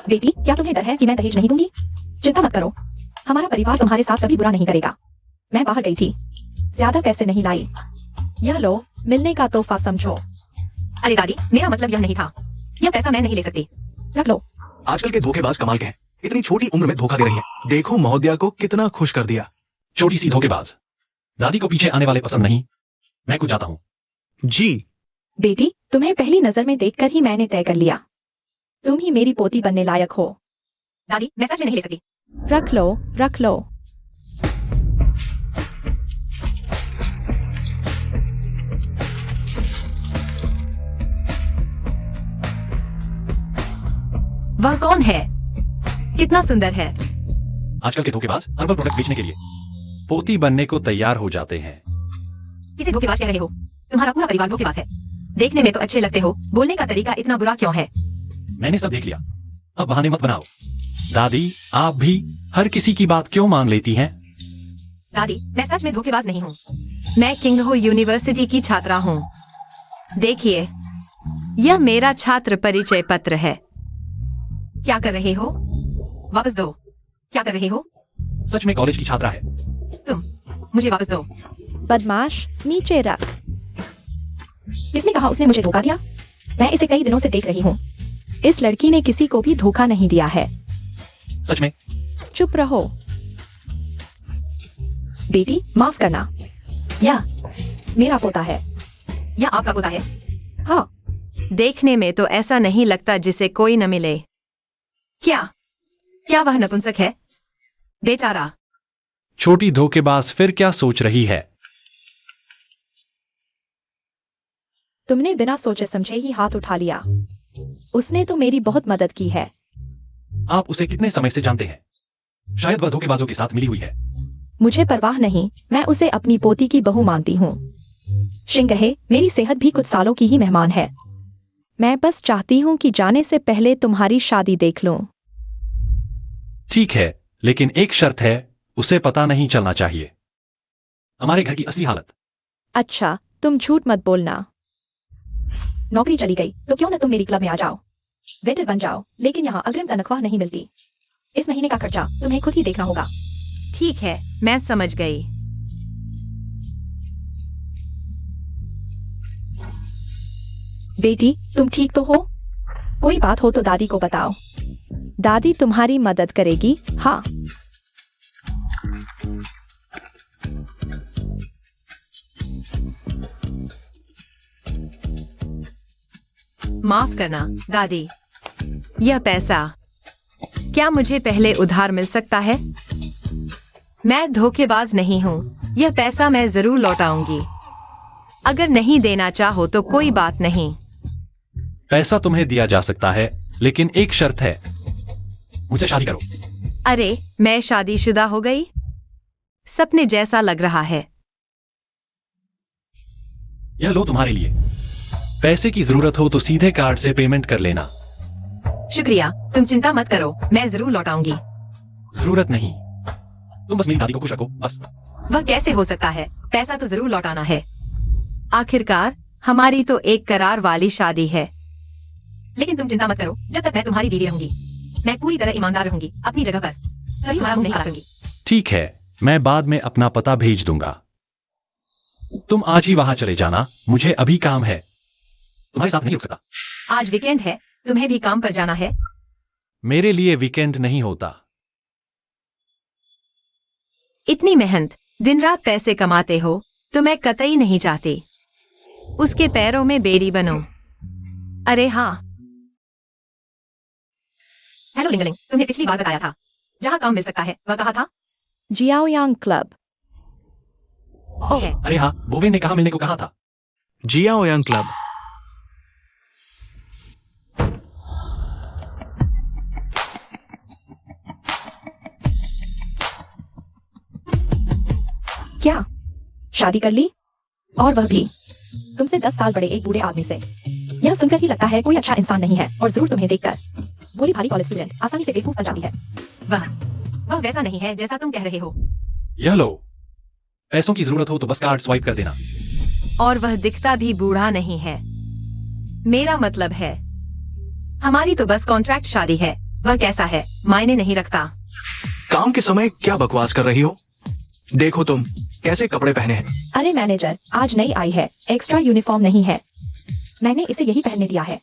बेटी, क्या तुम्हें डर है कि मैं दहेज नहीं दूंगी? चिंता मत करो, हमारा परिवार तुम्हारे साथ कभी बुरा नहीं करेगा। मैं बाहर गई थी, ज्यादा पैसे नहीं लाई। यह लो, मिलने का तोहफा समझो। अरे दादी, मेरा मतलब यह नहीं था। यह पैसा मैं नहीं ले सकती। रख लो। आजकल के धोखेबाज कमाल के हैं, इतनी छोटी उम्र में धोखा दे रही है। देखो महोदया को कितना खुश कर दिया। छोटी सी धोखेबाज। दादी को पीछे आने वाले पसंद नहीं। मैं कुछ जाता हूँ। जी बेटी, तुम्हें पहली नजर में देखकर ही मैंने तय कर लिया, तुम ही मेरी पोती बनने लायक हो। दादी, मैं सच में नहीं ले सकती। रख लो, रख लो। वह कौन है? कितना सुंदर है। आजकल के धोखेबाज हर्बल प्रोडक्ट बेचने के लिए पोती बनने को तैयार हो जाते हैं। किसे धोखेबाज कह रहे हो? तुम्हारा पूरा परिवार धोखेबाज है। देखने में तो अच्छे लगते हो, बोलने का तरीका इतना बुरा क्यों है? मैंने सब देख लिया, अब बहाने मत बनाओ। दादी, आप भी हर किसी की बात क्यों मान लेती हैं? दादी, मैं सच में धोखेबाज नहीं हूँ। मैं किंगहो यूनिवर्सिटी की छात्रा हूँ। देखिए, यह मेरा छात्र परिचय पत्र है। क्या कर रहे हो? वापस दो। क्या कर रहे हो? सच में कॉलेज की छात्रा है। तुम मुझे वापस दो। बदमाश, नीचे रख। किसने कहा उसने मुझे धोखा दिया? मैं इसे कई दिनों से देख रही हूँ। इस लड़की ने किसी को भी धोखा नहीं दिया है। सच में? चुप रहो। बेटी, माफ करना, यह मेरा पोता है। यह आपका पोता है? हाँ। देखने में तो ऐसा नहीं लगता जिसे कोई न मिले। क्या क्या वह नपुंसक है? बेचारा। छोटी धोखेबाज फिर क्या सोच रही है? तुमने बिना सोचे समझे ही हाथ उठा लिया। उसने तो मेरी बहुत मदद की है। आप उसे कितने समय से जानते हैं? शायद वह धोखेबाजों के साथ मिली हुई है। मुझे परवाह नहीं, मैं उसे अपनी पोती की बहू मानती हूँ। शिंग कहे, मेरी सेहत भी कुछ सालों की ही मेहमान है। मैं बस चाहती हूँ कि जाने से पहले तुम्हारी शादी देख लूं। ठीक है, लेकिन एक शर्त है, उसे पता नहीं चलना चाहिए हमारे घर की असली हालत। अच्छा, तुम झूठ मत बोलना। नौकरी चली गई तो क्यों न तुम मेरी क्लब में आ जाओ, वेटर बन जाओ, लेकिन यहाँ अग्रिम तनख्वाह नहीं मिलती। इस महीने का खर्चा तुम्हें खुद ही देखना होगा। ठीक है, मैं समझ गई। बेटी, तुम ठीक तो हो? कोई बात हो तो दादी को बताओ। दादी तुम्हारी मदद करेगी। हाँ। माफ करना दादी, यह पैसा क्या मुझे पहले उधार मिल सकता है? मैं धोखेबाज नहीं हूँ, यह पैसा मैं जरूर लौटाऊंगी। अगर नहीं देना चाहो तो कोई बात नहीं। पैसा तुम्हें दिया जा सकता है, लेकिन एक शर्त है, मुझसे शादी करो। अरे, मैं शादीशुदा हो गई? सपने जैसा लग रहा है। यह लो तुम्हारे लिए। पैसे की जरूरत हो तो सीधे कार्ड से पेमेंट कर लेना। शुक्रिया, तुम चिंता मत करो, मैं जरूर लौटाऊंगी। जरूरत नहीं, तुम बस मेरी दादी को खुश रखो, बस। वह कैसे हो सकता है? पैसा तो जरूर लौटाना है। आखिरकार हमारी तो एक करार वाली शादी है। लेकिन तुम चिंता मत करो, जब तक मैं तुम्हारी बीवी रहूंगी, मैं पूरी तरह ईमानदार रहूंगी अपनी जगह पर। कभी तुम्हारा मुंह नहीं काला करूंगी। ठीक है, मैं बाद में अपना पता भेज दूंगा। तुम आज ही वहां चले जाना, मुझे अभी काम है, तुम्हारे साथ नहीं रुक सकता। आज वीकेंड है, तुम्हें भी काम पर जाना है। मेरे लिए वीकेंड नहीं होता। इतनी मेहनत, दिन रात पैसे कमाते हो तो मैं कतई नहीं चाहती उसके पैरों में बेरी बनो। अरे हाँ, हेलो लिंगलिंग, तुमने पिछली बार बताया था जहाँ काम मिल सकता है, वह कहाँ था? जियाओयांग क्लब। ओह, अरे हाँ, बोवेन ने कहा मिलने को कहा था। जियाओयांग क्लब। क्या शादी कर ली? और वह भी तुमसे 10 साल बड़े एक बूढ़े आदमी से। यह सुनकर ही लगता है कोई अच्छा इंसान नहीं है, और जरूर तुम्हें देखकर भोली भाली कॉलेज स्टूडेंट आसानी से बेवकूफ बन जाती है। वह वैसा नहीं है जैसा तुम कह रहे हो। यह लो, पैसों की जरूरत हो तो बस कार्ड स्वाइप कर देना। और वह दिखता भी बूढ़ा नहीं है। मेरा मतलब है, हमारी तो बस कॉन्ट्रैक्ट शादी है, वह कैसा है मायने नहीं रखता। काम के समय क्या बकवास कर रही हो? देखो तुम कैसे कपड़े पहने हैं। अरे मैनेजर, आज नई आई है, एक्स्ट्रा यूनिफॉर्म नहीं है, मैंने इसे यही पहनने दिया है।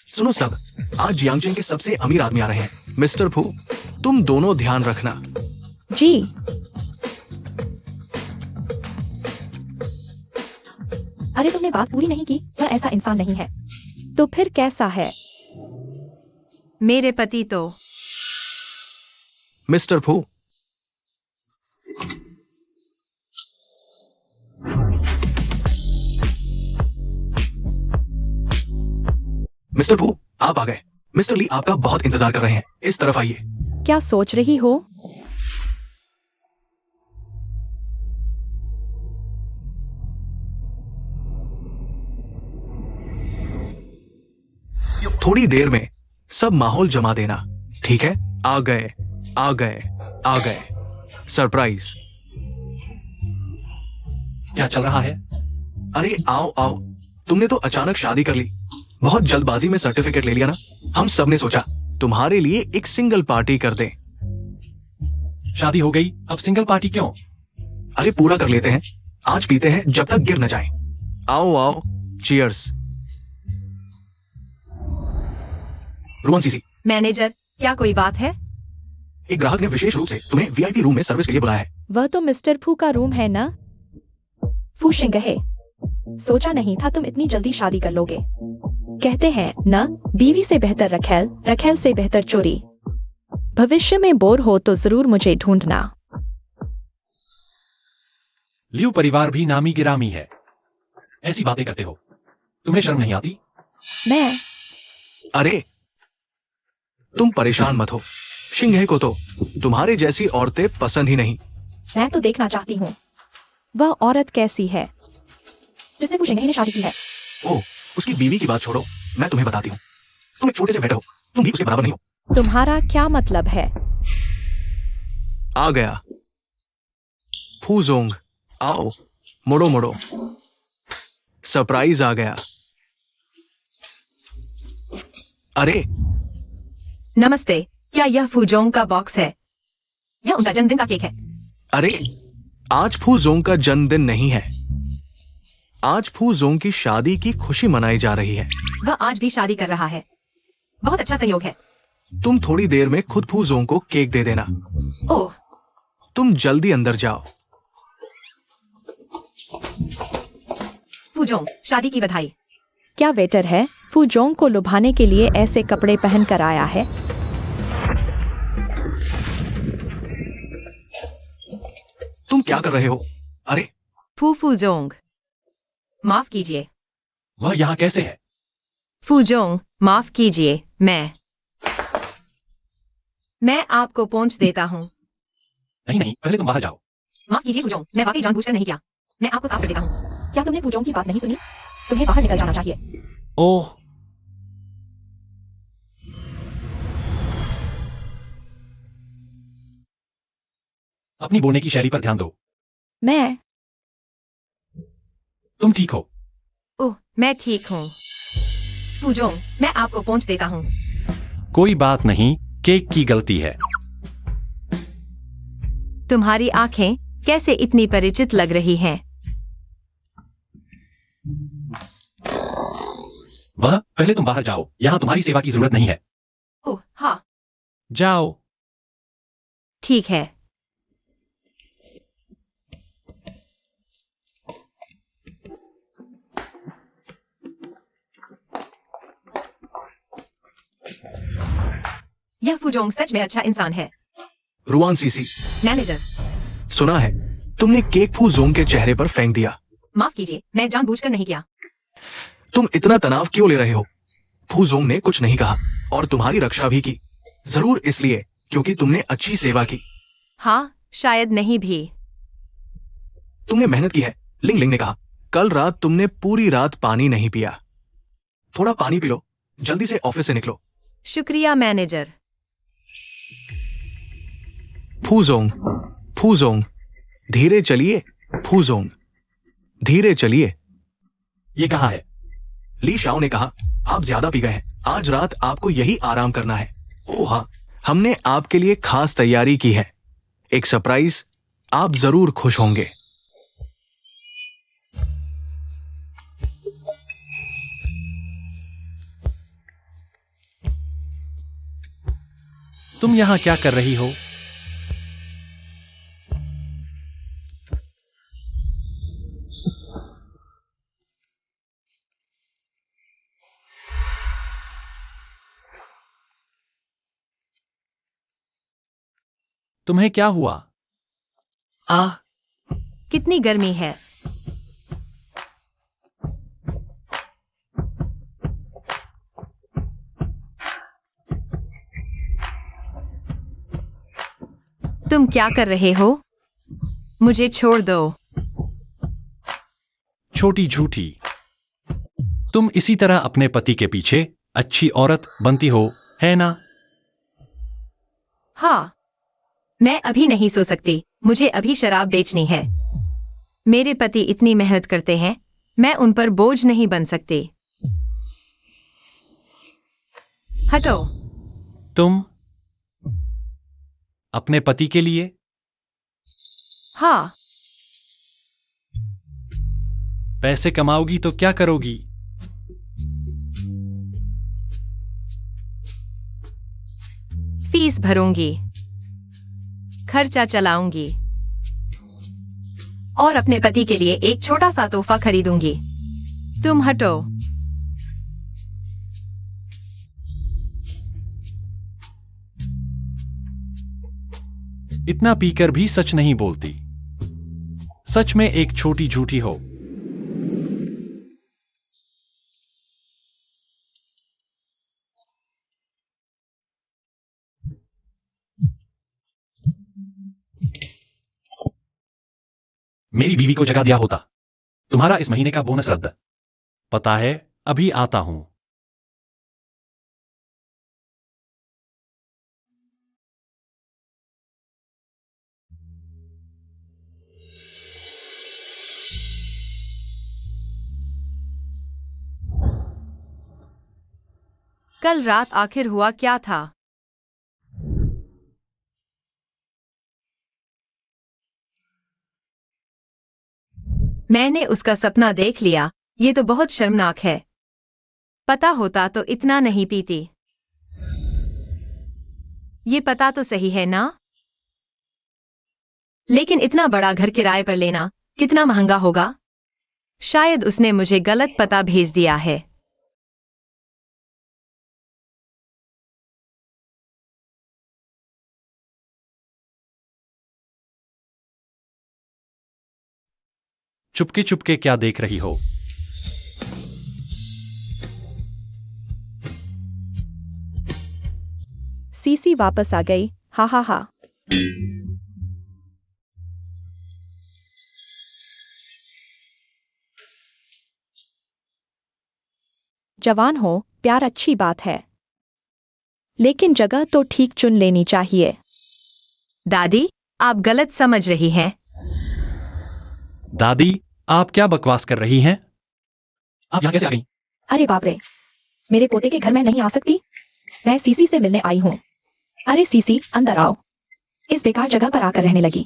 सुनो सब, आज यांगचेन के सबसे अमीर आदमी आ रहे हैं। मिस्टर फू, तुम दोनों ध्यान रखना। जी। अरे तुमने बात पूरी नहीं की, वह ऐसा इंसान नहीं है। तो फिर कैसा है? मेरे पति तो मिस्टर फू, मिस्टर फू, आप आ गए। मिस्टर ली आपका बहुत इंतजार कर रहे हैं, इस तरफ आइए। क्या सोच रही हो? थोड़ी देर में सब माहौल जमा देना, ठीक है? आ गए, आ गए, आ गए। सरप्राइज। क्या चल रहा है? अरे आओ आओ, तुमने तो अचानक शादी कर ली। बहुत जल्दबाजी में सर्टिफिकेट ले लिया ना। हम सब ने सोचा तुम्हारे लिए एक सिंगल पार्टी कर दें। शादी हो गई, अब सिंगल पार्टी क्यों? अरे पूरा कर लेते हैं, आज पीते हैं जब तक गिर न जाए। आओ आओ, चीयर्स। रुआन सीसी, मैनेजर, क्या कोई बात है? एक ग्राहक ने विशेष रूप से तुम्हें वीआईपी रूम में सर्विस के लिए बुलाया है। वह तो मिस्टर फू का रूम है ना? फू शिंगहे, सोचा नहीं था तुम इतनी जल्दी शादी कर लोगे। कहते हैं ना, बीवी से बेहतर रखेल, रखेल से बेहतर चोरी। भविष्य में बोर हो तो जरूर मुझे ढूंढना। लियू परिवार भी नामी गिरामी है। ऐसी बातें करते हो, तुम्हें शर्म नहीं आती? मैं अरे तुम परेशान मत हो, शिंगहे को तो तुम्हारे जैसी औरतें पसंद ही नहीं। मैं तो देखना चाहती हूँ वह औरत कैसी है जिसे फू शिंगहे ने शादी की है। ओह, उसकी बीवी की बात छोड़ो, मैं तुम्हें बताती हूँ। तुम एक छोटे से बेटे हो, तुम भी उसके बराबर नहीं हो। तुम्हारा क्या मतलब है? आ गया फूजोंग, आओ, मोड़ो मोड़ो। सरप्राइज आ गया। अरे नमस्ते, क्या यह फूजोंग का बॉक्स है? यह उनका जन्मदिन का केक है। अरे, आज फूजोंग का जन्मदिन नहीं है, आज फूजोंग की शादी की खुशी मनाई जा रही है। वह आज भी शादी कर रहा है। बहुत अच्छा संयोग है। तुम थोड़ी देर में खुद फूजोंग को केक दे देना। ओह, तुम जल्दी अंदर जाओ। फूजोंग, शादी की बधाई। क्या वेटर है फू जोंग को लुभाने के लिए ऐसे कपड़े पहन कर आया है? तुम क्या कर रहे हो? अरे फूजोंग, माफ कीजिए। वह यहाँ कैसे है? फूजोंग, माफ कीजिए, मैं आपको पहुंच देता हूँ। नहीं नहीं, पहले तुम बाहर जाओ। माफ कीजिए फूजोंग, मैं वाकई जानबूझकर नहीं किया। मैं आपको साफ कर देता हूँ। क्या तुमने फू जोंग की बात नहीं सुनी? तुम्हें बाहर निकल जाना चाहिए। ओह, अपनी बोलने की शैली पर ध्यान दो। मैं तुम ठीक हो? ओह, मैं ठीक हूँ। फूजोंग, मैं आपको पहुंच देता हूँ। कोई बात नहीं, केक की गलती है। तुम्हारी आंखें कैसे इतनी परिचित लग रही हैं? वह, पहले तुम बाहर जाओ, यहाँ तुम्हारी सेवा की जरूरत नहीं है। ओह हाँ, जाओ। ठीक है। यह फूजोंग सच में अच्छा इंसान है। रुआन सीसी, मैनेजर, सुना है तुमने केक फूजोंग के चेहरे पर फेंक दिया। माफ कीजिए, मैं जानबूझकर नहीं किया। तुम इतना तनाव क्यों ले रहे हो? फूजोंग ने कुछ नहीं कहा और तुम्हारी रक्षा भी की, जरूर इसलिए क्योंकि तुमने अच्छी सेवा की। हाँ, शायद नहीं भी। तुमने मेहनत की है, लिंग लिंग ने कहा। कल रात तुमने पूरी रात पानी नहीं पिया। थोड़ा पानी पी लो, जल्दी से ऑफिस से निकलो। शुक्रिया मैनेजर। फूजोंग, फूजोंग, धीरे चलिए। फूजोंग, धीरे चलिए। ये कहाँ है? ली शाओ ने कहा, आप ज्यादा पी गए हैं, आज रात आपको यही आराम करना है। ओह हाँ, हमने आपके लिए खास तैयारी की है, एक सरप्राइज। आप जरूर खुश होंगे। तुम यहाँ क्या कर रही हो? तुम्हें क्या हुआ? आह, कितनी गर्मी है। तुम क्या कर रहे हो? मुझे छोड़ दो। छोटी झूठी, तुम इसी तरह अपने पति के पीछे अच्छी औरत बनती हो, है ना? हाँ, मैं अभी नहीं सो सकती, मुझे अभी शराब बेचनी है। मेरे पति इतनी मेहनत करते हैं, मैं उन पर बोझ नहीं बन सकती। हटो। तुम अपने पति के लिए? हाँ, पैसे कमाओगी तो क्या करोगी? फीस भरूंगी, खर्चा चलाऊंगी और अपने पति के लिए एक छोटा सा तोहफा खरीदूंगी। तुम हटो। इतना पीकर भी सच नहीं बोलती, सच में एक छोटी झूठी हो। मेरी बीवी को जगा दिया होता। तुम्हारा इस महीने का बोनस रद्द। पता है, अभी आता हूं। कल रात आखिर हुआ क्या था? मैंने उसका सपना देख लिया। ये तो बहुत शर्मनाक है। पता होता तो इतना नहीं पीती। ये पता तो सही है ना? लेकिन इतना बड़ा घर किराए पर लेना कितना महंगा होगा? शायद उसने मुझे गलत पता भेज दिया है। चुपके चुपके क्या देख रही हो? सीसी वापस आ गई, हा हा हा। जवान हो, प्यार अच्छी बात है, लेकिन जगह तो ठीक चुन लेनी चाहिए। दादी, आप गलत समझ रही हैं। दादी, आप क्या बकवास कर रही हैं? आप यहाँ कैसे आ गई? अरे बाप रे, मेरे पोते के घर में नहीं आ सकती? मैं सीसी से मिलने आई हूँ। अरे सीसी, अंदर आओ। इस बेकार जगह पर आकर रहने लगी।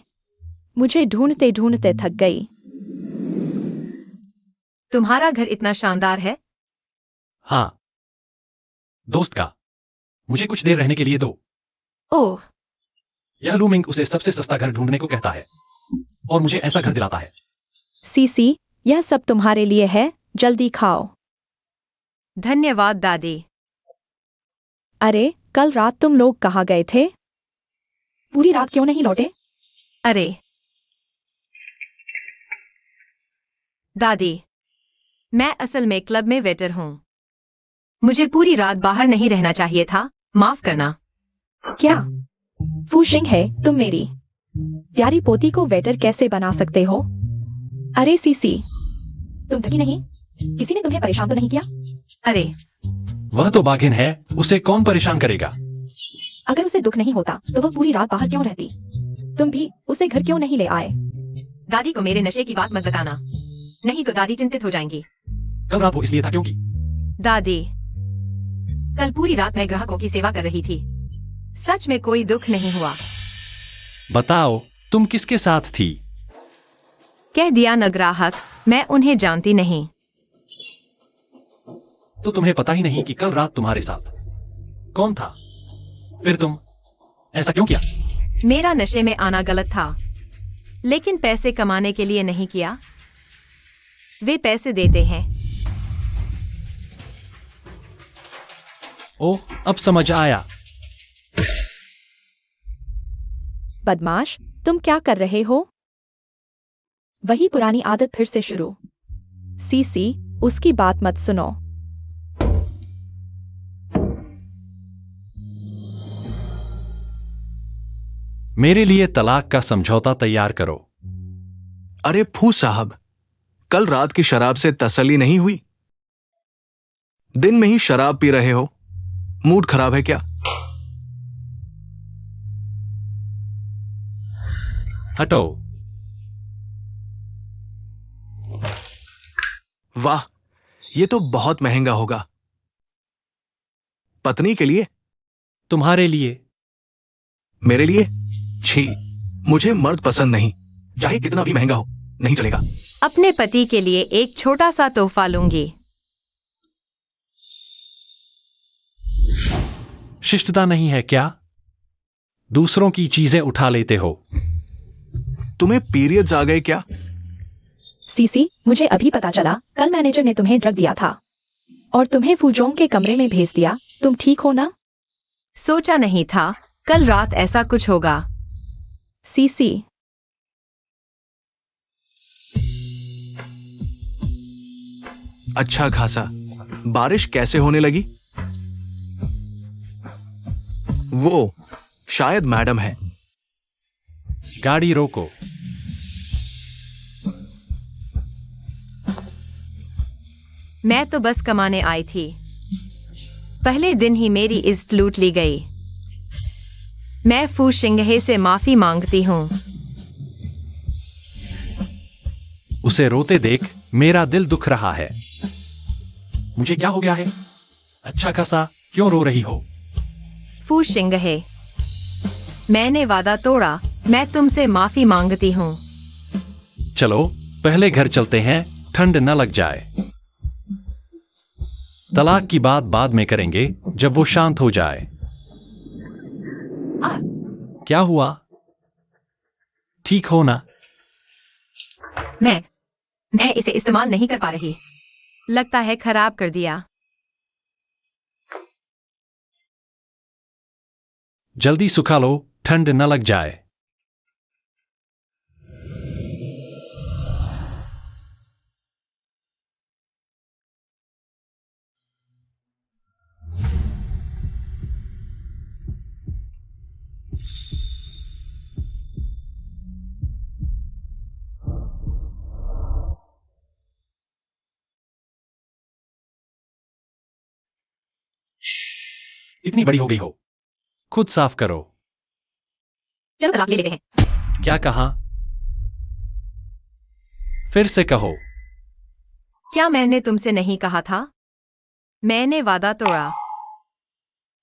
मुझे ढूंढते ढूंढते थक गई। तुम्हारा घर इतना शानदार है। हाँ, दोस्त का। मुझे कुछ देर रहने के लिए दो। ओह, यह लूमिंग उसे सबसे सस्ता घर ढूंढने को कहता है और मुझे ऐसा घर दिलाता है। सीसी, यह सब तुम्हारे लिए है, जल्दी खाओ। धन्यवाद दादी। अरे, कल रात तुम लोग कहाँ गए थे? पूरी रात क्यों नहीं लौटे? अरे दादी, मैं असल में क्लब में वेटर हूँ। मुझे पूरी रात बाहर नहीं रहना चाहिए था, माफ करना। क्या फूशिंग है तुम मेरी प्यारी पोती को वेटर कैसे बना सकते हो? अरे सीसी, तुम थकी नहीं? किसी ने तुम्हें परेशान तो नहीं किया? अरे वह तो बाघिन है, उसे कौन परेशान करेगा? अगर उसे दुख नहीं होता तो वह पूरी रात बाहर क्यों रहती? तुम भी उसे घर क्यों नहीं ले आए? दादी को मेरे नशे की बात मत बताना, नहीं तो दादी चिंतित हो जाएंगी। कल रात वो इसलिए था क्योंकि दादी, कल पूरी रात मैं ग्राहकों की सेवा कर रही थी। सच में कोई दुख नहीं हुआ। बताओ, तुम किसके साथ थी? कह दिया न ग्राहक, मैं उन्हें जानती नहीं। तो तुम्हें पता ही नहीं कि कल रात तुम्हारे साथ कौन था? फिर तुम ऐसा क्यों किया? मेरा नशे में आना गलत था, लेकिन पैसे कमाने के लिए नहीं किया। वे पैसे देते हैं। ओह, अब समझ आया। बदमाश, तुम क्या कर रहे हो? वही पुरानी आदत फिर से शुरू। सीसी, उसकी बात मत सुनो। मेरे लिए तलाक का समझौता तैयार करो। अरे फू साहब, कल रात की शराब से तसल्ली नहीं हुई? दिन में ही शराब पी रहे हो, मूड खराब है क्या? हटो। वाह, ये तो बहुत महंगा होगा। पत्नी के लिए? तुम्हारे लिए। मेरे लिए? छी, मुझे मर्द पसंद नहीं, चाहे कितना भी महंगा हो, नहीं चलेगा। अपने पति के लिए एक छोटा सा तोहफा लूंगी। शिष्टता नहीं है क्या? दूसरों की चीजें उठा लेते हो। तुम्हें पीरियड्स आ गए क्या? सीसी, मुझे अभी पता चला, कल मैनेजर ने तुम्हें ड्रग दिया था और तुम्हें फूजोंग के कमरे में भेज दिया। तुम ठीक हो ना? सोचा नहीं था कल रात ऐसा कुछ होगा। सीसी, अच्छा खासा। बारिश कैसे होने लगी? वो शायद मैडम है। गाड़ी रोको। मैं तो बस कमाने आई थी। पहले दिन ही मेरी इज्जत लूट ली गई। मैं फू शिंगहे से माफी मांगती हूँ। उसे रोते देख मेरा दिल दुख रहा है। मुझे क्या हो गया है? अच्छा खासा क्यों रो रही हो? फू शिंगहे, मैंने वादा तोड़ा, मैं तुमसे माफी मांगती हूँ। चलो पहले घर चलते हैं, ठंड न लग जाए। तलाक की बात बाद में करेंगे, जब वो शांत हो जाए। क्या हुआ? ठीक हो ना? मैं इसे इस्तेमाल नहीं कर पा रही। लगता है खराब कर दिया। जल्दी सुखा लो, ठंड न लग जाए। इतनी बड़ी हो गई हो, खुद साफ करो। चलो तलाक ले लेते हैं। क्या कहा? फिर से कहो। क्या मैंने तुमसे नहीं कहा था? मैंने वादा तोड़ा।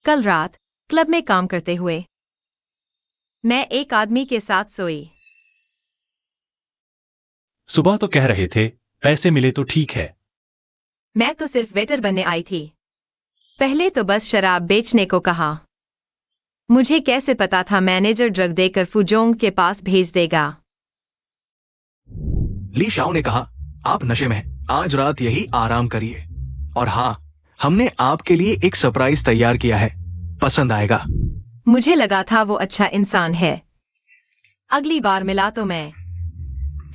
कल रात क्लब में काम करते हुए मैं एक आदमी के साथ सोई। सुबह तो कह रहे थे पैसे मिले तो ठीक है। मैं तो सिर्फ वेटर बनने आई थी। पहले तो बस शराब बेचने को कहा। मुझे कैसे पता था मैनेजर ड्रग देकर फुजोंग के पास भेज देगा। ली शाओ ने कहा, आप नशे में हैं, आज रात यही आराम करिए। और हाँ, हमने आपके लिए एक सरप्राइज तैयार किया है, पसंद आएगा। मुझे लगा था वो अच्छा इंसान है। अगली बार मिला तो मैं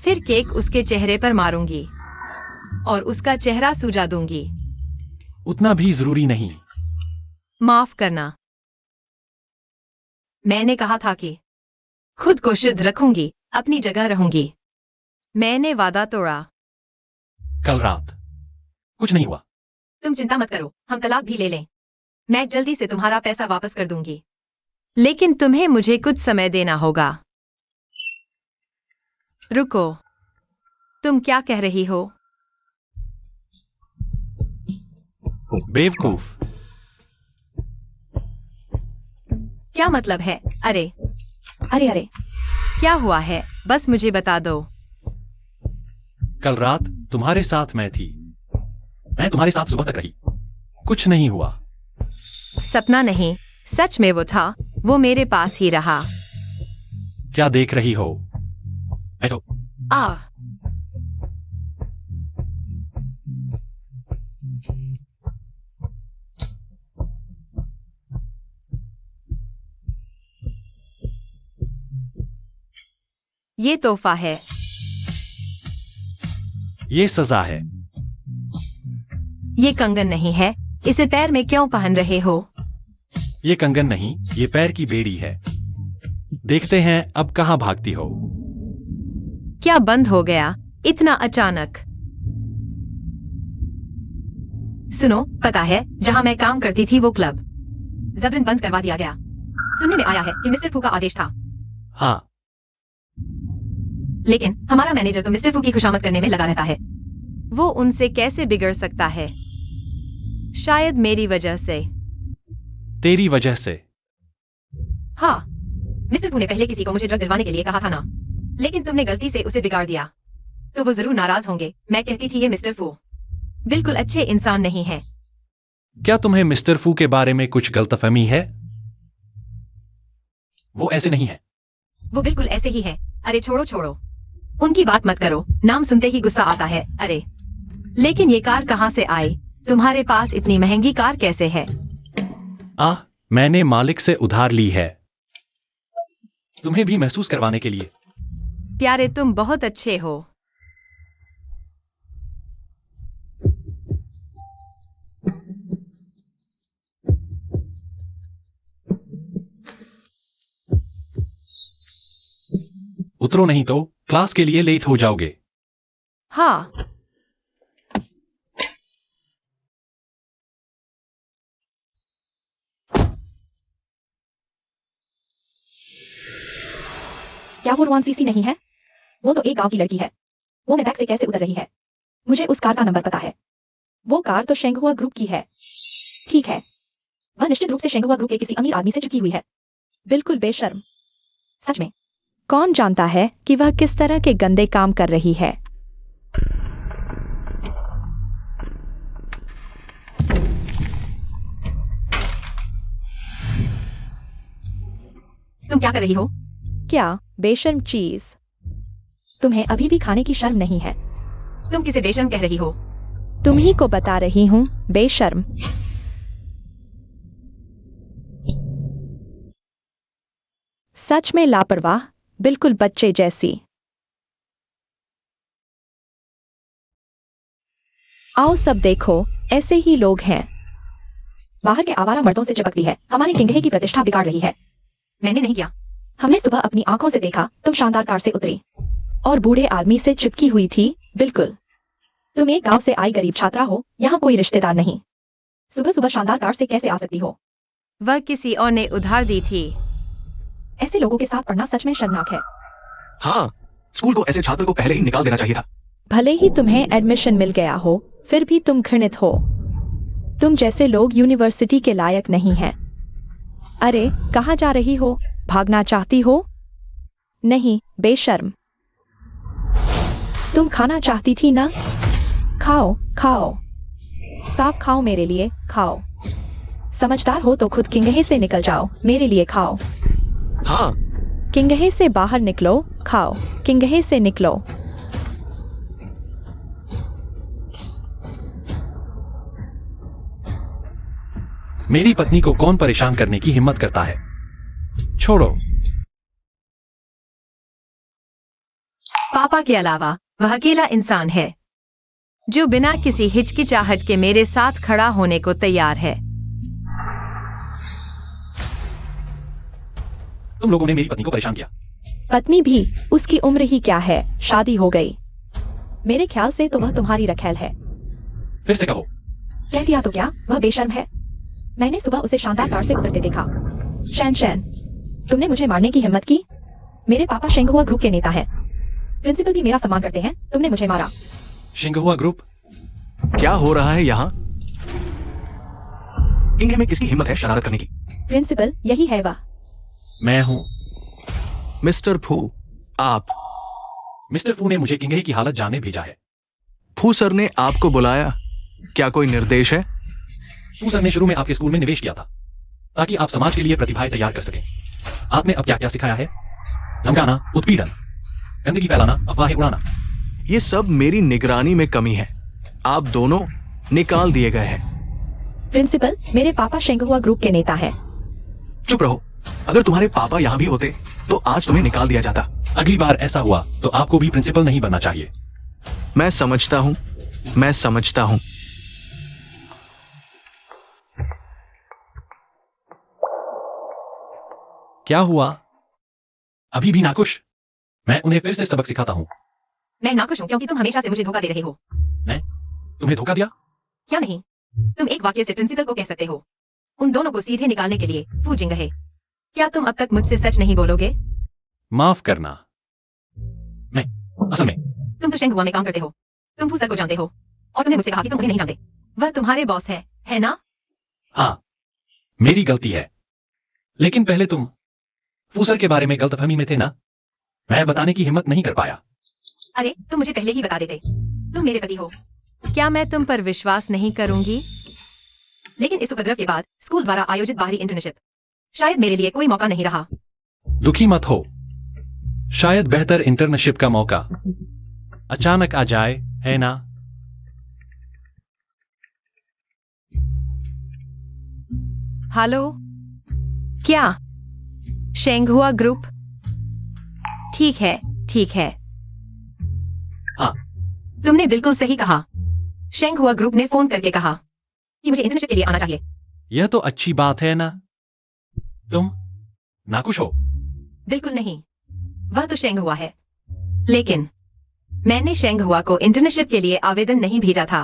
फिर केक उसके चेहरे पर मारूंगी और उसका चेहरा सुजा दूंगी। उतना भी जरूरी नहीं। माफ करना। मैंने कहा था कि खुद को शुद्ध रखूंगी, अपनी जगह रहूंगी। मैंने वादा तोड़ा। कल रात कुछ नहीं हुआ। तुम चिंता मत करो, हम तलाक भी ले लें। मैं जल्दी से तुम्हारा पैसा वापस कर दूंगी, लेकिन तुम्हें मुझे कुछ समय देना होगा। रुको, तुम क्या कह रही हो? बेवकूफ। क्या मतलब है? अरे अरे अरे, क्या हुआ है? बस मुझे बता दो। कल रात तुम्हारे साथ मैं थी। मैं तुम्हारे साथ सुबह तक रही। कुछ नहीं हुआ। सपना नहीं, सच में वो था। वो मेरे पास ही रहा। क्या देख रही हो? बैठो। आ ये तोहफा है। ये सजा है। ये कंगन नहीं है। इसे पैर में क्यों पहन रहे हो? ये कंगन नहीं, ये पैर की बेड़ी है। देखते हैं अब कहाँ भागती हो। क्या बंद हो गया इतना अचानक? सुनो, पता है जहां मैं काम करती थी वो क्लब जबरन बंद करवा दिया गया। सुनने में आया है कि मिस्टर फू का आदेश था। हाँ, लेकिन हमारा मैनेजर तो मिस्टर फू की खुशामद करने में लगा रहता है। वो उनसे कैसे बिगड़ सकता है? शायद मेरी वजह से। तेरी वजह से। हाँ, मिस्टर फू ने पहले किसी को मुझे ड्रग दिलवाने के लिए कहा था ना, लेकिन तुमने गलती से उसे बिगाड़ दिया। तो वो जरूर नाराज होंगे। मैं कहती थी ये मिस्टर फू बिल्कुल अच्छे इंसान नहीं है। क्या तुम्हें मिस्टर फू के बारे में कुछ गलतफहमी है? वो ऐसे नहीं है। वो बिल्कुल ऐसे ही है। अरे छोड़ो छोड़ो, उनकी बात मत करो। नाम सुनते ही गुस्सा आता है। अरे लेकिन ये कार कहाँ से आई? तुम्हारे पास इतनी महंगी कार कैसे है? मैंने मालिक से उधार ली है, तुम्हें भी महसूस करवाने के लिए। प्यारे, तुम बहुत अच्छे हो। उतरो नहीं तो क्लास के लिए लेट हो जाओगे। हाँ, क्या वो रुआन सीसी नहीं है? वो तो एक गांव की लड़की है। वो मैं बैग से कैसे उतर रही है? मुझे उस कार का नंबर पता है। वो कार तो शेंगहुआ ग्रुप की है। ठीक है, वह निश्चित रूप से शेंगहुआ ग्रुप के किसी अमीर आदमी से चिपकी हुई है। बिल्कुल बेशर्म। सच में, कौन जानता है कि वह किस तरह के गंदे काम कर रही है। तुम क्या कर रही हो? क्या बेशर्म चीज? तुम्हें अभी भी खाने की शर्म नहीं है? तुम किसे बेशर्म कह रही हो? तुम ही को बता रही हूँ, बेशर्म। सच में लापरवाह, बिल्कुल बच्चे जैसी। आओ सब देखो, ऐसे ही लोग हैं। बाहर के आवारा मर्दों से चिपकती है, हमारे किंगहे की प्रतिष्ठा बिगाड़ रही है। मैंने नहीं किया। हमने सुबह अपनी आंखों से देखा तुम शानदार कार से उतरी और बूढ़े आदमी से चिपकी हुई थी। बिल्कुल, तुम एक गांव से आई गरीब छात्रा हो, यहाँ कोई रिश्तेदार नहीं। सुबह सुबह शानदार कार से कैसे आ सकती हो? वह किसी और ने उधार दी थी। ऐसे लोगों के साथ पढ़ना सच में शर्मनाक है। हाँ, स्कूल को ऐसे छात्र को पहले ही निकाल देना चाहिए था। भले ही तुम्हें एडमिशन मिल गया हो, फिर भी तुम घृणित हो। तुम जैसे लोग यूनिवर्सिटी के लायक नहीं हैं। अरे कहाँ जा रही हो? भागना चाहती हो? नहीं, बेशर्म। तुम खाना चाहती थी ना? खाओ खाओ, साफ खाओ, मेरे लिए खाओ। समझदार हो तो खुद किंगहे से निकल जाओ, मेरे लिए खाओ। हाँ, किंगहे से बाहर निकलो, खाओ, किंगहे से निकलो। मेरी पत्नी को कौन परेशान करने की हिम्मत करता है? छोड़ो। पापा के अलावा वह अकेला इंसान है जो बिना किसी हिचकिचाहट के मेरे साथ खड़ा होने को तैयार है। तुम लोगों ने मेरी पत्नी को परेशान किया। पत्नी भी? उसकी उम्र ही क्या है, शादी हो गई। मेरे ख्याल से तो वह तुम्हारी रखैल है। फिर से कहो। कह दिया तो क्या, वह बेशर्म है। मैंने सुबह उसे शानदार कार से उतरते देखा। शैन शैन, तुमने मुझे मारने की हिम्मत की? मेरे पापा शेंगहुआ ग्रुप के नेता हैं। प्रिंसिपल भी मेरा सम्मान करते हैं। तुमने मुझे मारा। शिंगहुआ ग्रुप? क्या हो रहा है यहाँ? किंगहे में किसकी हिम्मत है शरारत करने की? प्रिंसिपल, यही है वह। मैं हूं। मिस्टर फू, आप। मिस्टर फू ने मुझे किंगहे की हालत जानने भेजा है। फू सर ने आपको बुलाया, क्या कोई निर्देश है? फू सर ने शुरू में आपके स्कूल में निवेश किया था ताकि आप समाज के लिए प्रतिभाएं तैयार कर सकें। आपने अब क्या क्या सिखाया है? धमकाना, उत्पीड़न, गंदगी फैलाना, अफवाहें उड़ाना। ये सब मेरी निगरानी में कमी है। आप दोनों निकाल दिए गए हैं। प्रिंसिपल, मेरे पापा शेंगहुआ ग्रुप के नेता हैं। चुप रहो। अगर तुम्हारे पापा यहाँ भी होते तो आज तुम्हें निकाल दिया जाता। अगली बार ऐसा हुआ तो आपको भी प्रिंसिपल नहीं बनना चाहिए। मैं समझता हूँ, मैं समझता हूँ। क्या हुआ? अभी भी नाखुश? मैं उन्हें फिर से सबक सिखाता हूँ। मैं नाखुश हूँ क्योंकि तुम हमेशा से मुझे धोखा दे रहे हो। मैं तुम्हें धोखा दिया? क्या नहीं? तुम एक वाक्य से प्रिंसिपल को कह सकते हो। उन दोनों को सीधे निकालने के लिए फू जिंगहे। क्या तुम अब तक मुझसे सच नहीं बोलोगे? माफ करना। मैं असल में तुम तो शेंगहुआ में काम करते हो। तुम फू सर को जानते हो और तुमने मुझसे कहा कि तुम उन्हें नहीं जानते। वह तुम्हारे बॉस है ना? हाँ, मेरी गलती है। लेकिन पहले तुम फूसर के बारे में गलतफहमी में थे ना? मैं बताने की हिम्मत नहीं कर पाया। अरे तुम मुझे पहले ही बता देते। तुम मेरे पति हो। क्या मैं तुम पर विश्वास नहीं करूंगी? लेकिन इस उपद्रव के बाद स्कूल द्वारा आयोजित बाहरी इंटर्नशिप शायद मेरे लिए कोई मौका नहीं रहा। दुखी मत हो। शायद बेहतर इंटर्नशिप का मौका अचानक आ जाए, है ना? हेलो, क्या शेंगहुआ ग्रुप? ठीक है, ठीक है। हाँ, तुमने बिल्कुल सही कहा। शेंगहुआ ग्रुप ने फोन करके कहा कि मुझे इंटर्नशिप के लिए आना चाहिए। यह तो अच्छी बात है ना? तुम नाखुश हो? बिल्कुल नहीं, वह तो शेंगहुआ है। लेकिन मैंने शेंगहुआ को इंटर्नशिप के लिए आवेदन नहीं भेजा था।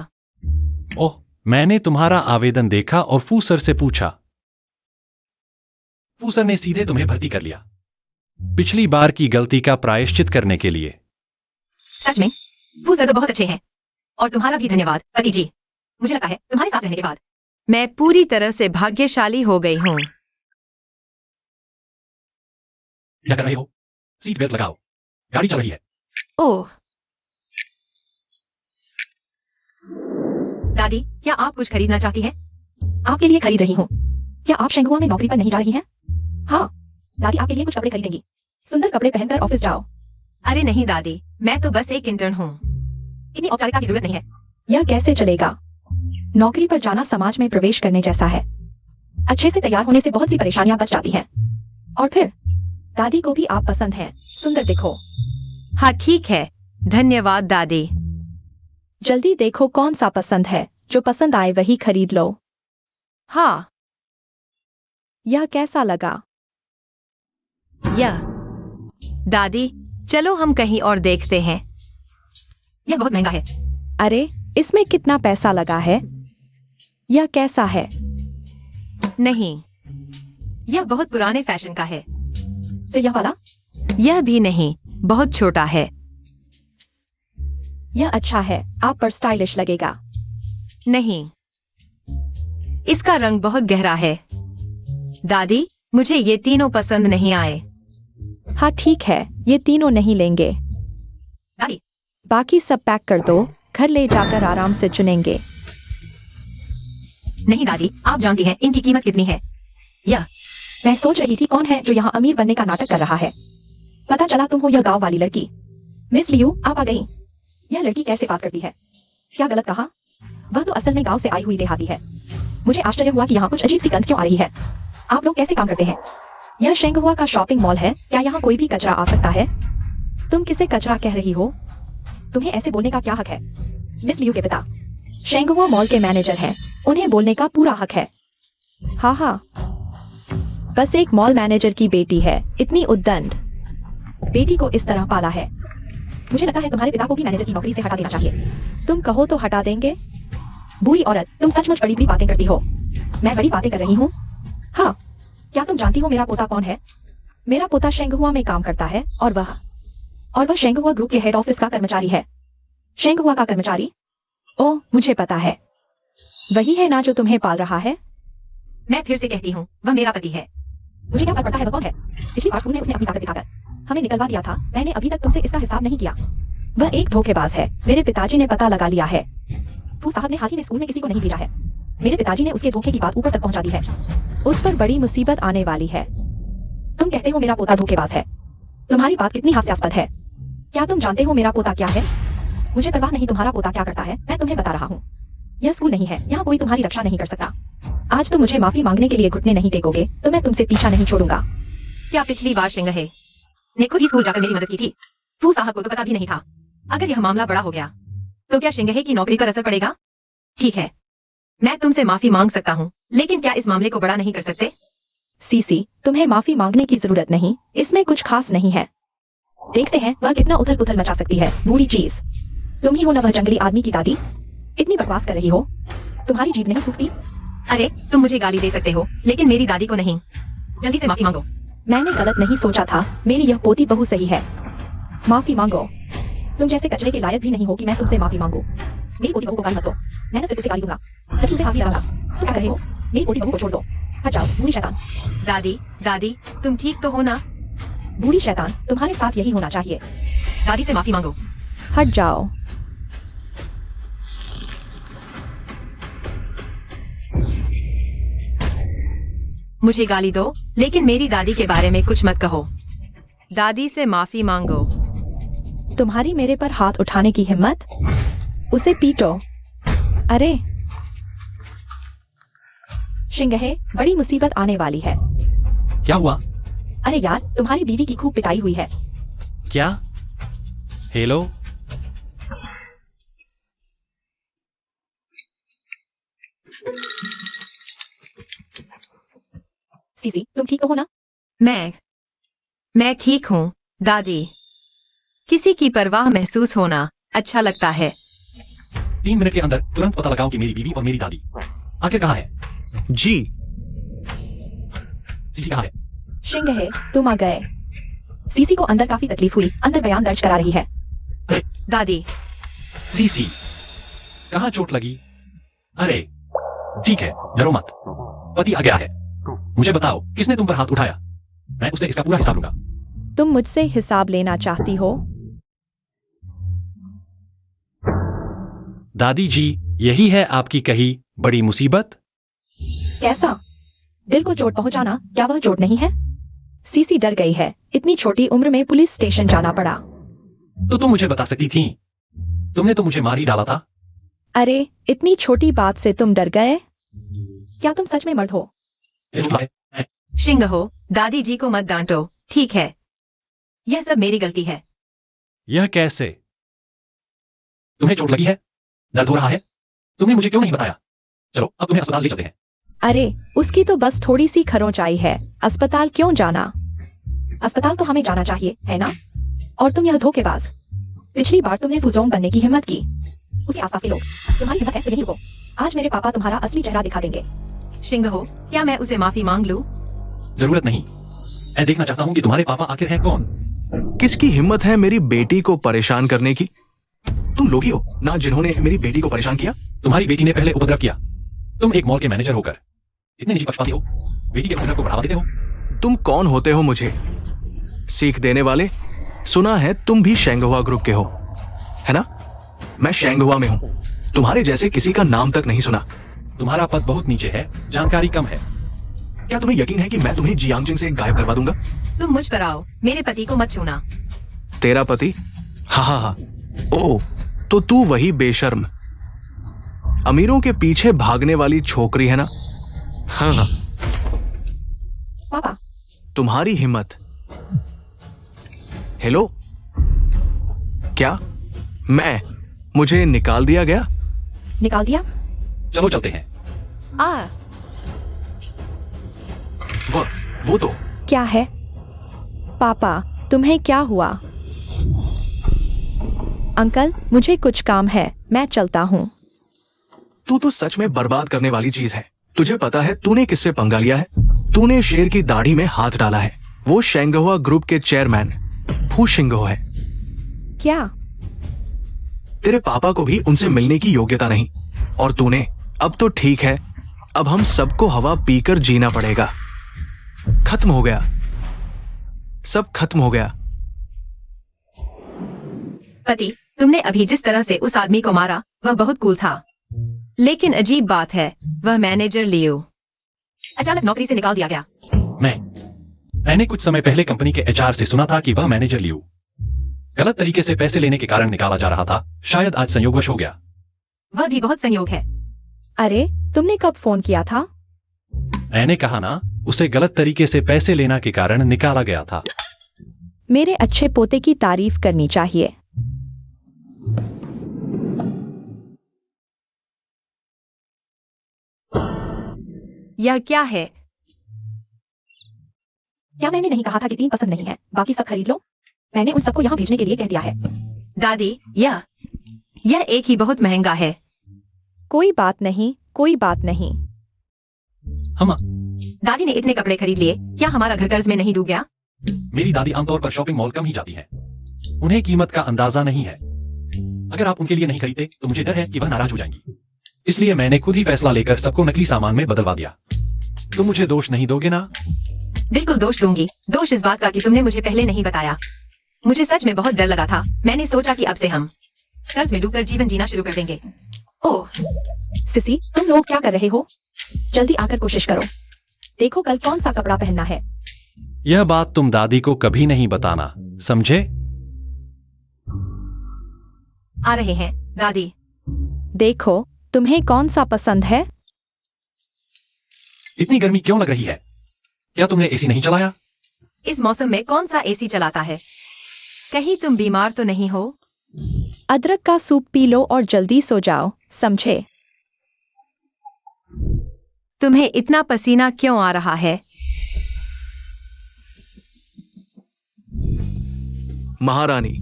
ओह, मैंने तुम्हारा आवेदन देखा और फूसर से पूछा। फूसर ने सीधे तुम्हें भर्ती कर लिया, पिछली बार की गलती का प्रायश्चित करने के लिए। सच में फू सर तो बहुत अच्छे हैं। और तुम्हारा भी धन्यवाद पति जी। मुझे लगता है तुम्हारे साथ रहने के बाद मैं पूरी तरह से भाग्यशाली हो गई हूँ। क्या कर रहे हो? सीट बेल्ट लगाओ, गाड़ी चल रही है। ओह दादी, क्या आप कुछ खरीदना चाहती हैं? आपके लिए खरीद रही हूँ। क्या आप शेंगहुआ में नौकरी पर नहीं जा रही हैं? हाँ, दादी आपके लिए कुछ कपड़े खरीदेंगी। सुंदर कपड़े पहनकर ऑफिस जाओ। अरे नहीं दादी, मैं तो बस एक इंटर्न हूँ। इतनी औपचारिकता की जरूरत नहीं है। यह कैसे चलेगा? नौकरी पर जाना समाज में प्रवेश करने जैसा है। अच्छे से तैयार होने से बहुत सी परेशानियां बच जाती हैं। और फिर दादी को भी आप पसंद हैं, सुंदर दिखो। हाँ ठीक है, धन्यवाद दादी। जल्दी देखो कौन सा पसंद है, जो पसंद आए वही खरीद लो। हाँ, यह कैसा लगा? यह दादी, चलो हम कहीं और देखते हैं। यह बहुत महंगा है। अरे इसमें कितना पैसा लगा है? यह कैसा है? नहीं, यह बहुत पुराने फैशन का है। फिर यह वाला? यह भी नहीं, बहुत छोटा है। यह अच्छा है, आप पर स्टाइलिश लगेगा। नहीं, इसका रंग बहुत गहरा है। दादी, मुझे ये तीनों पसंद नहीं आए। हाँ ठीक है, ये तीनों नहीं लेंगे। दादी, बाकी सब पैक कर दो, घर ले जाकर आराम से चुनेंगे। नहीं दादी, आप जानती हैं इनकी कीमत कितनी है। यह मैं सोच रही थी कौन है जो यहाँ अमीर बनने का नाटक कर रहा है। पता चला तुम हो यह गांव वाली लड़की। मिस लियू, आप आ गई। यह लड़की कैसे बात करती है? क्या गलत कहा? वह तो असल में गांव से आई हुई देहाती है। मुझे आश्चर्य हुआ कि यहाँ कुछ अजीब सी गंध क्यों आ रही है। आप लोग कैसे काम करते हैं? यह शेंगहुआ का शॉपिंग मॉल है, क्या यहाँ कोई भी कचरा आ सकता है? तुम किसे कचरा कह रही हो? तुम्हें ऐसे बोलने का क्या हक है? मिस लियू के पिता शेंगहुआ मॉल के मैनेजर हैं, उन्हें बोलने का पूरा हक है। हाँ हाँ, बस एक मॉल मैनेजर की बेटी है, इतनी उद्दंड। बेटी को इस तरह पाला है। मुझे लगता है तुम्हारे पिता को भी मैनेजर की नौकरी से हटा देना चाहिए। तुम कहो तो हटा देंगे? बुरी औरत, तुम सचमुच बड़ी बड़ी बातें करती हो। मैं बड़ी बातें कर रही हूँ? हाँ, क्या तुम जानती हो मेरा पोता कौन है? मेरा पोता शेंगहुआ में काम करता है और वह शेंगहुआ ग्रुप के हेड ऑफिस का कर्मचारी है। शेंगहुआ का कर्मचारी? ओह, मुझे पता है। वही है ना जो तुम्हें पाल रहा है? मैं फिर से कहती हूँ, वह मेरा पति है। मुझे क्या फर्क पड़ता है वह कौन है? पिछली बार स्कूल में उसने अपनी ताकत दिखाकर हमें निकलवा दिया था। मैंने अभी तक तुमसे इसका हिसाब नहीं किया। वह एक धोखेबाज है। मेरे पिताजी ने पता लगा लिया है। फू साहब ने हाल ही में स्कूल में किसी को नहीं भेजा है। मेरे पिताजी ने उसके धोखे की बात ऊपर तक पहुंचा दी है। उस पर बड़ी मुसीबत आने वाली है। तुम कहते हो मेरा पोता धोखेबाज है। तुम्हारी बात कितनी हास्यास्पद है। क्या तुम जानते हो मेरा पोता क्या है? मुझे परवाह नहीं तुम्हारा पोता क्या करता है। मैं तुम्हें बता रहा हूँ। यह स्कूल नहीं है। यहाँ कोई तुम्हारी रक्षा नहीं कर सकता। आज तुम मुझे माफी मांगने के लिए घुटने नहीं टेकोगे तो मैं तुमसे पीछा नहीं छोड़ूंगा। क्या पिछली बार शिंगहे ने खुद ही स्कूल जाकर मेरी मदद की थी? फू साहब को तो पता भी नहीं था। अगर यह मामला बड़ा हो गया तो क्या शिंगहे की नौकरी पर असर पड़ेगा? ठीक है, मैं तुमसे माफी मांग सकता हूँ, लेकिन क्या इस मामले को बड़ा नहीं कर सकते? सीसी, तुम्हें माफी मांगने की जरूरत नहीं। इसमें कुछ खास नहीं है। देखते हैं वह कितना उथल पुथल मचा सकती है। बूढ़ी चीज, तुम ही हो न वह जंगली आदमी की दादी? इतनी बकवास कर रही हो। तुम्हारी जीभ नहीं सूखती? अरे तुम मुझे गाली दे सकते हो, लेकिन मेरी दादी को नहीं। जल्दी से माफी मांगो। मैंने गलत नहीं सोचा था। मेरी यह पोती बहू सही है। माफी मांगो। तुम जैसे कचरे के लायक भी नहीं हो कि मैं तुमसे माफी मांगू। मेरी पोती बहू को गाली मत दो। मैं न सिर्फ उसे गाली दूंगा बल्कि उसे हाथ भी लगाऊंगा। तुम क्या कर रहे हो? मेरी पोती बहू को छोड़ दो। हट जाओ बूढ़ी शैतान। दादी तुम ठीक तो हो ना? बूढ़ी शैतान, तुम्हारे साथ यही होना चाहिए। दादी से माफी मांगो। हट जाओ। मुझे गाली दो, लेकिन मेरी दादी के बारे में कुछ मत कहो। दादी से माफी मांगो। तुम्हारी मेरे पर हाथ उठाने की हिम्मत? उसे पीटो। अरे शिंगहे, बड़ी मुसीबत आने वाली है। क्या हुआ? अरे यार, तुम्हारी बीवी की खूब पिटाई हुई है। क्या? हेलो? सीसी, तुम ठीक हो ना? मैं ठीक हूँ दादी। किसी की परवाह महसूस होना अच्छा लगता है। 3 मिनट के अंदर तुरंत पता लगाओ कि मेरी बीवी और मेरी दादी आखिर कहाँ है। जी। सीसी कहाँ है? शिंगहे, तुम आ गए। सीसी को अंदर काफी तकलीफ हुई। अंदर बयान दर्ज करा रही है। अरे दादी, सीसी, कहाँ चोट लगी? अरे ठीक है, डरो मत। पति आ गया है। मुझे बताओ किसने तुम पर हाथ उठाया? मैं उससे इसका पूरा हिसाब लूंगा। तुम मुझसे हिसाब लेना चाहती हो? दादी जी, यही है आपकी कही बड़ी मुसीबत। कैसा? दिल को चोट पहुंचाना क्या वह चोट नहीं है? सीसी डर गई है। इतनी छोटी उम्र में पुलिस स्टेशन जाना पड़ा। तो तुम मुझे बता सकती थी। तुमने तो मुझे मार ही डाला था। अरे, इतनी छोटी बात से तुम डर गए? क्या तुम सच में मर्द हो? ये झूठा है। शिंगहो, दादी जी को मत डांटो, ठीक है? यह सब मेरी गलती है। यह कैसे? तुम्हें चोट लगी है? दर्द हो रहा है? तुमने मुझे क्यों नहीं बताया? चलो अब तुम्हें अस्पताल ले चलते हैं। अरे, उसकी तो बस थोड़ी सी खरोंच आई है। अस्पताल क्यों जाना? अस्पताल तो हमें जाना चाहिए, है ना? और तुम यह धोखेबाज। पिछली बार तुमने फुजोम बनने की हिम्मत की। उसके आसपास के लोग, तुम्हारी हिम्मत है तो यहीं रुको। आज मेरे पापा तुम्हारा असली चेहरा दिखा देंगे। शिंगहो, क्या मैं उसे माफी मांग लूं? जरूरत नहीं। मैं देखना चाहता हूँ कि तुम्हारे पापा आखिर हैं कौन। किसकी हिम्मत है मेरी बेटी को परेशान करने की? तुम लोग ही हो ना जिन्होंने मेरी बेटी को परेशान किया? तुम्हारी बेटी ने पहले उपद्रव किया। तुम एक मॉल के मैनेजर होकर इतने निजी पक्षपाती हो। बेटी के उपद्रव को बढ़ावा देते हो। तुम कौन होते हो मुझे सीख देने वाले? सुना है तुम भी शेंगहुआ ग्रुप के हो, है ना? मैं शेंगहुआ में हूँ। तुम्हारे जैसे किसी का नाम तक नहीं सुना। तुम्हारा पद बहुत नीचे है, जानकारी कम है। क्या तुम्हें यकीन है कि मैं तुम्हें जियांगजिंग से गायब करवा दूंगा? तुम मुझ पर आओ, मेरे पति को मत छूना। तेरा पति? हाँ। ओ, तो तू वही बेशर्म अमीरों के पीछे भागने वाली छोकरी है ना? हाँ। पापा, तुम्हारी हिम्मत। हेलो, क्या मुझे निकाल दिया गया? निकाल दिया? चलो चलते हैं। वो तो क्या है? पापा, तुम्हें क्या हुआ? अंकल, मुझे कुछ काम है, मैं चलता हूँ। तू तो सच में बर्बाद करने वाली चीज है। तुझे पता है तूने किससे पंगा लिया है? तूने शेर की दाढ़ी में हाथ डाला है। वो शेंगहुआ ग्रुप के चेयरमैन फू शिंगहो है। क्या? तेरे पापा को भी उनसे मिलने की योग्यता नहीं। और तूने, अब तो ठीक है, अब हम सबको हवा पीकर जीना पड़ेगा। खत्म हो गया, सब खत्म हो गया। पति, तुमने अभी जिस तरह से उस आदमी को मारा वह बहुत कूल था, लेकिन अजीब बात है वह मैनेजर लियो अचानक नौकरी से निकाल दिया गया। मैंने कुछ समय पहले कंपनी के एचआर से सुना था कि वह मैनेजर लियो गलत तरीके से पैसे लेने के कारण निकाला जा रहा था। शायद आज संयोगवश हो गया। वह भी बहुत संयोग है। अरे, तुमने कब फोन किया था? मैंने कहा ना, उसे गलत तरीके से पैसे लेना के कारण निकाला गया था। मेरे अच्छे पोते की तारीफ करनी चाहिए। यह क्या है? क्या मैंने नहीं कहा था कि 3 पसंद नहीं है, बाकी सब खरीद लो? मैंने उन सबको यहाँ भेजने के लिए कह दिया है। दादी, यह एक ही बहुत महंगा है। कोई बात नहीं, कोई बात नहीं। हम दादी ने इतने कपड़े खरीद लिए, क्या हमारा घर कर्ज में नहीं डूब गया? मेरी दादी आमतौर पर शॉपिंग मॉल कम ही जाती है। उन्हें कीमत का अंदाजा नहीं है। अगर आप उनके लिए नहीं खरीदते तो मुझे डर है कि वह नाराज हो जाएंगी। इसलिए मैंने खुद ही फैसला लेकर सबको नकली सामान में बदलवा दिया। तुम मुझे दोष नहीं दोगे ना? बिल्कुल दोष दूंगी। दोष इस बात का कि तुमने मुझे पहले नहीं बताया। मुझे सच में बहुत डर लगा था। मैंने सोचा कि अब से हम कर्ज में डूबकर जीवन जीना शुरू कर देंगे। ओह सिसी, तुम लोग क्या कर रहे हो? जल्दी आकर कोशिश करो। देखो कल कौन सा कपड़ा पहनना है। यह बात तुम दादी को कभी नहीं बताना, समझे? आ रहे हैं दादी। देखो तुम्हें कौन सा पसंद है? इतनी गर्मी क्यों लग रही है? क्या तुमने एसी नहीं चलाया? इस मौसम में कौन सा एसी चलाता है? कहीं तुम बीमार तो नहीं हो? अदरक का सूप पी लो और जल्दी सो जाओ, समझे? तुम्हें इतना पसीना क्यों आ रहा है? महारानी,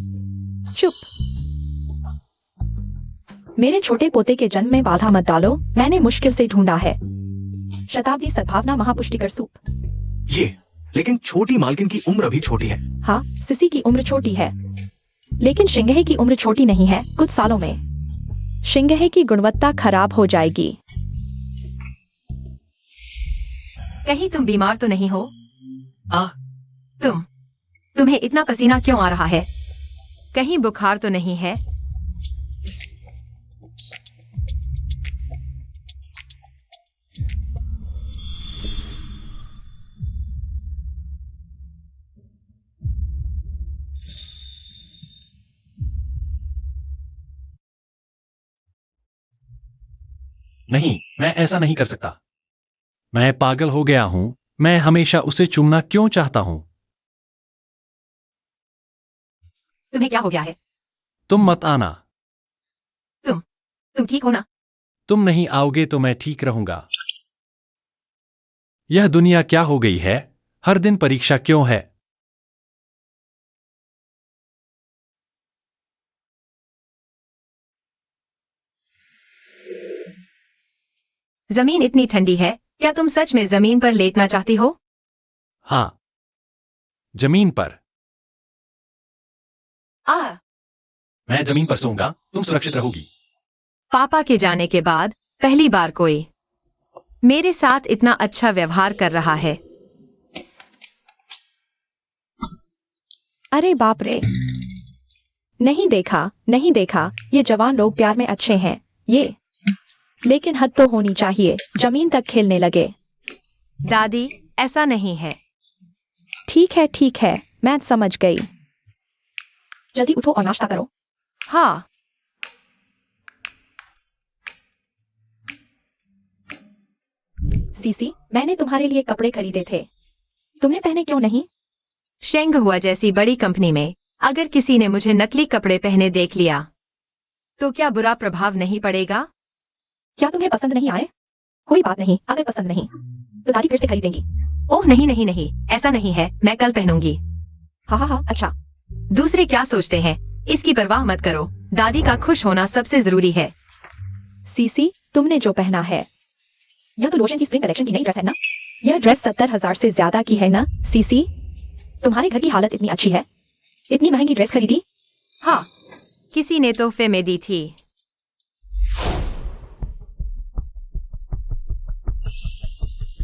चुप। मेरे छोटे पोते के जन्म में बाधा मत डालो। मैंने मुश्किल से ढूंढा है। शताब्दी सद्भावना महापुष्टिकर सूप। ये लेकिन छोटी मालकिन की उम्र भी छोटी है। हाँ, सिसी की उम्र छोटी है, लेकिन शिंगहे की उम्र छोटी नहीं है। कुछ सालों में शिंगहे की गुणवत्ता खराब हो जाएगी। कहीं तुम बीमार तो नहीं हो? तुम्हें इतना पसीना क्यों आ रहा है? कहीं बुखार तो नहीं है? नहीं, मैं ऐसा नहीं कर सकता। मैं पागल हो गया हूं। मैं हमेशा उसे चूमना क्यों चाहता हूं? तुम्हें क्या हो गया है? तुम मत आना। तुम ठीक हो ना? तुम नहीं आओगे तो मैं ठीक रहूंगा। यह दुनिया क्या हो गई है? हर दिन परीक्षा क्यों है? जमीन इतनी ठंडी है, क्या तुम सच में जमीन पर लेटना चाहती हो? हाँ, जमीन पर। मैं जमीन पर सोऊंगा, तुम सुरक्षित रहोगी। पापा के जाने के बाद पहली बार कोई मेरे साथ इतना अच्छा व्यवहार कर रहा है। अरे बाप रे, नहीं देखा, नहीं देखा। ये जवान लोग प्यार में अच्छे हैं, ये लेकिन हद तो होनी चाहिए। जमीन तक खेलने लगे। दादी, ऐसा नहीं है। ठीक है, ठीक है, मैं समझ गई। जल्दी उठो और नाश्ता करो। हाँ, सीसी, मैंने तुम्हारे लिए कपड़े खरीदे थे, तुमने पहने क्यों नहीं? शेंग हुआ जैसी बड़ी कंपनी में अगर किसी ने मुझे नकली कपड़े पहने देख लिया तो क्या बुरा प्रभाव नहीं पड़ेगा? क्या तुम्हें पसंद नहीं आए? कोई बात नहीं, अगर पसंद नहीं तो दादी फिर से खरीदेंगी। ओह नहीं नहीं नहीं, ऐसा नहीं है। मैं कल पहनूंगी। हाँ हाँ हाँ, अच्छा। दूसरे क्या सोचते हैं इसकी परवाह मत करो। दादी का खुश होना सबसे जरूरी है। सीसी, तुमने जो पहना है यह तो लोशन की स्प्रिंग कलेक्शन की नई ड्रेस है ना? यह ड्रेस 70,000 से ज्यादा की है ना? सीसी, तुम्हारे घर की हालत इतनी अच्छी है, इतनी महंगी ड्रेस खरीदी? हाँ, किसी ने तोहफे में दी थी।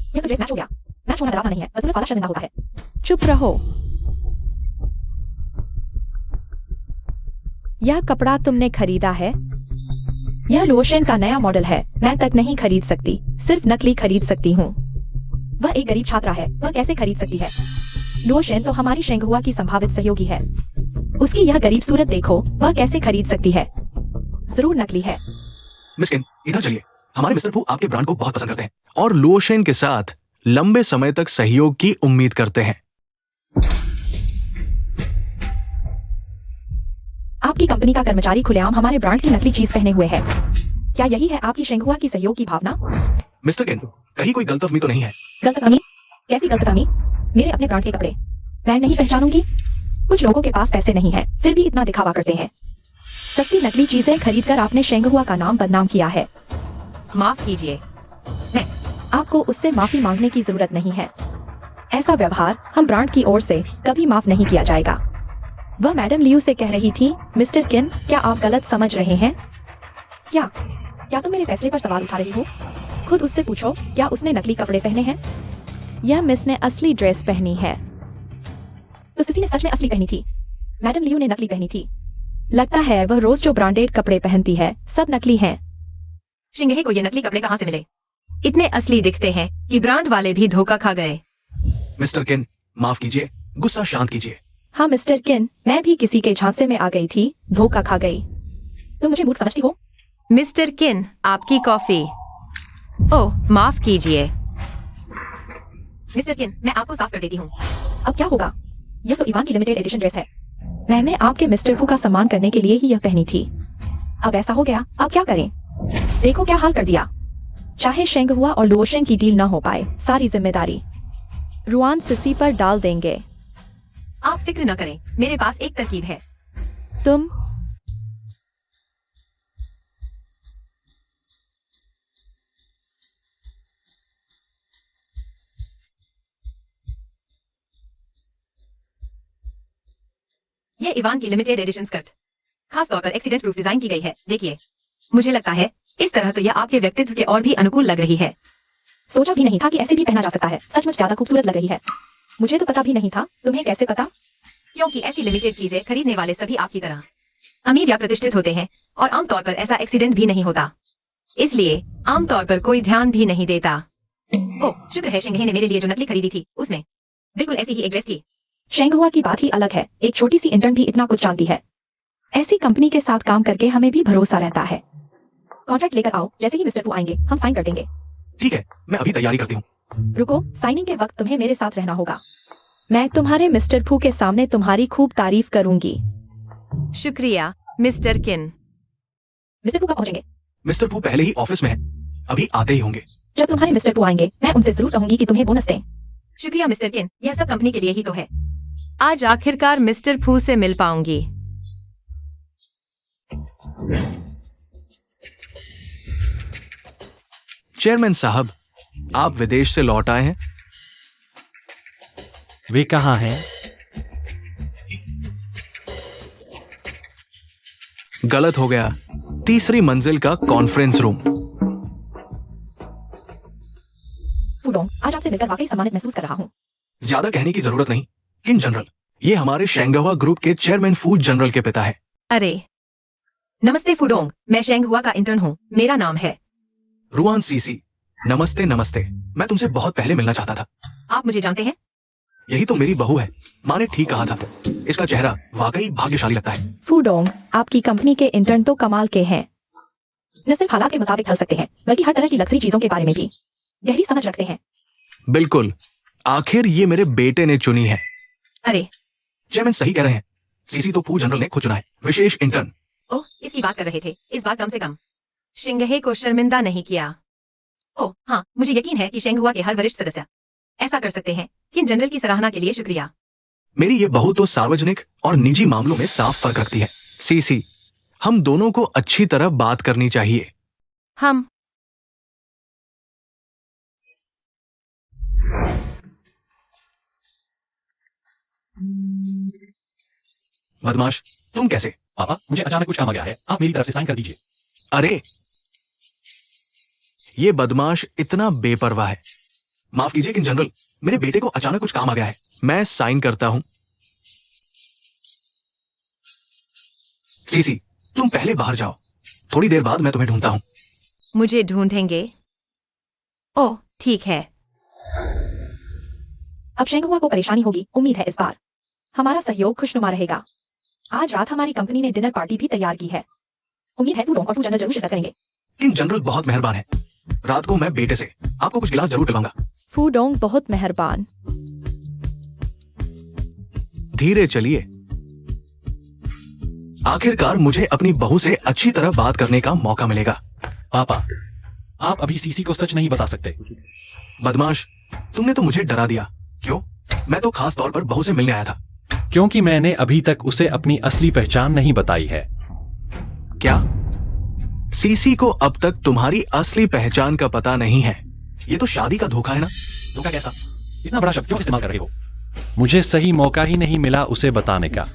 यह तो ड्रेस मैच हो गया। मैं मैच होना डरावना नहीं है, बस वाला शर्मिंदा होता है। चुप रहो। यह कपड़ा तुमने खरीदा है? यह लोशन का नया मॉडल है। मैं तक नहीं खरीद सकती, सिर्फ नकली खरीद सकती हूँ। वह एक गरीब छात्रा है, वह कैसे खरीद सकती है? लोशन तो हमारी शेंगहुआ की संभावित सहयोगी है। उसकी यह गरीब सूरत देखो, वह कैसे खरीद सकती है? जरूर नकली है। मिस किन, इधर चलिए। हमारे मिस्टर पू आपके ब्रांड को बहुत पसंद करते हैं और लोशन के साथ लंबे समय तक सहयोग की उम्मीद करते हैं। आपकी कंपनी का कर्मचारी खुलेआम हमारे ब्रांड की नकली चीज पहने हुए है। क्या यही है आपकी शेंगहुआ की सहयोग की भावना? मिस्टर किन, कहीं कोई गलतफहमी तो नहीं है? गलतफहमी? कैसी गलतफहमी? मेरे अपने ब्रांड के कपड़े मैं नहीं पहचानूंगी? कुछ लोगों के पास पैसे नहीं है, फिर भी इतना दिखावा करते हैं। सस्ती नकली चीजें खरीदकर आपने शेंगहुआ का नाम बदनाम किया है। माफ कीजिए। आपको उससे माफी मांगने की जरूरत नहीं है। ऐसा व्यवहार हम ब्रांड की ओर से कभी माफ नहीं किया जाएगा। वह मैडम लियू से कह रही थी, मिस्टर किन, क्या आप गलत समझ रहे हैं? क्या तुम मेरे फैसले पर सवाल उठा रही हो? खुद उससे पूछो, क्या उसने नकली कपड़े पहने हैं? यह मिस ने असली ड्रेस पहनी है। तो सिसी ने सच में असली पहनी थी, मैडम लियू ने नकली पहनी थी। लगता है वह रोज जो ब्रांडेड कपड़े पहनती है सब नकली हैं। शिंगहे को ये नकली कपड़े कहाँ से मिले? इतने असली दिखते हैं कि ब्रांड वाले भी धोखा खा गए। मिस्टर किन, माफ कीजिए, गुस्सा शांत कीजिए। हाँ मिस्टर किन, मैं भी किसी के झांसे में आ गई थी, धोखा खा गई। तुम मुझे मूर्ख समझती हो? मिस्टर किन, आपकी कॉफी। ओह, माफ कीजिए। मिस्टर किन, मैं आपको साफ कर देती हूँ। अब क्या होगा? यह तो इवान की लिमिटेड एडिशन ड्रेस है। मैंने आपके मिस्टर फू का सम्मान करने के लिए ही यह पहनी थी। अब ऐसा हो गया, अब क्या करें? देखो क्या हाल कर दिया। चाहे शेंगहुआ और लोशन की डील न हो पाए, सारी जिम्मेदारी रुआन सिसी पर डाल देंगे। आप फिक्र न करें, मेरे पास एक तरकीब है। तुम ये इवान की लिमिटेड एडिशन स्कर्ट खास तौर पर एक्सीडेंट प्रूफ डिजाइन की गई है। देखिए, मुझे लगता है इस तरह तो यह आपके व्यक्तित्व के और भी अनुकूल लग रही है। सोचा भी नहीं था कि ऐसे भी पहना जा सकता है। सचमुच ज्यादा खूबसूरत लग रही है। मुझे तो पता भी नहीं था। तुम्हें कैसे पता? क्योंकि ऐसी लिमिटेड चीजें खरीदने वाले सभी आपकी तरह अमीर या प्रतिष्ठित होते हैं और आमतौर पर ऐसा एक्सीडेंट भी नहीं होता, इसलिए आमतौर पर कोई ध्यान भी नहीं देता। ओह, शुक्र है शिंगहे ने मेरे लिए जो नकली खरीदी थी उसमें बिल्कुल ऐसी ही एक ड्रेस थी। शेंगहुआ की बात ही अलग है। एक छोटी सी इंटर्न भी इतना कुछ जानती है। ऐसी कंपनी के साथ काम करके हमें भी भरोसा रहता है। कॉन्ट्रैक्ट लेकर आओ, जैसे ही मिस्टर पू आएंगे हम साइन कर देंगे। ठीक है, मैं अभी तैयारी करती हूँ। रुको, साइनिंग के वक्त तुम्हें मेरे साथ रहना होगा। मैं तुम्हारे मिस्टर फू के सामने तुम्हारी खूब तारीफ करूंगी। शुक्रिया मिस्टर किन। मिस्टर पू कब पहुंचेंगे? मिस्टर पू पहले ही ऑफिस में है, अभी आते ही होंगे। जब तुम्हारे मिस्टर पू आएंगे मैं उनसे जरूर कहूंगी कि तुम्हें बोनस दें। शुक्रिया मिस्टर किन, यह सब कंपनी के लिए ही तो है। आज आखिरकार मिस्टर फू से मिल पाऊंगी। चेयरमैन साहब, आप विदेश से लौट आए हैं? वे कहाँ हैं? गलत हो गया, तीसरी मंजिल का कॉन्फ्रेंस रूम। फूडोंग, आज आपसे मिलकर वाकई सम्मानित महसूस कर रहा हूँ। ज्यादा कहने की जरूरत नहीं। किन जनरल, ये हमारे शेंगहुआ ग्रुप के चेयरमैन फूड जनरल के पिता है। अरे नमस्ते फूडोंग, मैं शेंगहुआ का इंटर्न हूँ, मेरा नाम है रुआन सीसी। नमस्ते नमस्ते, मैं तुमसे बहुत पहले मिलना चाहता था। आप मुझे जानते हैं? यही तो मेरी बहू है, माँ ने ठीक कहा था। इसका चेहरा वाकई भाग्यशाली लगता है। फूडोंग, आपकी कंपनी के इंटर्न तो कमाल के हैं। न सिर्फ हालात के मुताबिक ढल सकते हैं, बल्कि हर तरह की लग्जरी चीजों के बारे में भी गहरी समझ रखते हैं। बिल्कुल, आखिर ये मेरे बेटे ने चुनी है। अरे चेयरमैन सही कह रहे हैं, सीसी तो फूड जनरल ने खुद चुना है, विशेष इंटर्न। ओह, इसकी बात कर रहे थे। इस बार कम से कम शिंगहे को शर्मिंदा नहीं किया। ओह हाँ, मुझे यकीन है कि शेंगहुआ के हर वरिष्ठ सदस्य ऐसा कर सकते हैं। किन जनरल की सराहना के लिए शुक्रिया। मेरी ये बहू तो सार्वजनिक और निजी मामलों में साफ फर्क रखती है। सीसी, हम दोनों को अच्छी तरह बात करनी चाहिए। हम बदमाश, तुम कैसे? पापा, मुझे अचानक कुछ काम आ गया है, आप मेरी तरफ से साइन कर दीजिए। अरे, ये बदमाश इतना बेपरवाह है। माफ कीजिए किंग जनरल, मेरे बेटे को अचानक कुछ काम आ गया है। मैं साइन करता हूं। सीसी, तुम पहले बाहर जाओ, थोड़ी देर बाद मैं तुम्हें ढूंढता हूं। मुझे ढूंढेंगे? ओह ठीक है। अब शेंगहुआ को परेशानी होगी, उम्मीद है इस बार हमारा सहयोग खुशनुमा रहेगा। आज रात हमारी कंपनी ने डिनर पार्टी भी तैयार की है। उम्मीद है फूडोंग और फूजनर जरूर शिरकत करेंगे। किंग जनरल बहुत मेहरबान है। रात को मैं बेटे से आपको कुछ गिलास जरूर पिलाऊंगा। फूडोंग बहुत मेहरबान। धीरे चलिए। आखिरकार मुझे अपनी बहू से अच्छी तरह बात करने का मौका मिलेगा। पापा, आप अभी सीसी को सच नहीं बता सकते। बदमाश, तुमने तो मुझे डरा दिया। क्यों? मैं तो खास तौर पर बहू से मिलने आया था। क्योंकि मैंने अभी तक उसे अपनी असली पहचान नहीं बताई है। क्या? सीसी को अब तक तुम्हारी असली पहचान का पता नहीं है? ये तो शादी का धोखा है ना? धोखा कैसा? इतना बड़ा शब्द क्यों इस्तेमाल कर रहे हो? मुझे सही मौका ही नहीं मिला उसे बताने का।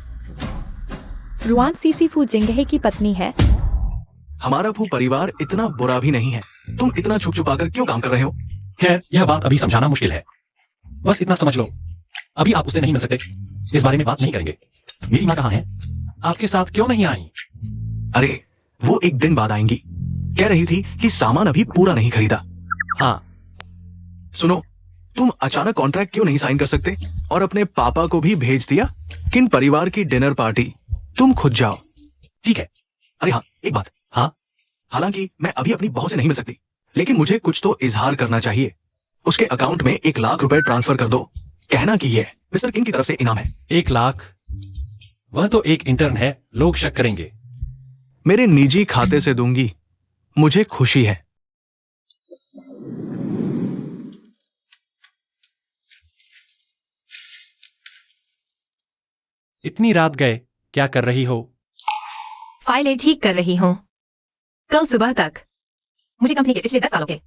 रुआन सीसी फू जिंगहे की पत्नी है। हमारा फू परिवार इतना बुरा भी नहीं है। तुम इतना छुप छुपाकर क्यों काम कर रहे हो? खैर, यह बात अभी समझाना मुश्किल है। बस इतना समझ लो, अभी आप उससे नहीं मिल सकते। इस बारे में बात नहीं करेंगे। मेरी माँ कहाँ है? आपके साथ क्यों नहीं आई? अरे, वो एक दिन बाद आएंगी। कह रही थी कि सामान अभी पूरा नहीं खरीदा। हाँ। सुनो, तुम अचानक कॉन्ट्रैक्ट क्यों नहीं साइन कर सकते और अपने पापा को भी भेज दिया? किन परिवार की डिनर पार्टी? तुम खुद जाओ। ठीक है। अरे हाँ, एक बात। हाँ? हालांकि मैं अभी अपनी बहू से नहीं मिल सकती, लेकिन मुझे कुछ तो इजहार करना चाहिए। उसके अकाउंट में 1 लाख रुपए ट्रांसफर कर दो। कहना कि ये मिस्टर किंग की तरफ से इनाम है। 1 लाख? वह तो एक इंटर्न है, लोग शक करेंगे। मेरे निजी खाते से दूंगी। मुझे खुशी है। इतनी रात गए, क्या कर रही हो? फाइलें ठीक कर रही हूँ। कल सुबह तक मुझे कंपनी के पिछले 10 सालों के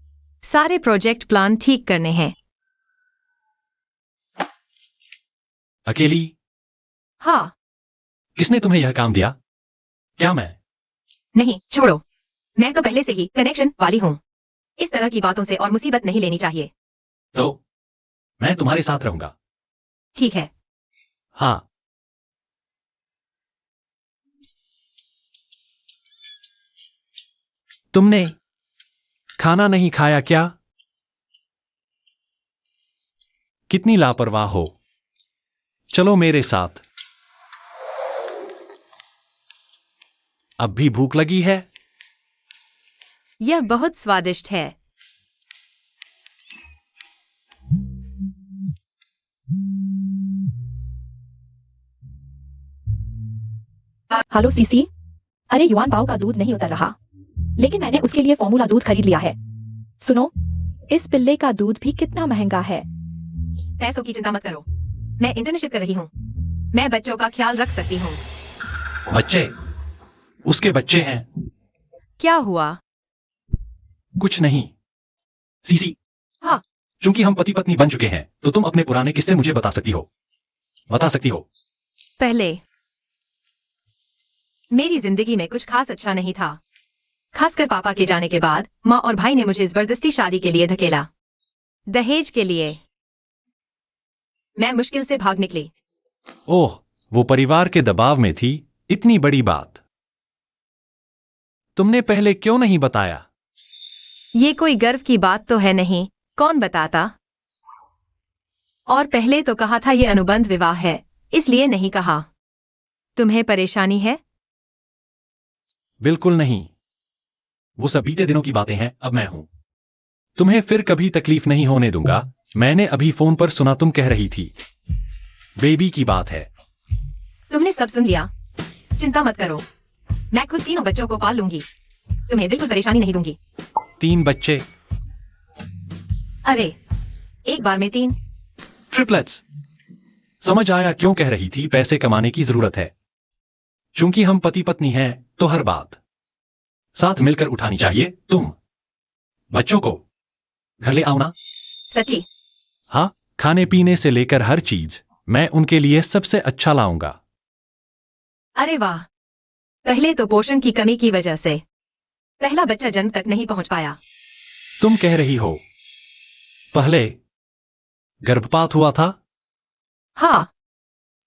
सारे प्रोजेक्ट प्लान ठीक करने हैं। अकेली? हाँ। किसने तुम्हें यह काम दिया? क्या मैं? नहीं, छोड़ो। मैं तो पहले से ही कनेक्शन वाली हूँ। इस तरह की बातों से और मुसीबत नहीं लेनी चाहिए। तो मैं तुम्हारे साथ रहूंगा। ठीक है। हाँ। तुमने खाना नहीं खाया क्या? कितनी लापरवाह हो। चलो मेरे साथ। अब भी भूख लगी है? यह बहुत स्वादिष्ट है। Hello CC. अरे युआन पाओ का दूध नहीं उतर रहा, लेकिन मैंने उसके लिए फॉर्मूला दूध खरीद लिया है। सुनो, इस पिल्ले का दूध भी कितना महंगा है। पैसों की चिंता मत करो, मैं इंटर्नशिप कर रही हूँ। मैं बच्चों का ख्याल रख सकती हूँ। बच्चे? उसके बच्चे हैं। क्या हुआ? कुछ नहीं। सीसी। हाँ। चूंकि हम पति पत्नी बन चुके हैं, तो तुम अपने पुराने किस्से मुझे बता सकती हो। बता सकती हो। पहले मेरी जिंदगी में कुछ खास अच्छा नहीं था। खासकर पापा के जाने के बाद माँ और भाई ने मुझे जबरदस्ती शादी के लिए धकेला। दहेज के लिए। मैं मुश्किल से भाग निकली। ओह, वो परिवार के दबाव में थी। इतनी बड़ी बात तुमने पहले क्यों नहीं बताया? ये कोई गर्व की बात तो है नहीं, कौन बताता? और पहले तो कहा था ये अनुबंध विवाह है, इसलिए नहीं कहा। तुम्हें परेशानी है? बिल्कुल नहीं। वो सब बीते दिनों की बातें हैं, अब मैं हूं। तुम्हें फिर कभी तकलीफ नहीं होने दूंगा। मैंने अभी फोन पर सुना तुम कह रही थी बेबी की बात है। तुमने सब सुन लिया। चिंता मत करो, मैं खुद 3 बच्चों को पाल लूंगी। तुम्हें बिल्कुल परेशानी नहीं दूंगी। 3 बच्चे? अरे, एक बार में 3। ट्रिपलेट्स। समझ आया क्यों कह रही थी पैसे कमाने की जरूरत है। चूंकि हम पति पत्नी हैं, तो हर बात साथ मिलकर उठानी चाहिए। तुम बच्चों को घर ले आओ ना। सच्ची? हाँ, खाने पीने से लेकर हर चीज मैं उनके लिए सबसे अच्छा लाऊंगा। अरे वाह। पहले तो पोषण की कमी की वजह से पहला बच्चा जन्म तक नहीं पहुंच पाया। तुम कह रही हो पहले गर्भपात हुआ था? हाँ,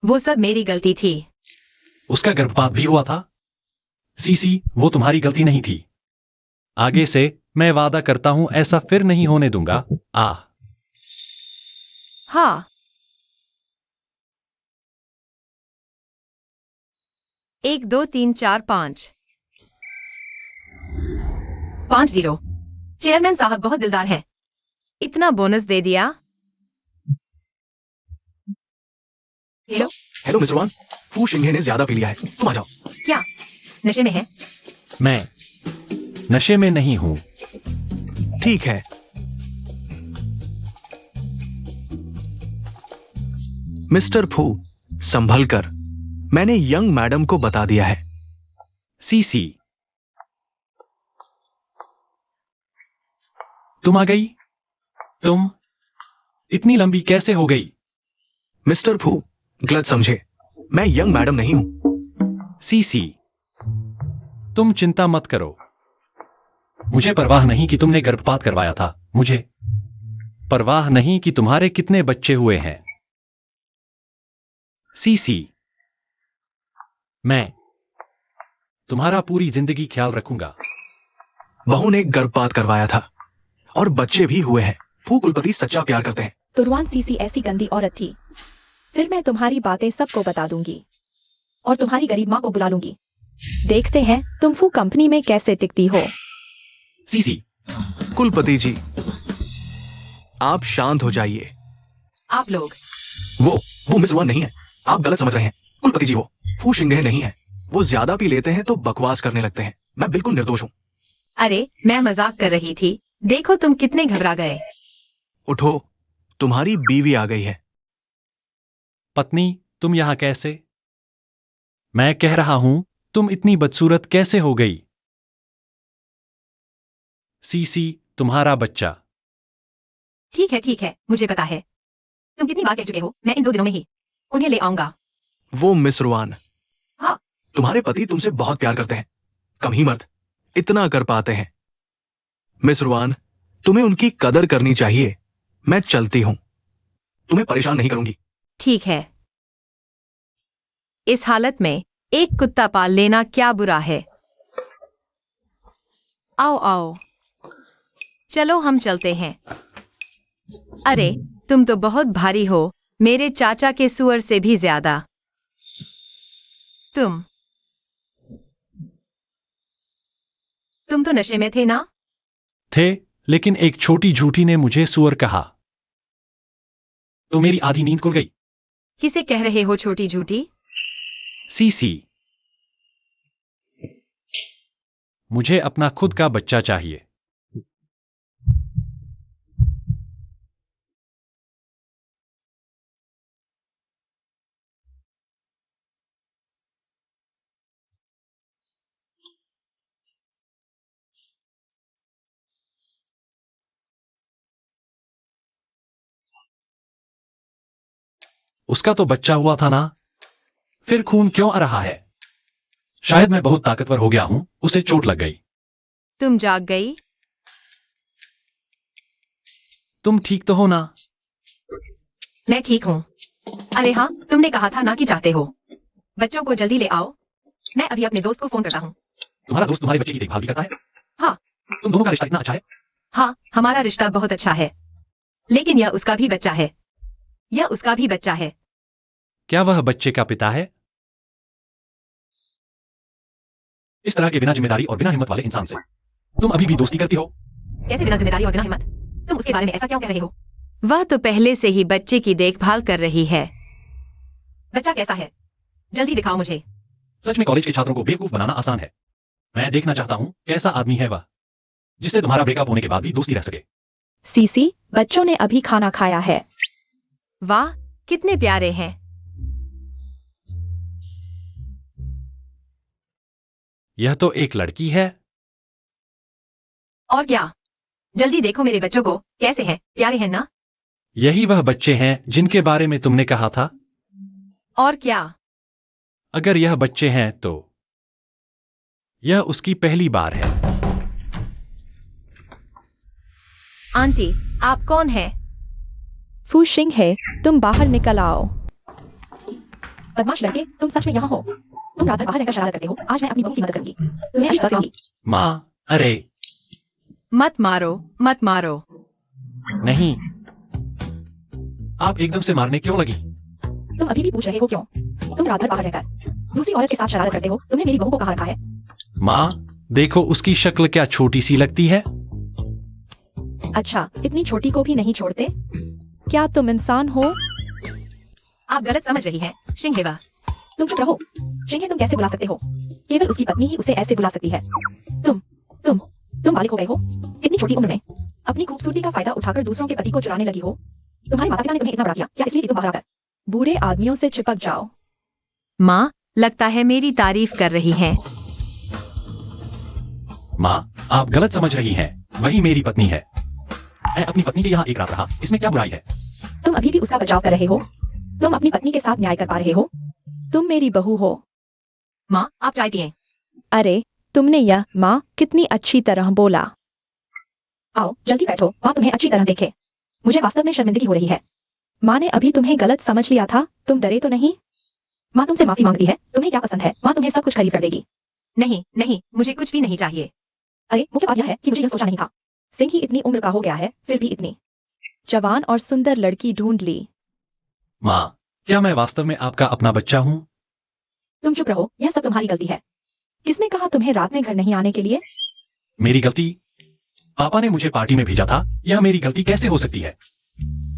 वो सब मेरी गलती थी। उसका गर्भपात भी हुआ था? सीसी, वो तुम्हारी गलती नहीं थी। आगे से मैं वादा करता हूं ऐसा फिर नहीं होने दूंगा। हाँ। 1 2 3 4 5 5-0। चेयरमैन साहब बहुत दिलदार हैं। इतना बोनस दे दिया। हेलो। हेलो मिस्टर वान, फू शिंगे ने ज्यादा पी लिया है, तुम आ जाओ। क्या नशे में है? मैं नशे में नहीं हूं। ठीक है। मिस्टर फू, संभल कर, मैंने यंग मैडम को बता दिया है। सीसी, तुम आ गई? तुम इतनी लंबी कैसे हो गई? मिस्टर फू, गलत समझे, मैं यंग मैडम नहीं हूं। सीसी, तुम चिंता मत करो। मुझे परवाह नहीं कि तुमने गर्भपात करवाया था। मुझे परवाह नहीं कि तुम्हारे कितने बच्चे हुए हैं। सीसी, मैं तुम्हारा पूरी जिंदगी ख्याल रखूंगा। बहू ने गर्भपात करवाया था और बच्चे भी हुए हैं। फू कुलपति सच्चा प्यार करते हैं। तुरवान सीसी ऐसी गंदी औरत थी। फिर मैं तुम्हारी बातें सबको बता दूंगी और तुम्हारी गरीब माँ को बुला लूंगी। देखते हैं तुम फू कंपनी में कैसे टिकती हो। सीसी, कुलपति जी, आप शांत हो जाइए। आप लोग वो मिस वान नहीं है, आप गलत समझ रहे हैं। कुलपति जी, वो फू शिंगे नहीं है। वो ज्यादा पी लेते हैं तो बकवास करने लगते हैं। मैं बिल्कुल निर्दोष हूं। अरे, मैं मजाक कर रही थी। देखो तुम कितने घबरा गए। उठो, तुम्हारी बीवी आ गई है। पत्नी, तुम यहां कैसे? मैं कह रहा हूं, तुम इतनी बदसूरत कैसे हो गई? सीसी, तुम्हारा बच्चा। ठीक है, मुझे पता है। तुम कितनी बार कह चुके हो, मैं इन 2 दिनों में ही उन्हें ले आऊंगा। वो मिस रुआन, हाँ। तुम्हारे पति तुमसे बहुत प्यार करते हैं। कम ही मर्द इतना कर पाते हैं। मिस रुआन, तुम्हें उनकी कदर करनी चाहिए। मैं चलती हूं, तुम्हें परेशान नहीं करूंगी। ठीक है। इस हालत में एक कुत्ता पाल लेना क्या बुरा है। आओ आओ, चलो हम चलते हैं। अरे, तुम तो बहुत भारी हो, मेरे चाचा के सुअर से भी ज्यादा। तुम तो नशे में थे ना? थे, लेकिन एक छोटी झूठी ने मुझे सुअर कहा तो मेरी आधी नींद खुल गई। किसे कह रहे हो छोटी झूठी? सीसी, मुझे अपना खुद का बच्चा चाहिए। उसका तो बच्चा हुआ था ना, फिर खून क्यों आ रहा है? शायद मैं बहुत ताकतवर हो गया हूं, उसे चोट लग गई। तुम जाग गई? तुम ठीक तो हो ना? मैं ठीक हूँ। अरे हाँ, तुमने कहा था ना कि चाहते हो। बच्चों को जल्दी ले आओ। मैं अभी अपने दोस्त को फोन करता हूँ। तुम्हारा दोस्त तुम्हारे बच्चे की देखभाल भी करता है? हाँ। तुम दोनों का रिश्ता इतना अच्छा है? हाँ, हमारा रिश्ता बहुत अच्छा है। लेकिन यह उसका भी बच्चा है। क्या वह बच्चे का पिता है? इस तरह के बिना जिम्मेदारी और बिना हिम्मत वाले इंसान से तुम अभी भी दोस्ती करती हो? कैसे बिना जिम्मेदारी और बिना हिम्मत? तुम उसके बारे में ऐसा क्यों कह रहे हो? वह तो पहले से ही बच्चे की देखभाल कर रही है। बच्चा कैसा है? जल्दी दिखाओ मुझे। सच में कॉलेज के छात्रों को बेवकूफ बनाना आसान है। मैं देखना चाहता हूं कैसा आदमी है वह, जिससे तुम्हारा ब्रेकअप होने के बाद भी दोस्ती रह सके। सीसी, बच्चों ने अभी खाना खाया है। वाह, कितने प्यारे हैं। यह तो एक लड़की है। और क्या? जल्दी देखो मेरे बच्चों को, कैसे हैं? प्यारे हैं ना? यही वह बच्चे हैं जिनके बारे में तुमने कहा था। और क्या? अगर यह बच्चे हैं तो यह उसकी पहली बार है। आंटी, आप कौन हैं? फू शिंग है, तुम बाहर निकल आओ। बदमाश लड़के, तुम सच में यहाँ हो? तुम रात भर बाहर रहकर शरारत करते हो। आज मैं अपनी बहू की मदद करूंगी। तुम्हें अभी सजा होगी। माँ, अरे मत मारो, मत मारो। नहीं, आप एकदम से मारने क्यों लगी? तुम अभी भी पूछ रहे हो क्यों? तुम रात भर बाहर रहकर दूसरी औरत के साथ शरारत करते हो। तुमने मेरी बहू को कहाँ रखा है? माँ, देखो उसकी शक्ल क्या छोटी सी लगती है। अच्छा, इतनी छोटी को भी नहीं छोड़ते? क्या तुम इंसान हो? आप गलत समझ रही हैं, शिंगहेवा। तुम चुप रहो। शिंगे तुम कैसे बुला सकते हो? केवल उसकी पत्नी ही उसे ऐसे बुला सकती है। तुम बालिग हो गए हो। इतनी छोटी उम्र में अपनी खूबसूरती का फायदा उठाकर दूसरों के पति को चुराने लगी हो। तुम्हारे माता पिता ने तुम्हें इतना बड़ा किया, क्या इसलिए कि तुम बाहर आकर बुरे आदमियों से चिपक जाओ? माँ, लगता है मेरी तारीफ कर रही हैं। माँ, आप गलत समझ रही हैं। वही मेरी पत्नी है। मैं अपनी पत्नी के यहाँ एक रात रहा, इसमें क्या बुराई है? तुम अभी भी उसका बचाव कर रहे हो? तुम अपनी पत्नी के साथ न्याय कर पा रहे हो? तुम मेरी बहू हो। माँ, आप चाय पिएं। अरे, तुमने यह माँ कितनी अच्छी तरह बोला। आओ जल्दी बैठो, माँ तुम्हें अच्छी तरह देखे। मुझे वास्तव में शर्मिंदगी हो रही है। माँ ने अभी तुम्हें गलत समझ लिया था। तुम डरे तो नहीं? माँ तुमसे माफी मांगती है। तुम्हें क्या पसंद है? माँ तुम्हें सब कुछ खरीद कर देगी। नहीं नहीं, मुझे कुछ भी नहीं चाहिए। अरे, मुख्य बात यह है कि मुझे यह सोचा नहीं था। सिंह ही इतनी उम्र का हो गया है, फिर भी इतनी जवान और सुंदर लड़की ढूंढ ली। माँ, क्या मैं वास्तव में आपका अपना बच्चा हूँ? तुम चुप रहो, यह सब तुम्हारी गलती है। किसने कहा तुम्हें रात में घर नहीं आने के लिए? मेरी गलती? पापा ने मुझे पार्टी में भेजा था। यह मेरी गलती कैसे हो सकती है?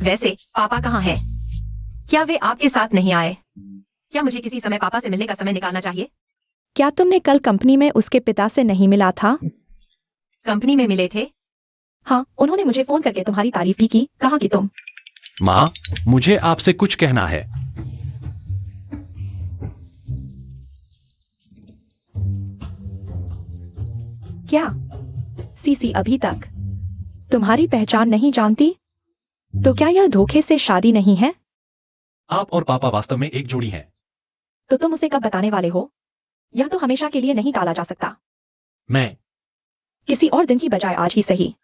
वैसे पापा कहाँ हैं? क्या वे आपके साथ नहीं आए? क्या मुझे किसी समय पापा से मिलने का समय निकालना चाहिए? क्या तुमने कल कंपनी में उसके पिता से नहीं मिला था? कंपनी में मिले थे? हाँ, उन्होंने मुझे फोन करके तुम्हारी तारीफ भी की। कहा कि तुम माँ, मुझे आपसे कुछ कहना है। क्या सीसी अभी तक तुम्हारी पहचान नहीं जानती? तो क्या यह धोखे से शादी नहीं है? आप और पापा वास्तव में एक जोड़ी हैं। तो तुम उसे कब बताने वाले हो? यह तो हमेशा के लिए नहीं टाला जा सकता। मैं किसी और दिन की बजाय आज ही सही।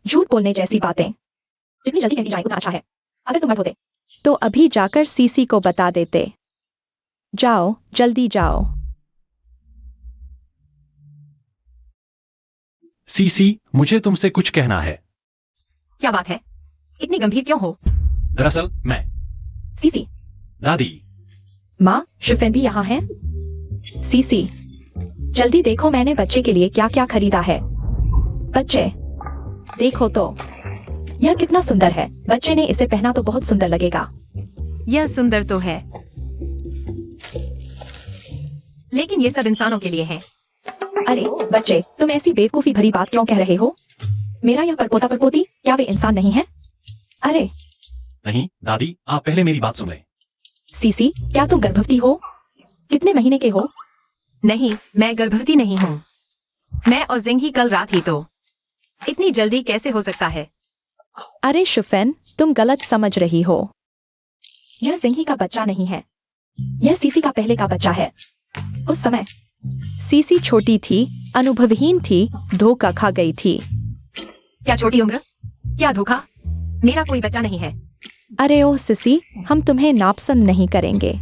झूठ बोलने जैसी बातें जितनी जल्दी कहती जाए उतना अच्छा है। अगर तुम मर्द होते तो अभी जाकर सीसी को बता देते। जाओ, जल्दी जाओ। सीसी, मुझे तुमसे कुछ कहना है। क्या बात है? इतनी गंभीर क्यों हो? दरअसल मैं सीसी, दादी। माँ, शिफेन भी यहाँ है। सीसी, जल्दी देखो मैंने बच्चे के लिए क्या क्या खरीदा है। बच्चे, देखो तो, यह कितना सुंदर है। बच्चे ने इसे पहना तो बहुत सुंदर लगेगा। यह सुंदर तो है, लेकिन ये सब इंसानों के लिए है। अरे बच्चे, तुम ऐसी बेवकूफी भरी बात क्यों कह रहे हो? मेरा यह परपोता परपोती, क्या वे इंसान नहीं है? अरे नहीं दादी, आप पहले मेरी बात सुन लें। सीसी, क्या तुम गर्भवती हो? कितने महीने के हो? नहीं, मैं गर्भवती नहीं हूँ। मैं और जिंग ही कल रात ही तो। इतनी जल्दी कैसे हो सकता है? अरे शुफेन, तुम गलत समझ रही हो। यह सिंही का बच्चा नहीं है। यह सीसी का पहले का बच्चा है। उस समय सीसी छोटी थी, अनुभवहीन थी, धोखा खा गई थी। क्या छोटी उम्र? क्या धोखा? मेरा कोई बच्चा नहीं है। अरे ओह सिसी, हम तुम्हें नापसंद नहीं करेंगे।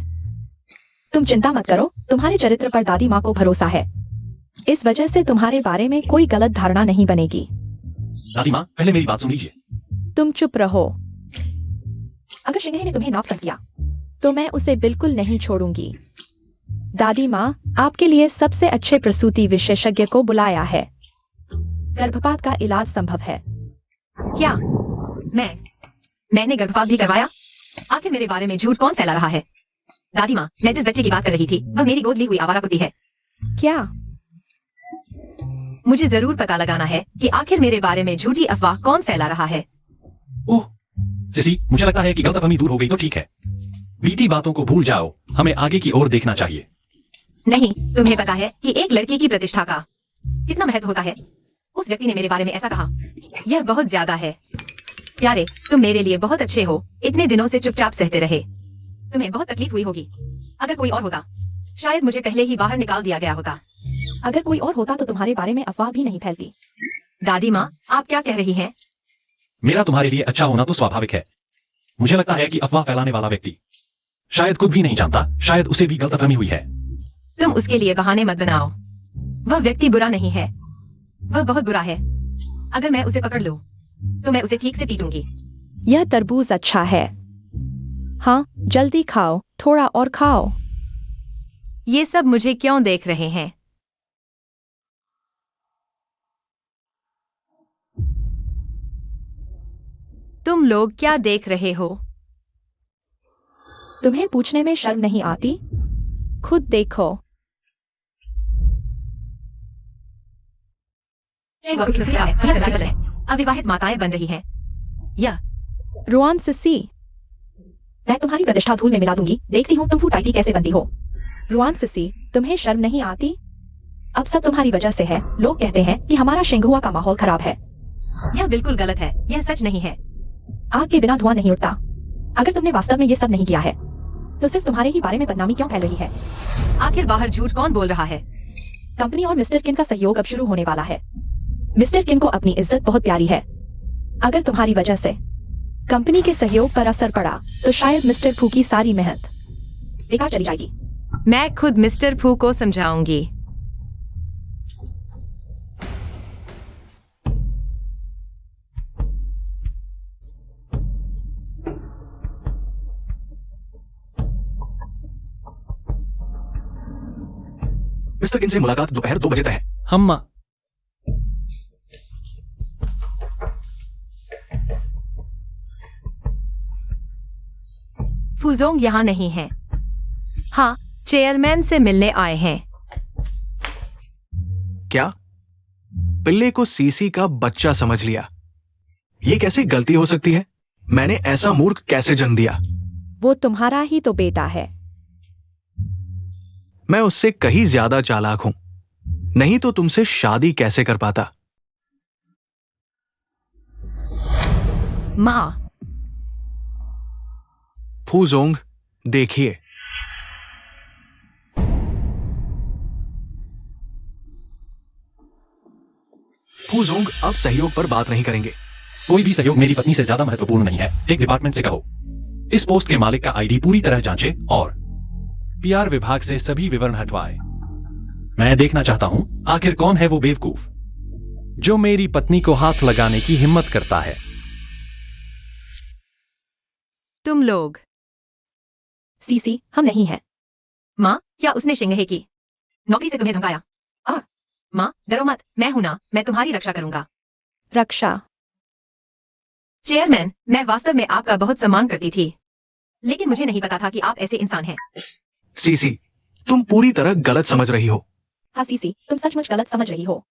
तुम चिंता मत करो, तुम्हारे चरित्र पर दादी माँ को भरोसा है। इस वजह से तुम्हारे बारे में कोई गलत धारणा नहीं बनेगी। दादी माँ, पहले मेरी बात सुन लीजिए। तुम चुप रहो। अगर सिंह ने तुम्हें नापसंद किया तो मैं उसे बिल्कुल नहीं छोड़ूंगी। दादी माँ, आपके लिए सबसे अच्छे प्रसूति विशेषज्ञ को बुलाया है। गर्भपात का इलाज संभव है। क्या? मैंने गर्भपात भी करवाया? आखिर मेरे बारे में झूठ कौन फैला रहा है? दादी माँ, मैं जिस बच्चे की बात कर रही थी वह मेरी गोद ली हुई आवारा कुत्ती है। क्या? मुझे जरूर पता लगाना है कि आखिर मेरे बारे में झूठी अफवाह कौन फैला रहा है। ओह सिसी, मुझे लगता है कि गलतफहमी दूर हो गई तो ठीक है। बीती बातों को भूल जाओ, हमें आगे की ओर देखना चाहिए। नहीं, तुम्हें पता है कि एक लड़की की प्रतिष्ठा का कितना महत्व होता है? उस व्यक्ति ने मेरे बारे में ऐसा कहा। यह बहुत ज्यादा है। प्यारे, तुम मेरे लिए बहुत अच्छे हो। इतने दिनों से चुपचाप सहते रहे। तुम्हें बहुत तकलीफ हुई होगी। अगर कोई और होता, शायद मुझे पहले ही बाहर निकाल दिया गया होता। अगर कोई और होता तो तुम्हारे बारे में अफवाह भी नहीं फैलती। दादी माँ, आप क्या कह रही हैं? मेरा तुम्हारे लिए अच्छा होना तो स्वाभाविक है। मुझे लगता है कि अफवाह फैलाने वाला व्यक्ति शायद खुद भी नहीं जानता, शायद उसे भी गलतफहमी हुई है। तुम उसके लिए बहाने मत बनाओ। वह व्यक्ति बुरा नहीं है, वह बहुत बुरा है। अगर मैं उसे पकड़ लूं, तो मैं उसे ठीक से पीटूंगी। यह तरबूज अच्छा है। हाँ, जल्दी खाओ, थोड़ा और खाओ। ये सब मुझे क्यों देख रहे हैं? तुम लोग क्या देख रहे हो? तुम्हें पूछने में शर्म नहीं आती? खुद देखो। अविवाहित माताएं बन रही हैं। या रुआन सिसी, मैं तुम्हारी प्रतिष्ठा धूल में मिला दूंगी। देखती हूँ तुम फूटाइटी कैसे बनती हो। रुआन सिसी, तुम्हें शर्म नहीं आती? अब सब तुम्हारी वजह से है। लोग कहते हैं कि हमारा शिंगहुआ का माहौल खराब है। यह बिल्कुल गलत है, यह सच नहीं है। आग के बिना धुआं नहीं उठता। अगर तुमने वास्तव में ये सब नहीं किया है, तो सिर्फ तुम्हारे ही बारे में बदनामी क्यों फैल रही है? आखिर बाहर झूठ कौन बोल रहा है? कंपनी और मिस्टर किन का सहयोग अब शुरू होने वाला है। मिस्टर किन को अपनी इज्जत बहुत प्यारी है। अगर तुम्हारी वजह से कंपनी के सहयोग पर असर पड़ा, तो शायद मिस्टर फू की सारी मेहनत बेकार चली जाएगी। मैं खुद मिस्टर फू को समझाऊंगी। मिस्टर किन से मुलाकात दोपहर 2 बजे तक है। हम फूजोंग यहाँ नहीं है। हाँ, चेयरमैन से मिलने आए हैं। क्या? पिल्ले को सीसी का बच्चा समझ लिया? ये कैसे गलती हो सकती है? मैंने ऐसा मूर्ख कैसे जन्म दिया? वो तुम्हारा ही तो बेटा है। मैं उससे कहीं ज्यादा चालाक हूं, नहीं तो तुमसे शादी कैसे कर पाता? माँ, फूजोंग, देखिए। फूजोंग अब सहयोग पर बात नहीं करेंगे। कोई भी सहयोग मेरी पत्नी से ज्यादा महत्वपूर्ण नहीं है। एक डिपार्टमेंट से कहो, इस पोस्ट के मालिक का आईडी पूरी तरह जांचे और पीआर विभाग से सभी विवरण हटवाए। मैं देखना चाहता हूं आखिर कौन है वो बेवकूफ जो मेरी पत्नी को हाथ लगाने की हिम्मत करता है। तुम लोग। सीसी, हम नहीं हैं। माँ, क्या उसने शिंगहे की नौकरी से तुम्हें धमकाया? माँ, डरो मत, मैं हूं ना, मैं तुम्हारी रक्षा करूंगा। रक्षा? चेयरमैन, मैं वास्तव में आपका बहुत सम्मान करती थी, लेकिन मुझे नहीं पता था कि आप ऐसे इंसान हैं। सीसी, तुम पूरी तरह गलत समझ रही हो। हाँ सीसी, तुम सचमुच गलत समझ रही हो।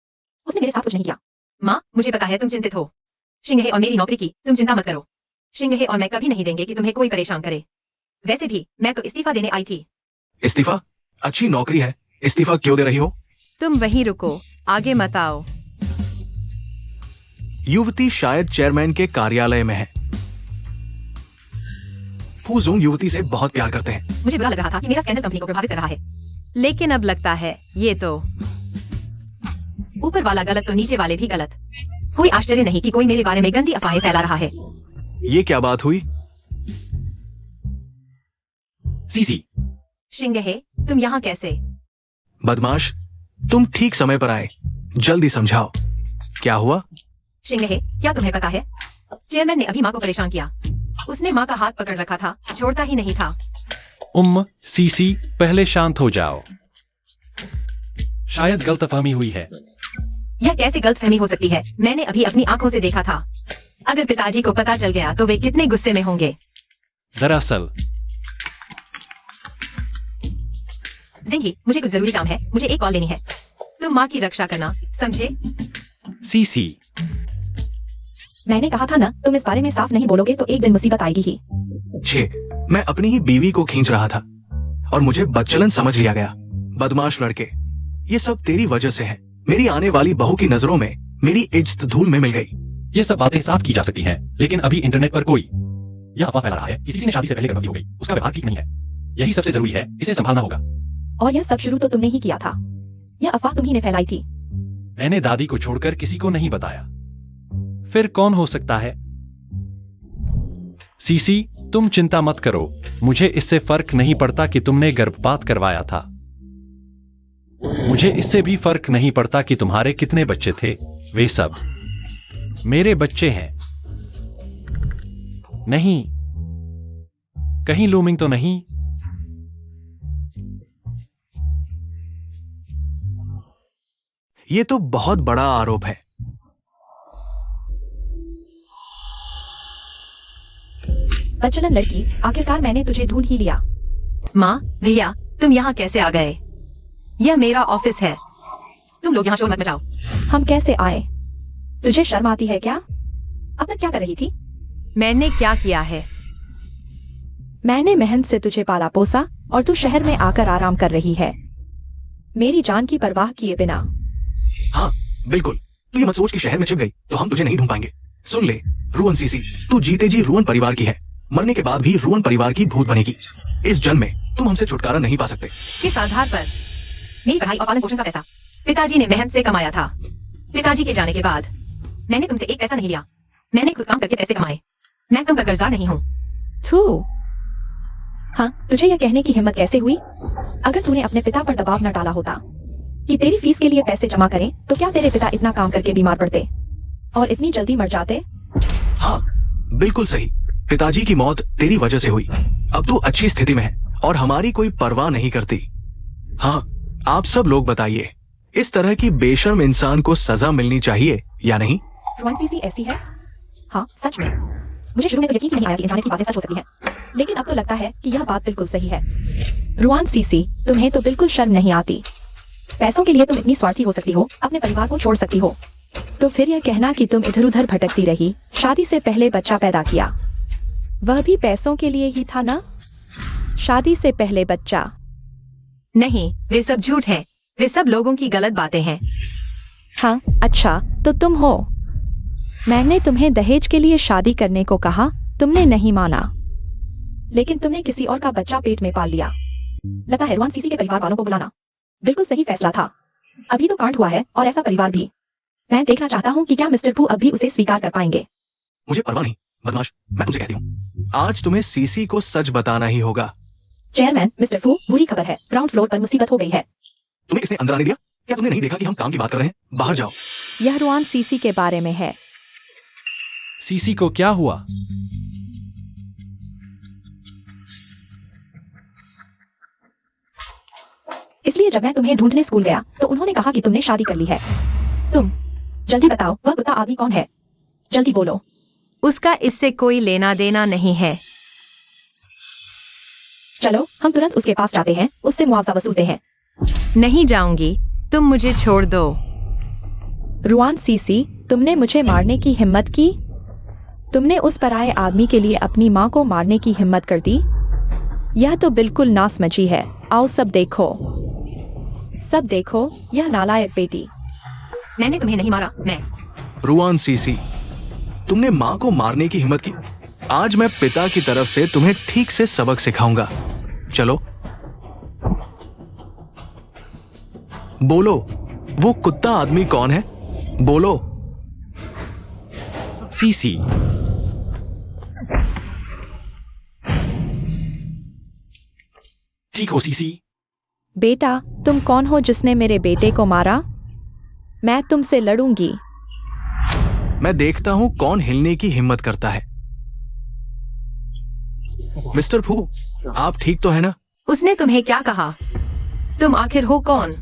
उसने मेरे साथ कुछ नहीं किया। माँ, मुझे पता है तुम चिंतित हो। शिंगहे और मेरी नौकरी की तुम चिंता मत करो। शिंगहे और मैं कभी नहीं देंगे कि तुम्हें कोई परेशान करे। वैसे भी मैं तो इस्तीफा देने आई थी। इस्तीफा? अच्छी नौकरी है, इस्तीफा क्यों दे रही हो? तुम वहीं रुको, आगे मत आओ। युवती शायद चेयरमैन के कार्यालय में है। फूजोंग युवती से बहुत प्यार करते हैं। मुझे बुरा लग रहा था कि मेरा स्कैंडल कंपनी को प्रभावित कर रहा है, लेकिन अब लगता है ये तो ऊपर वाला गलत तो नीचे वाले भी गलत। कोई आश्चर्य नहीं कि कोई मेरे बारे में गंदी अफवाहें फैला रहा है। ये क्या बात हुई? सीसी, शिंगहे, तुम यहाँ कैसे? बदमाश, तुम ठीक समय पर आए। जल्दी समझाओ, क्या हुआ? शिंगहे, क्या तुम्हें पता है चेयरमैन ने अभी माँ को परेशान किया। उसने माँ का हाथ पकड़ रखा था, छोड़ता ही नहीं था। सीसी, पहले शांत हो जाओ। शायद गलतफहमी हुई है। यह कैसे गलतफहमी हो सकती है? मैंने अभी अपनी आंखों से देखा था। अगर पिताजी को पता चल गया तो वे कितने गुस्से में होंगे। दरअसल जिंगी, मुझे कुछ जरूरी काम है, मुझे एक कॉल लेनी है। तुम माँ की रक्षा करना, समझे? सीसी, मैंने कहा था ना, तुम इस बारे में साफ नहीं बोलोगे तो एक दिन मुसीबत आएगी ही। मैं अपनी ही बीवी को खींच रहा था और मुझे बदचलन समझ लिया गया। बदमाश लड़के, ये सब तेरी वजह से है। मेरी आने वाली बहू की नजरों में मेरी इज्जत धूल में मिल गई। ये सब बातें साफ की जा सकती हैं, लेकिन अभी इंटरनेट पर कोई यह अफवाह फैला रहा है, किसी ने शादी से पहले गर्भवती हो गई, उसका व्यवहार ठीक नहीं है। यही सबसे जरूरी है, इसे संभालना होगा। और यह सब शुरू तो तुमने ही किया था। यह अफवाह तुम ही ने फैलाई थी। मैंने दादी को छोड़कर किसी को नहीं बताया। फिर कौन हो सकता है? सीसी, तुम चिंता मत करो, मुझे इससे फर्क नहीं पड़ता कि तुमने गर्भपात करवाया था। मुझे इससे भी फर्क नहीं पड़ता कि तुम्हारे कितने बच्चे थे, वे सब मेरे बच्चे हैं। नहीं, कहीं लूमिंग तो नहीं? ये तो बहुत बड़ा आरोप है। बदचलन लड़की, आखिरकार मैंने तुझे ढूंढ ही लिया। माँ, भैया, तुम यहाँ कैसे आ गए? यह मेरा ऑफिस है। तुम लोग यहाँ शोर मत मचाओ। हम कैसे आए? तुझे शर्म आती है क्या? अब तक क्या कर रही थी? मैंने क्या किया है? मैंने मेहनत से तुझे पाला पोसा और तू शहर में आकर आराम कर रही है, मेरी जान की परवाह किए बिना। हाँ, बिल्कुल। तू ये मत सोच कि शहर में छिप गई तो हम तुझे नहीं ढूंढ पाएंगे। सुन ले रुअन सीसी, तू जीते जी रुअन परिवार की है, मरने के बाद भी रुअन परिवार की भूत बनेगी। इस जन्म में तुम हमसे छुटकारा नहीं पा सकते। किस आधार पर? मेरी पढ़ाई और पालन पोषण का पैसा पिताजी ने मेहनत से कमाया था। पिताजी के जाने के बाद मैंने तुमसे एक पैसा नहीं लिया। मैंने खुद काम करके पैसे कमाए। मैं तुम पर कर्जदार नहीं हूँ। थू। हाँ, तुझे यह कहने की हिम्मत कैसे हुई? अगर तूने अपने पिता पर दबाव न डाला होता कि तेरी फीस के लिए पैसे जमा करें, तो क्या तेरे पिता इतना काम करके बीमार पड़ते और इतनी जल्दी मर जाते? हाँ, बिल्कुल सही। पिताजी की मौत तेरी वजह से हुई। अब तू अच्छी स्थिति में है और हमारी कोई परवाह नहीं करती। हाँ, आप सब लोग बताइए, इस तरह की बेशर्म इंसान को सजा मिलनी चाहिए या नहीं? रुआन सीसी ऐसी है? हाँ, सच में। मुझे शुरू में तो यकीन ही नहीं आया कि इंसानियत की बातें सच हो सकती हैं, लेकिन अब तो लगता है कि यह बात बिल्कुल सही है। रुआन सीसी, तुम्हें तो बिल्कुल शर्म नहीं आती। पैसों के लिए तुम इतनी स्वार्थी हो सकती हो, अपने परिवार को छोड़ सकती हो, तो फिर यह कहना कि तुम इधर उधर भटकती रही, शादी से पहले बच्चा पैदा किया, वह भी पैसों के लिए ही था ना? शादी से पहले बच्चा? नहीं, वे सब झूठ है। वे सब लोगों की गलत बातें हैं। हाँ, अच्छा, तो तुम हो। मैंने तुम्हें दहेज के लिए शादी करने को कहा, तुमने नहीं माना, लेकिन तुमने किसी और का बच्चा पेट में पाल लिया। लगता है रुआन सीसी के परिवार वालों को बुलाना बिल्कुल सही फैसला था। अभी तो कांड हुआ है और ऐसा परिवार भी। मैं देखना चाहता हूँ कि क्या मिस्टर पू अब भी उसे स्वीकार कर पाएंगे। मुझे परवाह नहीं, बदमाश। मैं तुझे कहती हूँ, आज तुम्हें सीसी को सच बताना ही होगा। चेयरमैन, मिस्टर फू, बुरी खबर है, ग्राउंड फ्लोर पर मुसीबत हो गई है। तुम्हें किसने अंदर आने दिया? क्या तुमने नहीं देखा कि हम काम की बात कर रहे हैं? बाहर जाओ। यह रुआन सीसी के बारे में है। सीसी को क्या हुआ? इसलिए जब मैं तुम्हें ढूंढने स्कूल गया तो उन्होंने कहा कि तुमने शादी कर ली है। तुम जल्दी बताओ, वह कुत्ता आदमी कौन है? जल्दी बोलो। उसका इससे कोई लेना देना नहीं है। चलो, हम तुरंत उसके पास जाते हैं, उससे मुआवजा वसूलते हैं। नहीं जाऊंगी, तुम मुझे छोड़ दो। रुआन सीसी, तुमने मुझे मारने की हिम्मत की? तुमने उस पराये आदमी के लिए अपनी माँ को मारने की हिम्मत कर दी? यह तो बिल्कुल नासमझी है। आओ सब देखो, सब देखो, यह नालायक बेटी। मैंने तुम्हें नहीं मारा। मैं रुआन सीसी, तुमने माँ को मारने की हिम्मत की। आज मैं पिता की तरफ से तुम्हें ठीक से सबक सिखाऊंगा। चलो बोलो, वो कुत्ता आदमी कौन है? बोलो। सीसी। ठीक हो सीसी? बेटा, तुम कौन हो जिसने मेरे बेटे को मारा? मैं तुमसे लड़ूंगी। मैं देखता हूं कौन हिलने की हिम्मत करता है। मिस्टर फू, आप ठीक तो है ना? उसने तुम्हें क्या कहा? तुम आखिर हो कौन?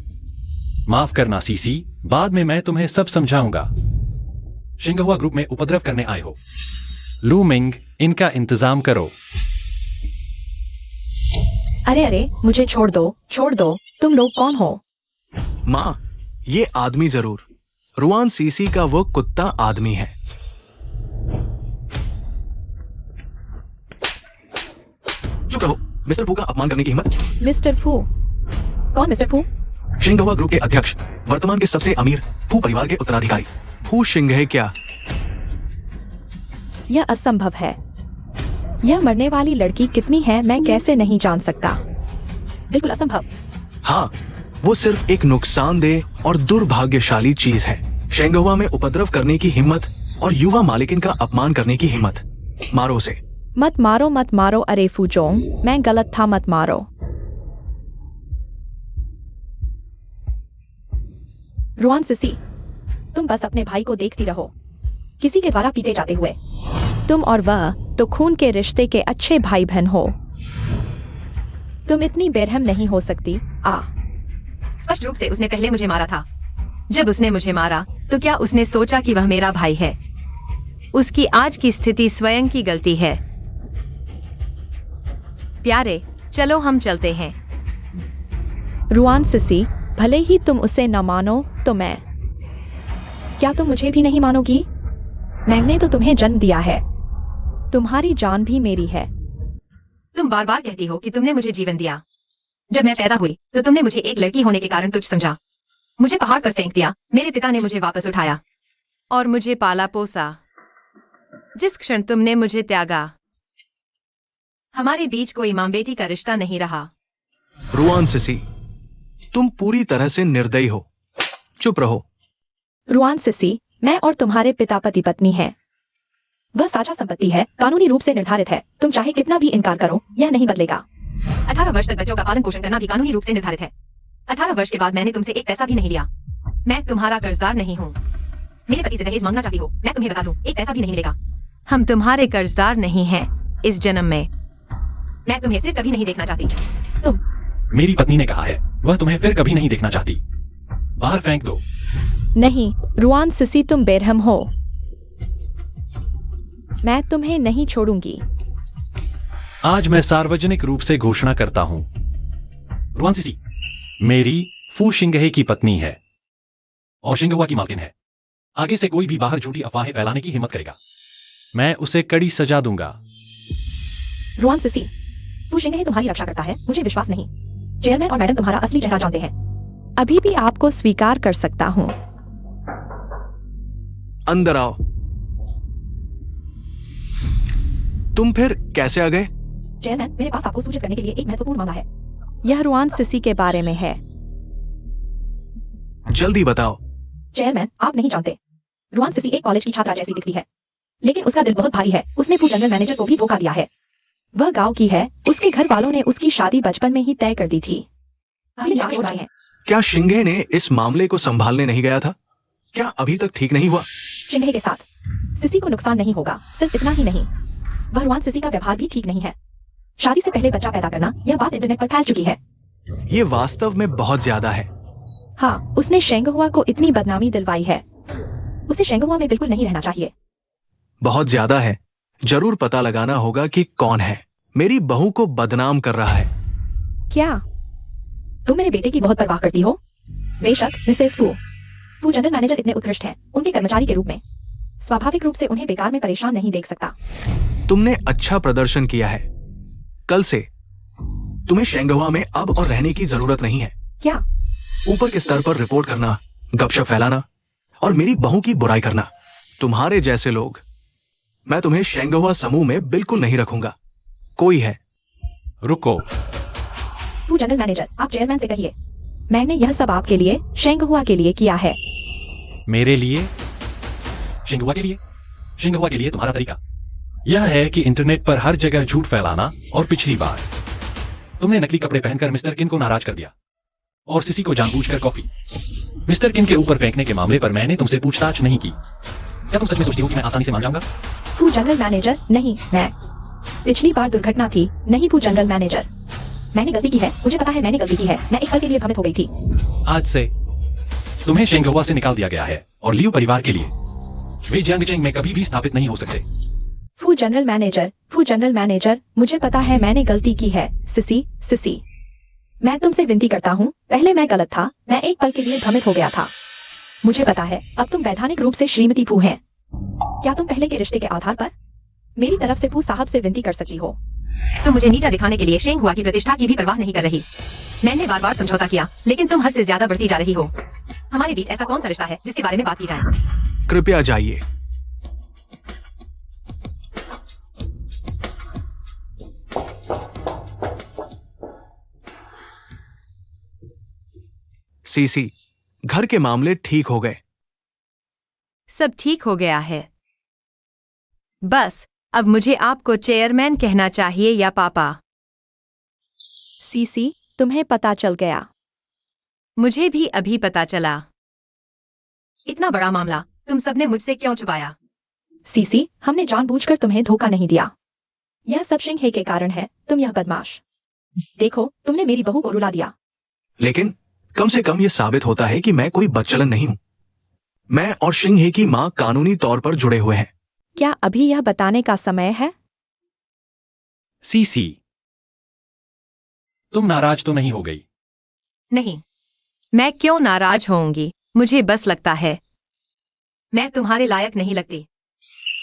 माफ करना सीसी, बाद में मैं तुम्हें सब समझाऊंगा। शिंगहुआ ग्रुप में उपद्रव करने आए हो। लू मिंग, इनका इंतजाम करो। अरे अरे, मुझे छोड़ दो, छोड़ दो। तुम लोग कौन हो? माँ, ये आदमी जरूर रुआन सीसी का वो कुत्ता आदमी है। चुप रहो। मिस्टर फू का अपमान करने की हिम्मत? मिस्टर फू? कौन मिस्टर फू? शिंगहुआ ग्रुप के अध्यक्ष, वर्तमान के सबसे अमीर फू परिवार के उत्तराधिकारी फू शिंगहे। क्या यह असंभव है। यह मरने वाली लड़की कितनी है मैं कैसे नहीं जान सकता। बिल्कुल असंभव। हाँ, वो सिर्फ एक नुकसानदेह और दुर्भाग्यशाली चीज है। शेंगहुआ में उपद्रव करने की हिम्मत और युवा मालिकिन का अपमान करने की हिम्मत। मारो उसे, मत मारो अरे फूजोंग, मैं गलत था, मत मारो। रुआन सिसी, तुम बस अपने भाई को देखती रहो, किसी के द्वारा पीटे जाते हुए। तुम और वह तो खून के रिश्ते के अच्छे भाई बहन हो। तुम इतनी बेरहम नहीं हो सकती। स्पष्ट रूप से उसने पहले मुझे मारा था। जब उसने मुझे मारा तो क्या उसने सोचा कि वह मेरा भाई है? उसकी आज की स्थिति स्वयं की गलती है। प्यारे, चलो हम चलते हैं। रुआन सिसी, भले ही तुम उसे न मानो तो मैं, क्या तुम मुझे भी नहीं मानोगी? मैंने तो तुम्हें जन्म दिया है, तुम्हारी जान भी मेरी है। तुम बार बार कहती हो कि तुमने मुझे जीवन दिया। जब मैं पैदा हुई तो तुमने मुझे एक लड़की होने के कारण तुच्छ समझा, मुझे पहाड़ पर फेंक दिया। मेरे पिता ने मुझे वापस उठाया और मुझे पाला पोसा। जिस क्षण तुमने मुझे त्यागा, हमारे बीच कोई मां बेटी का रिश्ता नहीं रहा। रुआन सिसी, तुम पूरी तरह से निर्दयी हो। चुप रहो। रुआन सिसी, मैं और तुम्हारे पिता पति पत्नी हैं। वह साझा संपत्ति है, कानूनी रूप से निर्धारित है। तुम चाहे कितना भी इनकार करो, यह नहीं बदलेगा। 18 वर्ष तक बच्चों का पालन पोषण करना भी कानूनी रूप से निर्धारित है। 18 वर्ष के बाद मैंने तुमसे एक पैसा भी नहीं लिया। मैं तुम्हारा कर्जदार नहीं हूँ। मेरे पति से दहेज मांगना चाहती हो, मैं तुम्हें बता दूं, एक पैसा भी नहीं मिलेगा। हम तुम्हारे कर्जदार नहीं हैं इस जन्म में। मैं तुम्हें फिर कभी नहीं देखना चाहती। तुम मेरी पत्नी ने कहा है वह तुम्हें फिर कभी नहीं देखना चाहती। बाहर फेंक दो। नहीं रुआन सिसी, तुम बेरहम हो। मैं तुम्हें नहीं छोड़ूंगी। आज मैं सार्वजनिक रूप से घोषणा करता हूं, रुआन सिसी मेरी फू शिंगहे की पत्नी है और शिंगहुआ की मालकिन है। आगे से कोई भी बाहर झूठी अफवाहें फैलाने की हिम्मत करेगा, मैं उसे कड़ी सजा दूंगा। रुआन सिसी, तू शिंगहे तुम्हारी रक्षा करता है, मुझे विश्वास नहीं। चेयरमैन और मैडम तुम्हारा असली चेहरा जानते हैं। अभी भी आपको स्वीकार कर सकता हूं। अंदर आओ। तुम फिर कैसे आ गए? चेयरमैन, मेरे पास आपको सूचित करने के लिए एक महत्वपूर्ण मामला है। यह रुआन सिसी के बारे में है। जल्दी बताओ। चेयरमैन, आप नहीं जानते, रुआन सिसी एक कॉलेज की छात्रा जैसी दिखती है, लेकिन उसका दिल बहुत भारी है। उसने फू जनरल मैनेजर को भी धोखा दिया है। वह गांव की है, उसके घर वालों ने उसकी शादी बचपन में ही तय कर दी थी। अभी जांच हो रही है। क्या शिंगे ने इस मामले को संभालने नहीं गया था? क्या अभी तक ठीक नहीं हुआ? शिंगहे के साथ सिसी को नुकसान नहीं होगा। सिर्फ इतना ही नहीं, वह रुआन सिसी का व्यवहार भी ठीक नहीं है। शादी से पहले बच्चा पैदा करना, यह बात इंटरनेट पर फैल चुकी है। ये वास्तव में बहुत ज्यादा है। हाँ, उसने शेंगहुआ को इतनी बदनामी दिलवाई है। उसे शेंगहुआ में बिल्कुल नहीं रहना चाहिए। बहुत ज्यादा है। जरूर पता लगाना होगा कि कौन है। मेरी बहू को बदनाम कर रहा है। क्या तुम मेरे बेटे की बहुत परवाह करती हो? बेशक मिसेस फू जनरल मैनेजर इतने उत्कृष्ट हैं, उनके कर्मचारी के रूप में स्वाभाविक रूप से उन्हें बेकार में परेशान नहीं देख सकता। तुमने अच्छा प्रदर्शन किया है। कल से तुम्हें शेंगहुआ में अब और रहने की जरूरत नहीं है। क्या? ऊपर के स्तर पर रिपोर्ट करना, गपशप फैलाना और मेरी बहू की बुराई करना, तुम्हारे जैसे लोग। मैं तुम्हें शेंगहुआ समूह में बिल्कुल नहीं रखूंगा। कोई है। रुको। फू जनरल मैनेजर, आप चेयरमैन से कहिए, मैंने यह सब आपके लिए, शेंगहुआ के लिए किया है। मेरे लिए? शिंगहुआ के लिए? शिंगहुआ के लिए तुम्हारा तरीका यह है कि इंटरनेट पर हर जगह झूठ फैलाना। और पिछली बार तुमने नकली कपड़े पहनकर मिस्टर किन को नाराज कर दिया और सिसी को जानबूझकर कॉफी मिस्टर किन के ऊपर फेंकने के मामले पर मैंने तुमसे पूछताछ नहीं की। क्या तुम सच में सोचती हो कि मैं आसानी से मान जाऊंगा? फू जनरल मैनेजर, नहीं, मैं पिछली बार दुर्घटना थी, नहीं फू जनरल मैनेजर। मैंने गलती की है, मुझे पता है मैंने गलती की है। मैं एक पल के लिए भ्रमित हो गई थी। आज से तुम्हें शेंगहुआ से निकाल दिया गया है और लियू परिवार के लिए वे जियांगचेंग में कभी भी स्थापित नहीं हो सकते। फू जनरल मैनेजर, मुझे पता है मैंने गलती की है। सिसी, मैं तुमसे विनती करता हूँ, पहले मैं गलत था, मैं एक पल के लिए भ्रमित हो गया था। मुझे पता है अब तुम वैधानिक रूप से श्रीमती फू हैं। क्या तुम पहले के रिश्ते के आधार पर मेरी तरफ से फू साहब से विनती कर सकती हो? तुम मुझे नीचा दिखाने के लिए शेंगहुआ की प्रतिष्ठा की भी परवाह नहीं कर रही। मैंने बार बार समझौता किया, लेकिन तुम हद से ज्यादा बढ़ती जा रही हो। हमारे बीच ऐसा कौन सा रिश्ता है जिसके बारे में बात की जाए? कृपया जाइए। सीसी, घर के मामले ठीक हो गए। सब ठीक हो गया है। बस अब मुझे आपको चेयरमैन कहना चाहिए या पापा? सीसी, तुम्हें पता चल गया। मुझे भी अभी पता चला। इतना बड़ा मामला तुम सबने मुझसे क्यों छुपाया? सीसी, हमने जानबूझकर तुम्हें धोखा नहीं दिया। यह सब शिंगहे के कारण है, तुम यह बदमाश। देखो, तुमने मेरी बहू को रुला दिया। लेकिन कम से कम ये साबित होता है कि मैं कोई बदचलन नहीं हूं। मैं और शिंगहे की मां कानूनी तौर पर जुड़े हुए हैं। क्या अभी यह बताने का समय है? सीसी, तुम नाराज तो नहीं हो गई? नहीं, मैं क्यों नाराज होऊंगी? मुझे बस लगता है मैं तुम्हारे लायक नहीं लगती।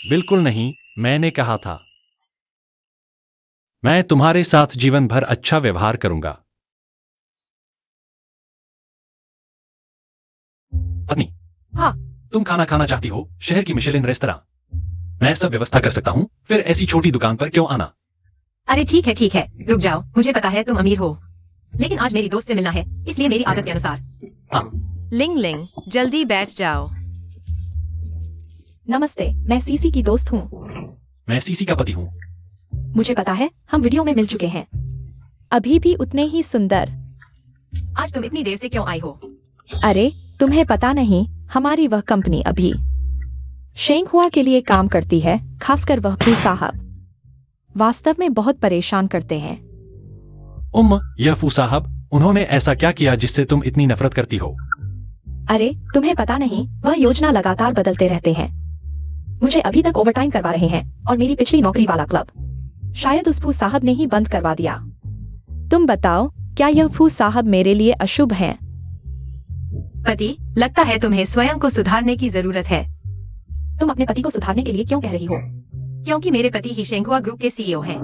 बिल्कुल नहीं, मैंने कहा था मैं तुम्हारे साथ जीवन भर अच्छा व्यवहार करूंगा। पत्नी, हाँ। तुम खाना खाना चाहती हो? शहर की मिशेलिन रेस्तरां। मैं सब व्यवस्था कर सकता हूँ, फिर ऐसी छोटी दुकान पर क्यों आना? अरे ठीक है, रुक जाओ। मुझे पता है तुम अमीर हो, लेकिन आज मेरी दोस्त से मिलना है, इसलिए मेरी आदत के अनुसार। हाँ। लिंग लिंग, जल्दी बैठ जाओ। नमस्ते, मैं सीसी की दोस्त हूँ। मैं सीसी का पति हूँ। मुझे पता है, हम वीडियो में मिल चुके हैं। अभी भी उतने ही सुंदर। आज तुम इतनी देर से क्यों आई हो? अरे, तुम्हें पता नहीं, हमारी वह कंपनी अभी शेंगहुआ के लिए काम करती है, खासकर वह फू साहब वास्तव में बहुत परेशान करते हैं। यह फू साहब, उन्होंने ऐसा क्या किया जिससे तुम इतनी नफरत करती हो? अरे, तुम्हें पता नहीं, वह योजना लगातार बदलते रहते हैं। मुझे अभी तक ओवरटाइम करवा रहे हैं और मेरी पिछली नौकरी वाला क्लब शायद उस फू साहब ने ही बंद करवा दिया। तुम बताओ, क्या यह फू साहब मेरे लिए अशुभ हैं? पति, लगता है तुम्हें स्वयं को सुधारने की जरूरत है। तुम अपने पति को सुधारने के लिए क्यों कह रही हो? क्योंकि मेरे पति ही शेंगहुआ ग्रुप के सीईओ हैं।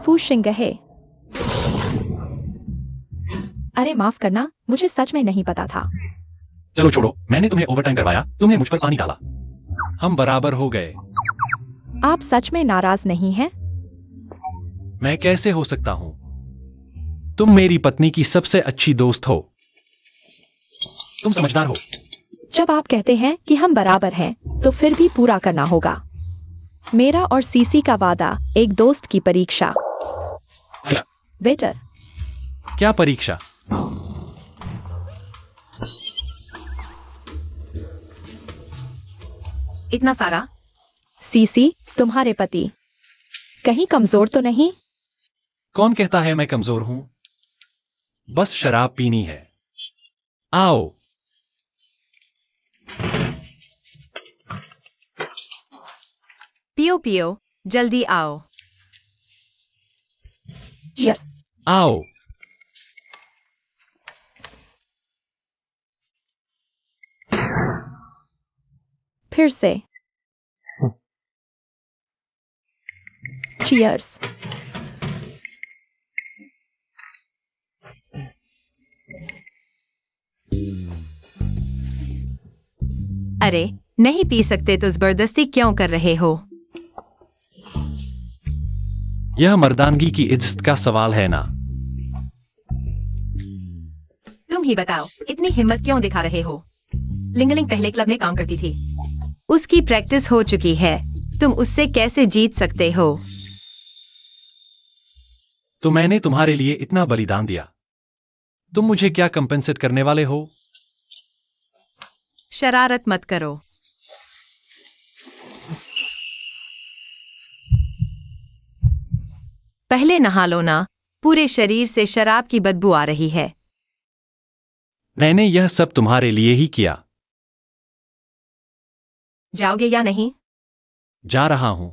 फू शिंगहे। अरे माफ करना, मुझे सच में नहीं पता था। चलो छोड़ो, मैंने तुम्हें ओवरटाइम करवाया, तुमने मुझ पर पानी डाला, हम बराबर हो गए। आप सच में नाराज नहीं हैं? मैं कैसे हो सकता हूं? तुम मेरी पत्नी की सबसे अच्छी दोस्त हो, तुम समझदार हो। जब आप कहते हैं कि हम बराबर हैं, तो फिर भी पूरा करना होगा। मेरा और सीसी का वादा, एक दोस्त की परीक्षा। वेटर, क्या परीक्षा? इतना सारा? सीसी, तुम्हारे पति कहीं कमजोर तो नहीं? कौन कहता है मैं कमजोर हूं? बस शराब पीनी है। आओ। पियो पियो, जल्दी आओ। यस। आओ। फिर से। चीयर्स। अरे, नहीं पी सकते तो जबरदस्ती क्यों कर रहे हो? यह मर्दानगी की इज्जत का सवाल है ना? तुम ही बताओ, इतनी हिम्मत क्यों दिखा रहे हो? लिंगलिंग पहले क्लब में काम करती थी, उसकी प्रैक्टिस हो चुकी है, तुम उससे कैसे जीत सकते हो? तो मैंने तुम्हारे लिए इतना बलिदान दिया, तुम मुझे क्या कंपेंसेट करने वाले हो? शरारत मत करो। पहले नहा लो ना, पूरे शरीर से शराब की बदबू आ रही है। मैंने यह सब तुम्हारे लिए ही किया। जाओगे या नहीं? जा रहा हूं।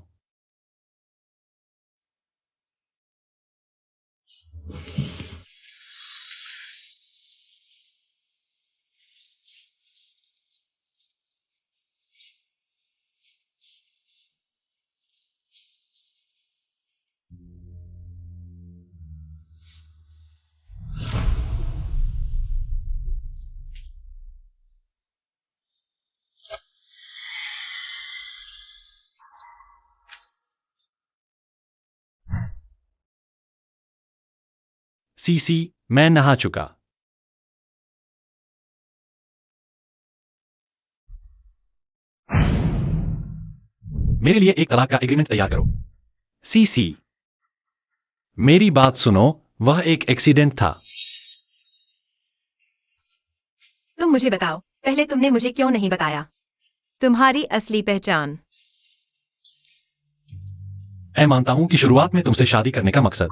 सीसी, मैं नहा चुका। मेरे लिए एक तलाक का एग्रीमेंट तैयार करो। सीसी, मेरी बात सुनो, वह एक एक्सीडेंट था। तुम मुझे बताओ, पहले तुमने मुझे क्यों नहीं बताया तुम्हारी असली पहचान? मैं मानता हूं कि शुरुआत में तुमसे शादी करने का मकसद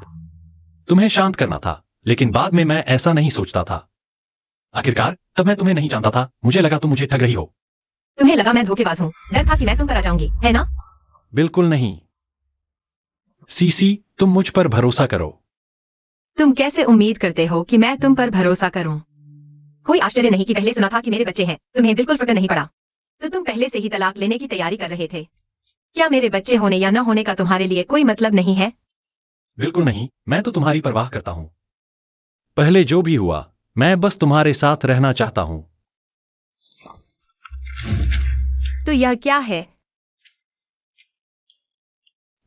तुम्हें शांत करना था, लेकिन बाद में मैं ऐसा नहीं सोचता था। आखिरकार तब मैं तुम्हें नहीं जानता था, मुझे लगा तुम मुझे ठग रही हो। तुम्हें लगा मैं धोखेबाज हूँ, डर था कि मैं तुम पर आ जाऊंगी, है ना? बिल्कुल नहीं सीसी, तुम मुझ पर भरोसा करो। तुम कैसे उम्मीद करते हो कि मैं तुम पर भरोसा करूं? कोई आश्चर्य नहीं कि पहले सुना था कि मेरे बच्चे हैं, तुम्हें बिल्कुल फिक्र नहीं पड़ा। तो तुम पहले से ही तलाक लेने की तैयारी कर रहे थे। क्या मेरे बच्चे होने या न होने का तुम्हारे लिए कोई मतलब नहीं है? बिल्कुल नहीं, मैं तो तुम्हारी परवाह करता हूं। पहले जो भी हुआ, मैं बस तुम्हारे साथ रहना चाहता हूं। तो यह क्या है?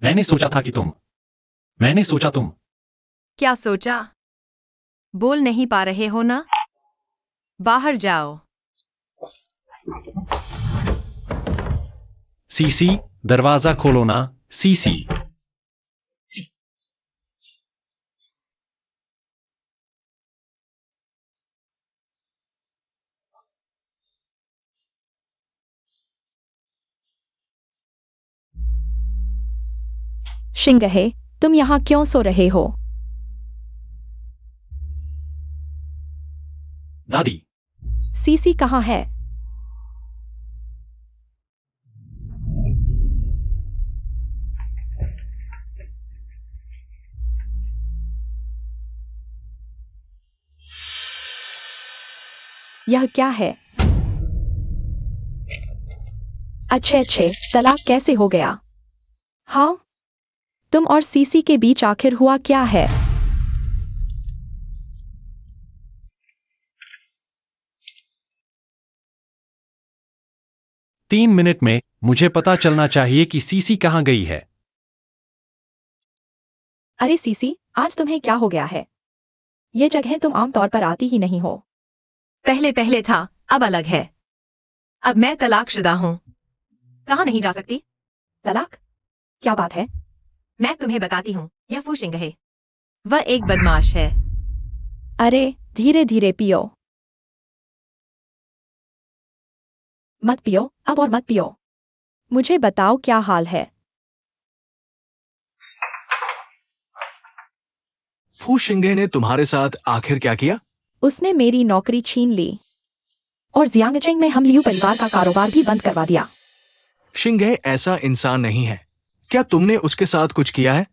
मैंने सोचा तुम क्या सोचा? बोल नहीं पा रहे हो ना? बाहर जाओ। सीसी, दरवाजा खोलो ना। सीसी, शिंगहे, तुम यहाँ क्यों सो रहे हो? दादी, सीसी कहाँ है? यह क्या है? अच्छे, तलाक कैसे हो गया? हाँ, तुम और सीसी के बीच आखिर हुआ क्या है? तीन मिनट में मुझे पता चलना चाहिए कि सीसी कहाँ गई है। अरे सीसी, आज तुम्हें क्या हो गया है? ये जगह तुम आमतौर पर आती ही नहीं हो। पहले पहले था, अब अलग है। अब मैं तलाकशुदा हूँ। कहाँ नहीं जा सकती? तलाक? क्या बात है? मैं तुम्हें बताती हूँ, यह फू सिंह है। वह एक बदमाश है। अरे, धीरे धीरे पियो। मत पियो, अब और मत पियो। मुझे बताओ क्या हाल है? फू शिंगे ने तुम्हारे साथ आखिर क्या किया? उसने मेरी नौकरी छीन ली और जियांगचेंग में हम लियू परिवार का कारोबार भी बंद करवा दिया। शिंगे ऐसा इंसान नहीं है। क्या तुमने उसके साथ कुछ किया है?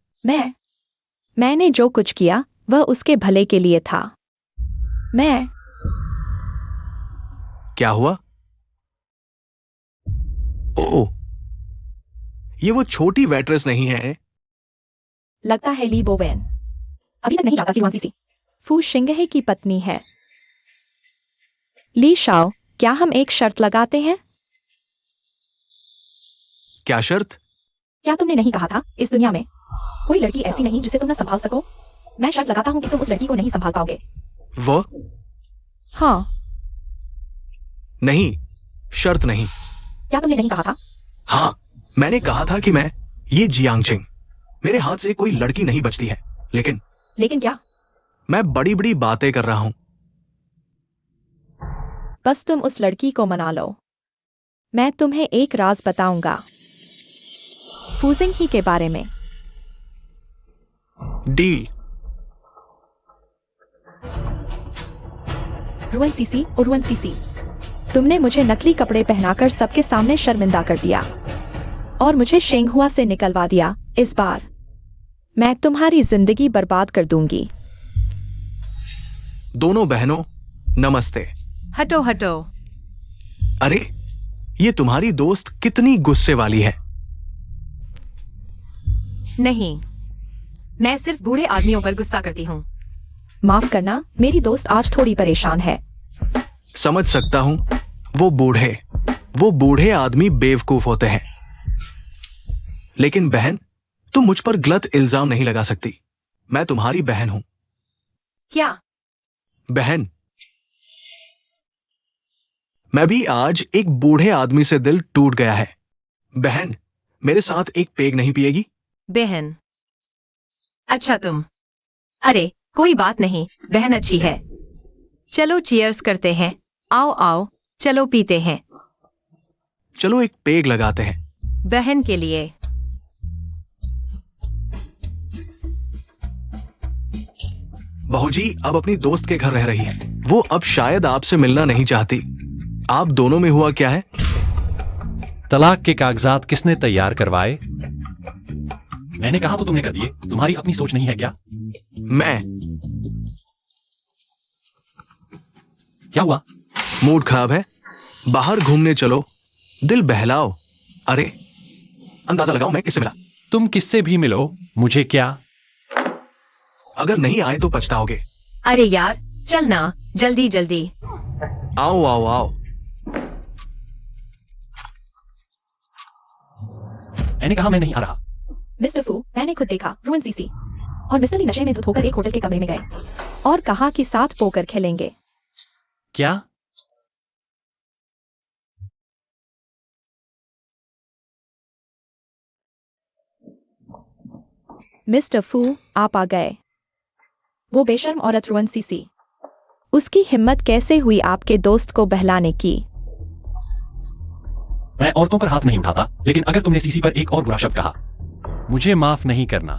मैंने जो कुछ किया वह उसके भले के लिए था। मैं क्या हुआ? ओ, ये वो छोटी वेट्रेस नहीं है? लगता है ली बोवेन अभी तक नहीं जाता कि वहां सीसी फू शिंगहे की पत्नी है। ली शाओ, क्या हम एक शर्त लगाते हैं? क्या शर्त? क्या तुमने नहीं कहा था इस दुनिया में कोई लड़की ऐसी नहीं जिसे तुम न संभाल सको? मैं शर्त लगाता हूं कि तुम उस लड़की को नहीं संभाल पाओगे। वो हाँ, नहीं, शर्त नहीं। क्या तुमने नहीं कहा था? हाँ, मैंने कहा था कि मैं ये जियांगचिंग, मेरे हाथ से कोई लड़की नहीं बचती है। लेकिन क्या? मैं बड़ी बड़ी बातें कर रहा हूं। बस तुम उस लड़की को मना लो। मैं तुम्हें एक राज बताऊंगा फूजिंग ही के बारे में। डील। रुवन सीसी, तुमने मुझे नकली कपड़े पहनाकर सबके सामने शर्मिंदा कर दिया और मुझे शेंगहुआ से निकलवा दिया। इस बार मैं तुम्हारी जिंदगी बर्बाद कर दूंगी। दोनों बहनों, नमस्ते। हटो हटो। अरे, ये तुम्हारी दोस्त कितनी गुस्से वाली है। नहीं, मैं सिर्फ बूढ़े आदमियों पर गुस्सा करती हूँ। माफ करना, मेरी दोस्त आज थोड़ी परेशान है। समझ सकता हूं, वो बूढ़े आदमी बेवकूफ होते हैं। लेकिन बहन, तुम मुझ पर गलत इल्जाम नहीं लगा सकती। मैं तुम्हारी बहन हूं। क्या? बहन, मैं भी आज एक बूढ़े आदमी से दिल टूट गया है। बहन, मेरे साथ एक पेग नहीं पिएगी? बहन। अच्छा तुम। अरे कोई बात नहीं, बहन अच्छी है। चलो चीयर्स करते हैं। आओ आओ, चलो पीते हैं। चलो एक पेग लगाते हैं। बहन के लिए। बहू जी अब अपनी दोस्त के घर रह रही है। वो अब शायद आपसे मिलना नहीं चाहती। आप दोनों में हुआ क्या है? तलाक के कागजात किसने तैयार करवाए? मैंने कहा तो तुमने कर दिए। तुम्हारी अपनी सोच नहीं है क्या? मैं। क्या हुआ? मूड खराब है? बाहर घूमने चलो, दिल बहलाओ। अरे अंदाजा लगाओ मैं किससे मिला। तुम किससे भी मिलो, मुझे क्या? अगर नहीं आए तो पछताओगे। अरे यार चल ना, जल्दी जल्दी। आओ आओ आओ। मैंने कहा मैं नहीं आ रहा। मिस्टर फू, मैंने खुद देखा रुइन सीसी और मिस्टर ली नशे में धुत होकर एक होटल के कमरे में गए और कहा कि साथ पोकर खेलेंगे। क्या? मिस्टर फू आप आ गए। वो बेशर्म औरत रुइन सीसी, उसकी हिम्मत कैसे हुई आपके दोस्त को बहलाने की? मैं औरतों पर हाथ नहीं उठाता, लेकिन अगर तुमने सीसी पर एक और बुरा शब्द कहा, मुझे माफ नहीं करना।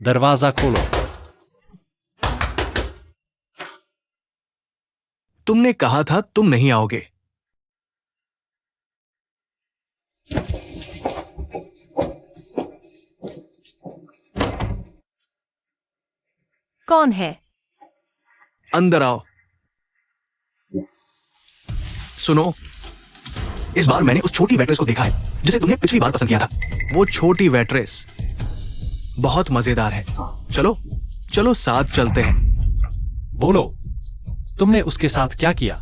दरवाजा खोलो। तुमने कहा था तुम नहीं आओगे। कौन है? अंदर आओ। सुनो, इस बार मैंने उस छोटी वेट्रेस को देखा है जिसे तुमने पिछली बार पसंद किया था। वो छोटी वेट्रेस बहुत मजेदार है। चलो चलो साथ चलते हैं। बोलो, तुमने उसके साथ क्या किया?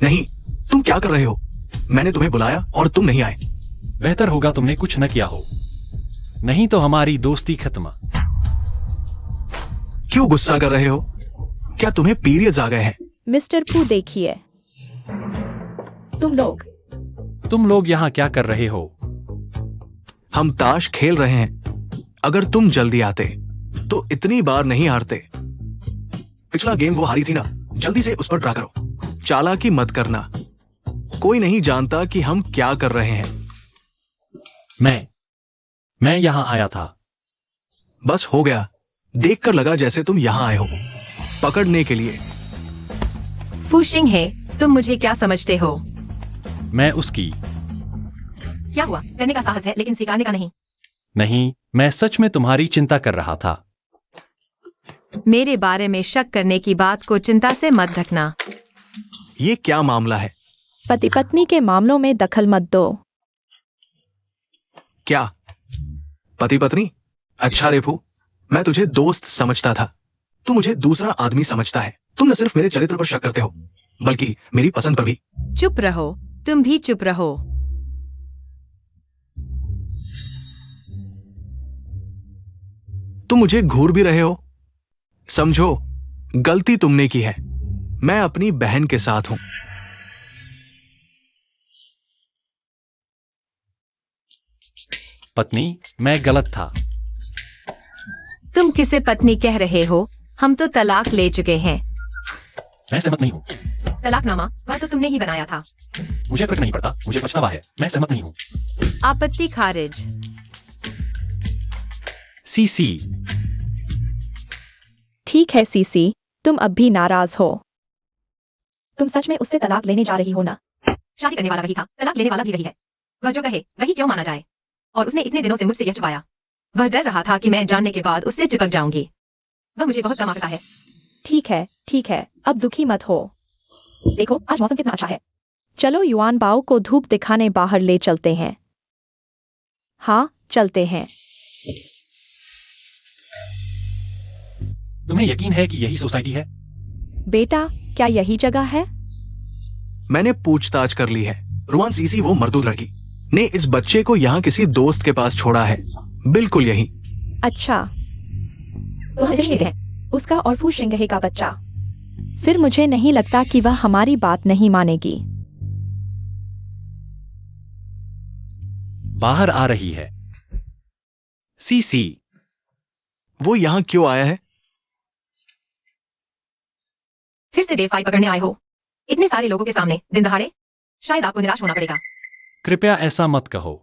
नहीं, तुम क्या कर रहे हो? मैंने तुम्हें बुलाया और तुम नहीं आए। बेहतर होगा तुमने कुछ न किया हो, नहीं तो हमारी दोस्ती खत्म। क्यों गुस्सा कर रहे हो? क्या तुम्हें पीरियड्स आ गए हैं? मिस्टर फू देखिए, तुम लोग यहाँ क्या कर रहे हो? हम ताश खेल रहे हैं। अगर तुम जल्दी आते तो इतनी बार नहीं हारते। पिछला गेम वो हारी थी ना, जल्दी से उस पर ड्रा करो। चालाकी मत करना, कोई नहीं जानता कि हम क्या कर रहे हैं। मैं यहाँ आया था। बस हो गया, देखकर लगा जैसे तुम यहाँ आए हो पकड़ने के लिए। फूशिंग है, तुम मुझे क्या समझते हो? मैं उसकी। क्या हुआ? करने का साहस है लेकिन स्वीकारने का नहीं। नहीं, मैं सच में तुम्हारी चिंता कर रहा था। मेरे बारे में शक करने की बात को चिंता से मत ढकना। ये क्या मामला है? पति पत्नी के मामलों में दखल मत दो। क्या पति पत्नी? अच्छा रेफू, मैं तुझे दोस्त समझता था, तू मुझे दूसरा आदमी समझता है। तुम न सिर्फ मेरे चरित्र पर शक करते हो बल्कि मेरी पसंद पर भी। चुप रहो, तुम भी चुप रहो। तुम मुझे घूर भी रहे हो। समझो, गलती तुमने की है। मैं अपनी बहन के साथ हूं। पत्नी, मैं गलत था। तुम किसे पत्नी कह रहे हो? हम तो तलाक ले चुके हैं। मैं सहमत नहीं हूँ। तलाकनामा वह तो तुमने ही बनाया था। मुझे फर्क नहीं पड़ता, मुझे पछतावा है। मैं सहमत नहीं हूँ। आपत्ति खारिज। सीसी। ठीक है सीसी, तुम अब भी नाराज हो। तुम सच में उससे तलाक लेने जा रही हो ना? शादी करने वाला वही था, तलाक लेने वाला भी वही है। वह जो कहे वही क्यों माना जाए? और उसने इतने दिनों से मुझसे यह छुपाया। वह डर रहा था कि मैं जानने के बाद उससे चिपक जाऊंगी। वह मुझे बहुत कम आंकता है। ठीक है, अब दुखी मत हो। देखो आज मौसम कितना अच्छा है। चलो युआन बाओ को धूप दिखाने बाहर ले चलते हैं। हाँ चलते हैं। तुम्हें यकीन है कि यही सोसाइटी है? बेटा क्या यही जगह है? मैंने पूछताछ कर ली है। रुआन सीसी वो मर्दूद लड़की ने इस बच्चे को यहाँ किसी दोस्त के पास छोड़ा है। बिल्कुल यही। अच्छा तो हम हैं उसका और फू शिंगहे का बच्चा। फिर मुझे नहीं लगता कि वह हमारी बात नहीं मानेगी। बाहर आ रही है। सीसी, वो यहां क्यों आया है? फिर से बेवफाई पकड़ने आए हो? इतने सारे लोगों के सामने दिन दहाड़े? शायद आपको निराश होना पड़ेगा। कृपया ऐसा मत कहो।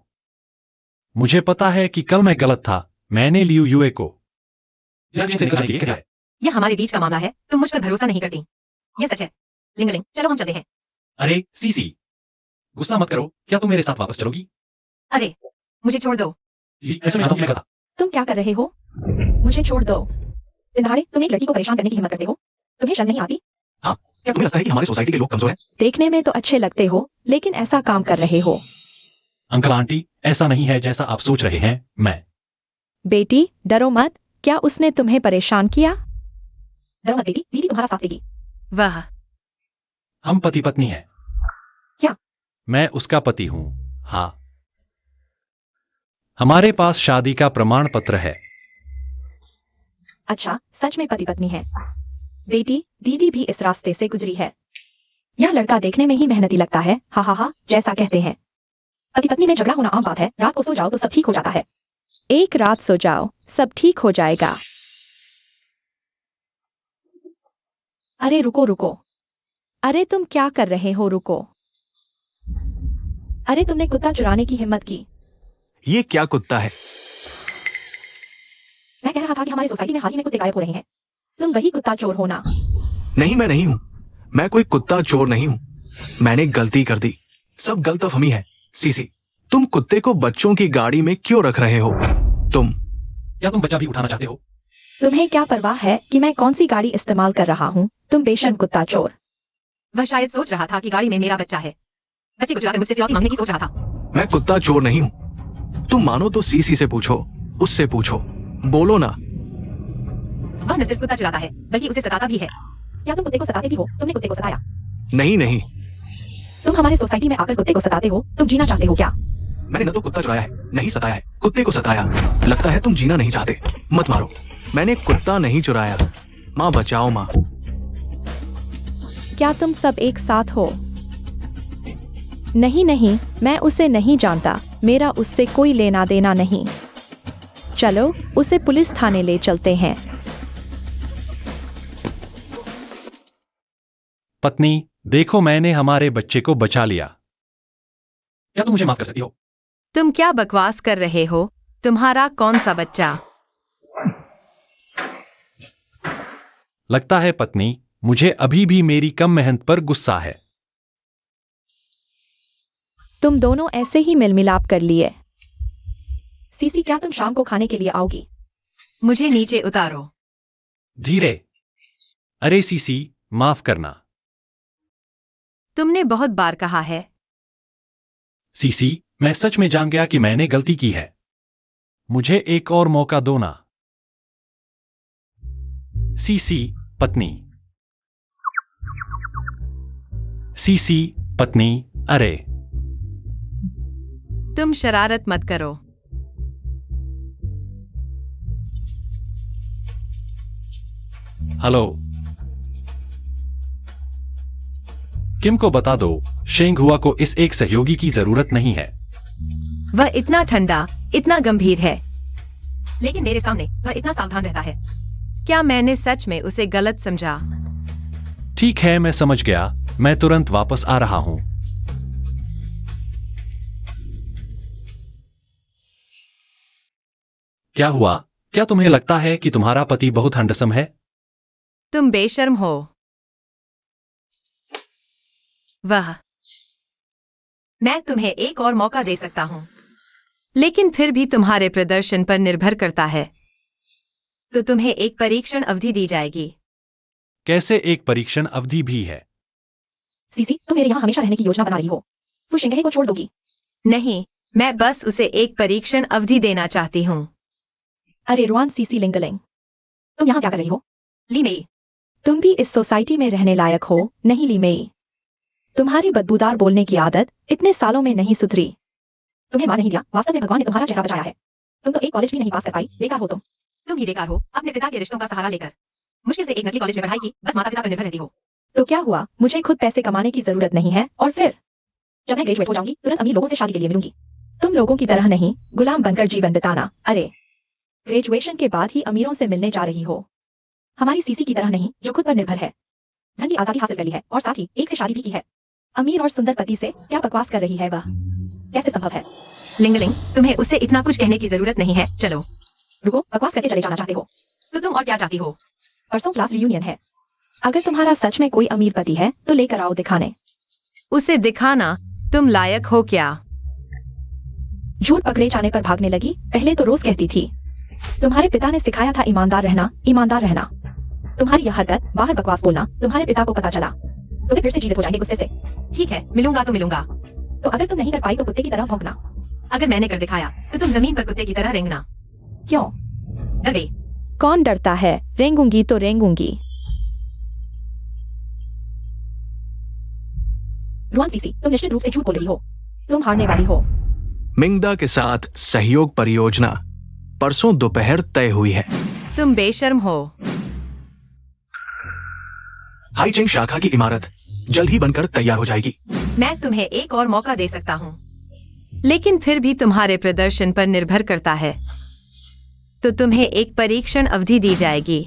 मुझे पता है कि कल मैं गलत था। मैंने लियू यूए को से निकलने के लिए कहा है। यह हमारे बीच का मामला है, तुम मुझ पर भरोसा नहीं करती। यह सच है। लिंगलिंग, चलो हम चलते हैं। अरे सीसी, गुस्सा मत करो। क्या तुम मेरे साथ वापस चलोगी? अरे, मुझे छोड़ दो। सीसी, ऐसा नहीं चाहता हूं कि मैं गलत था। तुम क्या कर रहे हो? मुझे छोड़ दो। दिनदहाड़े तुम एक लड़की को परेशान करने की हिम्मत करते हो? तुम्हें शर्म नहीं आती? क्या तुम्हें लगता है कि हमारी सोसाइटी के लोग कमजोर हैं? देखने में तो अच्छे लगते हो, लेकिन ऐसा काम कर रहे हो। अंकल आंटी, ऐसा नहीं है जैसा आप सोच रहे हैं। मैं बेटी, डरो मत। क्या उसने तुम्हें परेशान किया? डरो मत बेटी, दीदी तुम्हारा साथ देगी। वाह, हम पति पत्नी हैं। क्या? मैं उसका पति हूं। हाँ, हमारे पास शादी का प्रमाण पत्र है। अच्छा, सच में पति पत्नी है। बेटी, दीदी भी इस रास्ते से गुजरी है। यह लड़का देखने में ही मेहनती लगता है, हा हा हा, जैसा कहते हैं। पति पत्नी में झगड़ा होना आम बात है। रात को सो जाओ तो सब ठीक हो जाता है। एक रात सो जाओ, सब ठीक हो जाएगा। अरे रुको रुको। अरे तुम क्या कर रहे हो? रुको। अरे तुमने कुत्ता चुराने की हिम्मत की। ये क्या कुत्ता है? मैं कह रहा था कि हमारी सोसाइटी में हाल ही में कुत्ते गायब हो रहे हैं। तुम वही कुत्ता चोर हो ना? नहीं, मैं नहीं हूं। मैं कोई कुत्ता चोर नहीं हूं। मैंने गलती कर दी। सब गलतफहमी है। सीसी, तुम कुत्ते को बच्चों की गाड़ी में क्यों रख रहे हो? क्या तुम बच्चा भी उठाना चाहते हो? तुम्हें क्या परवाह है कि मैं कौन सी गाड़ी इस्तेमाल कर रहा हूँ? तुम बेशर्म कुत्ता चोर। वह शायद सोच रहा था कि गाड़ी में मेरा बच्चा है। बच्चे को चुराकर मुझसे फिरौती मांगने की सोच रहा था। मैं कुत्ता चोर नहीं हूं। तुम मानो तो सीसी से पूछो, उससे पूछो। बोलो ना। वह न सिर्फ कुत्ता चुराता है, बल्कि उसे सताता भी है। क्या तुम कुत्ते को सताते भी हो? तुमने कुत्ते को सताया? नहीं नहीं, तुम हमारे सोसाइटी में आकर कुत्ते को सताते हो? तुम जीना चाहते हो क्या? मैंने न तो कुत्ता चुराया है, नहीं सताया है। कुत्ते को सताया। लगता है तुम जीना नहीं चाहते। मत मारो। मैंने कुत्ता नहीं चुराया। माँ बचाओ माँ। क्या तुम सब एक साथ हो? नहीं नहीं, मैं उसे नहीं जानता। मेरा उससे कोई लेना देना नहीं। चलो, उसे पुलिस थाने ले चलते हैं। पत्नी, देखो मैंने हमारे बच्चे को बचा लिया। क्या तुम मुझे माफ कर सकती हो? तुम क्या बकवास कर रहे हो? तुम्हारा कौन सा बच्चा? लगता है पत्नी, मुझे अभी भी मेरी कम मेहनत पर गुस्सा है। तुम दोनों ऐसे ही मिलमिलाप कर लिए। सीसी, क्या तुम शाम को खाने के लिए आओगी? मुझे नीचे उतारो। धीरे। अरे सीसी, माफ करना। तुमने बहुत बार कहा है। सीसी, मैं सच में जान गया कि मैंने गलती की है। मुझे एक और मौका दो ना। सीसी, पत्नी। सीसी, पत्नी। अरे तुम शरारत मत करो। हेलो। किम को बता दो, शेंग हुआ को इस एक सहयोगी की जरूरत नहीं है। वह इतना ठंडा, इतना गंभीर है, लेकिन मेरे सामने वह इतना सावधान रहता है। क्या मैंने सच में उसे गलत समझा? ठीक है, मैं समझ गया। मैं तुरंत वापस आ रहा हूं। क्या हुआ? क्या तुम्हें लगता है कि तुम्हारा पति बहुत हैंडसम है? तुम बेशर्म हो। वह मैं तुम्हें एक और मौका दे सकता हूं, लेकिन फिर भी तुम्हारे प्रदर्शन पर निर्भर करता है। तो तुम्हें एक परीक्षण अवधि दी जाएगी। कैसे एक परीक्षण अवधि भी है? सीसी, तुम मेरे यहाँ हमेशा रहने की योजना बना रही हो। वो शिंगहे को छोड़ दोगी? नहीं, मैं बस उसे एक परीक्षण अवधि देना चाहती हूँ। अरे रुआन सीसी लिंगलिंग, तुम यहाँ क्या कर रही हो? लीमेई, तुम भी इस सोसाइटी में रहने लायक हो, नहीं लीमेई? तुम्हारी बदबूदार बोलने की आदत इतने सालों में नहीं सुधरी। तुम्हें मार नहीं दिया, वास्तव में भगवान ने तुम्हारा चेहरा बचाया है। तुम तो एक कॉलेज भी नहीं पास कर पाई, बेकार हो तुम। तुम ही बेकार हो, अपने पिता के रिश्तों का सहारा लेकर। मुश्किल से एक नकली कॉलेज में पढ़ाई की, बस माता पिता पर निर्भर रहती हो। तो क्या हुआ, मुझे खुद पैसे कमाने की जरूरत नहीं है, और फिर जब मैं ग्रेजुएट हो जाऊंगी तुरंत अमीर लोगों से शादी के लिए मिलूंगी। तुम लोगों की तरह नहीं गुलाम बनकर जीवन बिताना। अरे ग्रेजुएशन के बाद ही अमीरों से मिलने जा रही हो। हमारी सीसी की तरह नहीं जो खुद पर निर्भर है, धन की आजादी हासिल कर ली है और साथ ही एक से शादी भी की है। अमीर और सुंदर पति से क्या बकवास कर रही है वह, कैसे संभव है? लिंगलिंग, तुम्हें उससे इतना कुछ कहने की जरूरत नहीं है, चलो। रुको, बकवास करके चले जाना चाहते हो? तो तुम और क्या चाहती हो? परसों क्लास रियूनियन है, अगर तुम्हारा सच में कोई अमीर पति है तो लेकर आओ दिखाने। उसे दिखाना? तुम लायक हो क्या? झूठ पकड़े जाने पर भागने लगी। पहले तो रोज कहती थी तुम्हारे पिता ने सिखाया था ईमानदार रहना, ईमानदार रहना। तुम्हारी यह हरकत, बाहर बकवास बोलना, तुम्हारे पिता को पता चला तो वे फिर से जीवित हो जाएंगे गुस्से से। ठीक है, मिलूंगा तो मिलूंगा। तो अगर तुम नहीं कर पाई तो कुत्ते की तरह भौंकना। अगर मैंने कर दिखाया तो तुम जमीन पर कुत्ते की तरह रेंगना। क्यों? डर गई? कौन डरता है? रेंगूंगी तो रेंगूंगी। रुआन सीसी, तुम निश्चित रूप से झूठ बोल रही हो, तुम हारने वाली हो। मिंगदा के साथ सहयोग परियोजना परसों दोपहर तय हुई है। तुम बेशर्म हो। हाईचिंग शाखा की इमारत जल्द ही बनकर तैयार हो जाएगी। मैं तुम्हें एक और मौका दे सकता हूँ, लेकिन फिर भी तुम्हारे प्रदर्शन पर निर्भर करता है। तो तुम्हें एक परीक्षण अवधि दी जाएगी।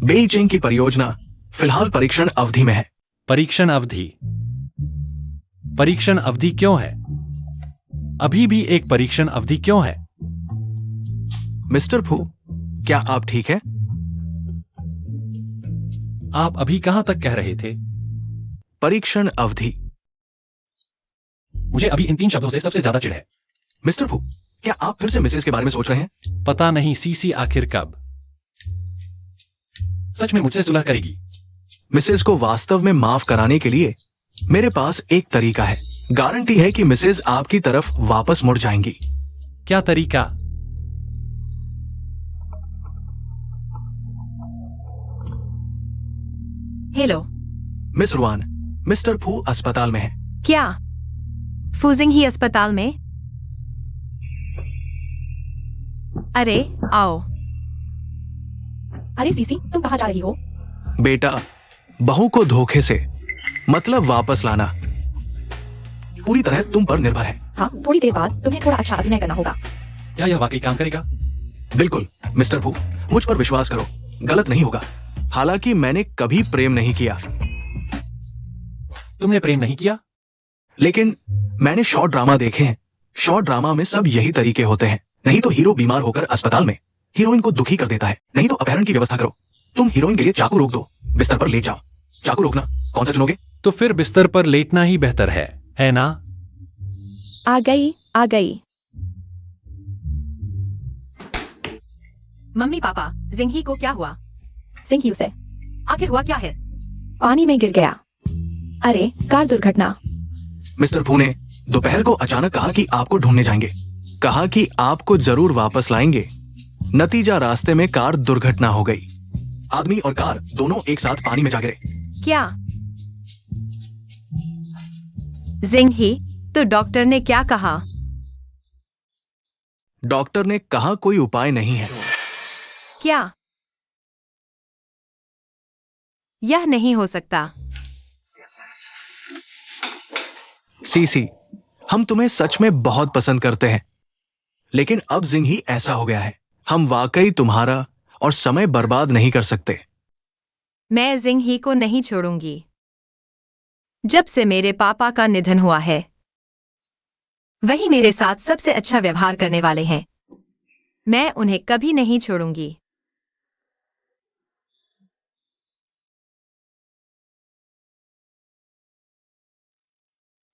बेइजिंग की परियोजना फिलहाल परीक्षण अवधि में है। परीक्षण अवधि? परीक्षण अवधि क्यों है? अभी भी एक परीक्षण अवधि क्यों है? मिस्टर फू, क्या आप ठीक हैं? आप अभी कहां तक कह रहे थे? परीक्षण अवधि। मुझे अभी इन 3 शब्दों से सबसे ज्यादा चिढ़ है। मिस्टर फू, क्या आप फिर से मिसेज के बारे में सोच रहे हैं? पता नहीं सीसी आखिर कब सच में मुझसे सुलह करेगी। मिसेज को वास्तव में माफ कराने के लिए मेरे पास एक तरीका है। गारंटी है कि मिसेज आपकी तरफ वापस मुड़ जाएंगी। क्या तरीका? हेलो मिस रुआन, मिस्टर फू अस्पताल में है। क्या? फूजिंग ही अस्पताल में? अरे आओ। अरे सीसी, तुम कहाँ जा रही हो? बेटा, बहू को धोखे से मतलब वापस लाना पूरी तरह तुम पर निर्भर है। हाँ, थोड़ी देर बाद तुम्हें थोड़ा अच्छा अभिनय करना होगा। क्या यह वाकई काम करेगा? बिल्कुल मिस्टर फू, मुझ पर विश्वास करो, गलत नहीं होगा। हालांकि मैंने कभी प्रेम नहीं किया। तुमने प्रेम नहीं किया? लेकिन मैंने शॉर्ट ड्रामा देखे हैं। शॉर्ट ड्रामा में सब यही तरीके होते हैं। नहीं तो हीरो बीमार होकर अस्पताल में हीरोइन को दुखी कर देता है, नहीं तो अपहरण की व्यवस्था करो। तुम हीरोइन के लिए चाकू रोक दो, बिस्तर पर लेट जाओ। चाकू रोकना कौन सा चुनोगे? तो फिर बिस्तर पर लेटना ही बेहतर है ना? आ गई, आ गई। मम्मी पापा, जिंगी को क्या हुआ? सिंह उसे आखिर हुआ क्या है? पानी में गिर गया। अरे कार दुर्घटना। मिस्टर फू ने दोपहर को अचानक कहा कि आपको ढूंढने जाएंगे, कहा कि आपको जरूर वापस लाएंगे। नतीजा रास्ते में कार दुर्घटना हो गई। आदमी और कार दोनों एक साथ पानी में जा गिरे। क्या? जिंगी, तो डॉक्टर ने क्या कहा? डॉक्टर ने कहा कोई उपाय नहीं है। क्या? यह नहीं हो सकता। सीसी, हम तुम्हें सच में बहुत पसंद करते हैं, लेकिन अब जिंगी ऐसा हो गया है। हम वाकई तुम्हारा और समय बर्बाद नहीं कर सकते। मैं जिंगी को नहीं छोड़ूंगी। जब से मेरे पापा का निधन हुआ है, वही मेरे साथ सबसे अच्छा व्यवहार करने वाले हैं। मैं उन्हें कभी नहीं छोड़ूंगी।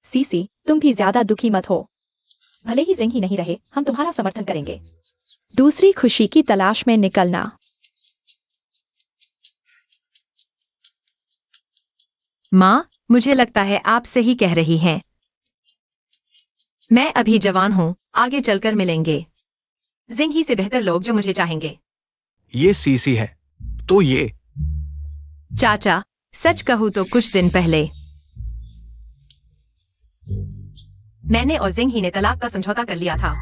सीसी, तुम भी ज्यादा दुखी मत हो। भले ही जिंग ही नहीं रहे, हम तुम्हारा समर्थन करेंगे। दूसरी खुशी की तलाश में निकलना। माँ, मुझे लगता है आप सही कह रही हैं। मैं अभी जवान हूँ, आगे चलकर मिलेंगे जिंगी से बेहतर लोग जो मुझे चाहेंगे। ये सीसी है, तो ये चाचा, सच कहूँ तो कुछ दिन पहले मैंने और जिंगी ने तलाक का समझौता कर लिया था।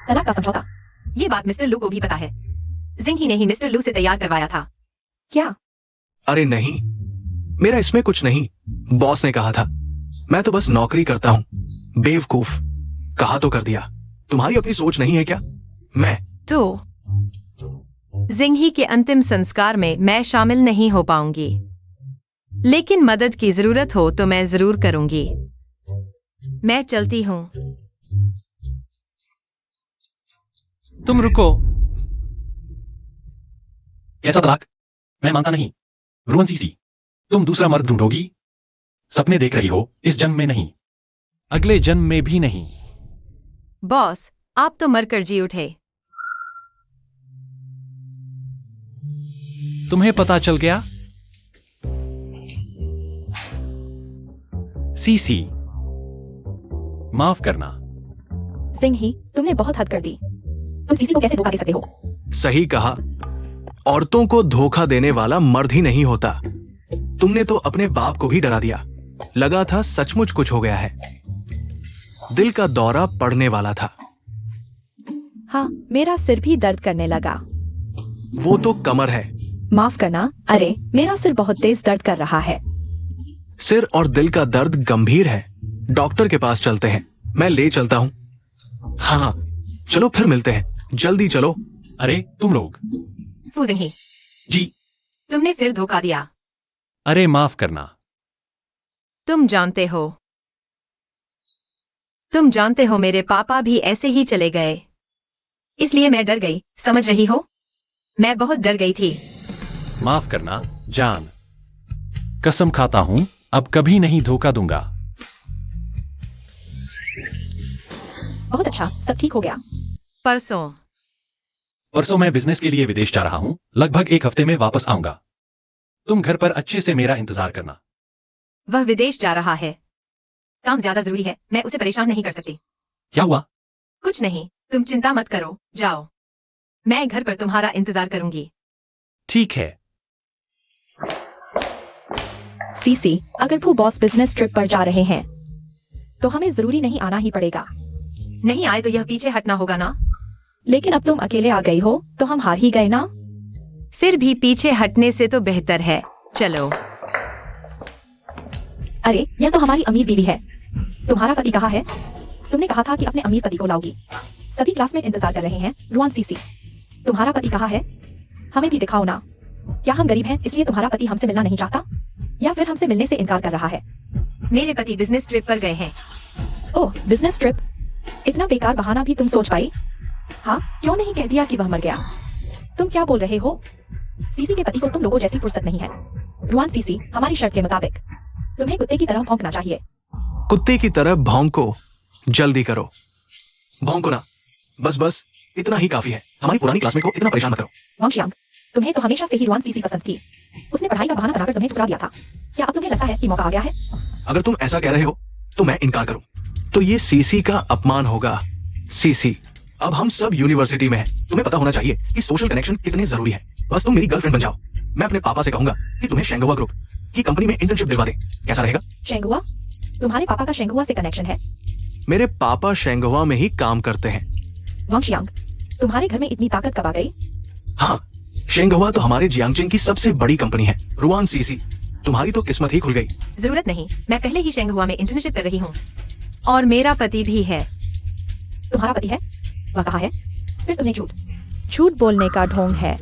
तलाक का समझौता? ये बात मिस्टर लू को भी पता है। जिंग ही ने ही मिस्टर लू से तैयार करवाया था। क्या? अरे नहीं, मेरा इसमें कुछ नहीं। बॉस ने कहा था। मैं तो बस नौकरी करता हूं। बेवकूफ, कहा तो कर दिया। तुम्हारी अपनी सोच नहीं है क्या? मैं तो जिंग ही के अंतिम संस्कार में मैं शामिल नहीं हो पाऊंगी, लेकिन मदद की जरूरत हो तो मैं जरूर करूंगी। मैं चलती हूँ। तुम रुको। कैसा तलाक? मैं मानता नहीं। रुआन सीसी, तुम दूसरा मर्द ढूंढोगी? सपने देख रही हो, इस जन्म में नहीं, अगले जन्म में भी नहीं। बॉस, आप तो मरकर जी उठे। तुम्हें पता चल गया? सीसी, माफ करना। सिंह ही, तुमने बहुत हद कर दी। तुम सीसी को कैसे धोखा दे सकते हो? सही कहा। औरतों को धोखा देने वाला मर्द ही नहीं होता। तुमने तो अपने बाप को भी डरा दिया। लगा था सचमुच कुछ हो गया है। दिल का दौरा पड़ने वाला था। हाँ, मेरा सिर भी दर्द करने लगा। वो तो कमर है। माफ करना, अरे मेरा सिर बहुत तेज दर्द कर रहा है। सिर और दिल का दर्द गंभीर है। डॉक्टर के पास चलते हैं। मैं ले चलता हूं। हाँ, चलो फिर मिलते हैं। जल्दी चलो। अरे तुम लोग। जिंग ही, जी। तुमने फिर धोखा दिया। अरे माफ करना। तुम जानते हो मेरे पापा भी ऐसे ही चले गए, इसलिए मैं डर गई। समझ रही हो? मैं बहुत डर गई थी। माफ करना जान, कसम खाता हूं अब कभी नहीं धोखा दूंगा। बहुत अच्छा, सब ठीक हो गया। परसों मैं बिजनेस के लिए विदेश जा रहा हूं। लगभग 1 हफ्ते में वापस आऊंगा। तुम घर पर अच्छे से मेरा इंतजार करना। वह विदेश जा रहा है। काम ज्यादा जरूरी है, मैं उसे परेशान नहीं कर सकती। क्या हुआ? कुछ नहीं, तुम चिंता मत करो। जाओ, मैं घर पर तुम्हारा इंतजार करूंगी। ठीक है। सीसी, अगर वो बॉस बिजनेस ट्रिप पर जा रहे हैं तो हमें जरूरी नहीं आना ही पड़ेगा। नहीं आए तो यह पीछे हटना होगा ना। लेकिन अब तुम अकेले आ गई हो तो हम हार ही गए ना। फिर भी पीछे हटने से तो बेहतर है। चलो। अरे यह तो हमारी अमीर बीवी है। तुम्हारा पति कहाँ है? तुमने कहा था कि अपने अमीर पति को लाओगी। सभी क्लासमेट इंतजार कर रहे हैं। रुआन सीसी, तुम्हारा पति कहाँ है? हमें भी दिखाओ ना। क्या हम गरीब हैं इसलिए तुम्हारा पति हमसे मिलना नहीं चाहता, या फिर हमसे मिलने से इनकार कर रहा है? मेरे पति बिजनेस ट्रिप पर गए हैं। ओह, बिजनेस ट्रिप? इतना बेकार बहाना भी तुम सोच पाई? हाँ, क्यों नहीं कह दिया कि वह मर गया? तुम क्या बोल रहे हो? सीसी के पति को तुम लोगों जैसी फुर्सत नहीं है। रुआन सीसी, हमारी शर्त के मुताबिक तुम्हें कुत्ते की तरह भौंकना चाहिए। कुत्ते की तरह भौंको। जल्दी करो। भौंको ना। बस इतना ही काफी है। हमारी पुरानी क्लासमेट को इतना परेशान मत करो। वांगशियांग, तुम्हें तो हमेशा से ही रुआन सीसी पसंद थी। उसने पढ़ाई का बहाना बनाकर तुम्हें ठुकरा दिया था। क्या अब तुम्हें लगता है कि मौका आ गया है? अगर तुम ऐसा कह रहे हो तो मैं इनकार करूं तो ये सीसी का अपमान होगा। सीसी, अब हम सब यूनिवर्सिटी में हैं। तुम्हें पता होना चाहिए कि सोशल कनेक्शन कितने जरूरी है। बस तुम मेरी गर्लफ्रेंड बन जाओ। मैं अपने पापा से कहूंगा कि तुम्हें शेंगहुआ ग्रुप की कंपनी में इंटर्नशिप दिलवा दे। कैसा रहेगा? शेंगहुआ? तुम्हारे पापा का शेंगहुआ से कनेक्शन है? मेरे पापा शेंगहुआ में ही काम करते हैं। वांगशियांग, तुम्हारे घर में इतनी ताकत कब आ गई? हाँ, शेंगहुआ तो हमारे जियांगजिंग की सबसे बड़ी कंपनी है। रुआन सीसी, तुम्हारी तो किस्मत ही खुल गई। जरूरत नहीं, मैं पहले ही शेंगहुआ में इंटर्नशिप कर रही हूँ। और मेरा पति भी है। तुम्हारा पति है? वह कहाँ है? फिर तुमने झूठ बोलने का ढोंग है।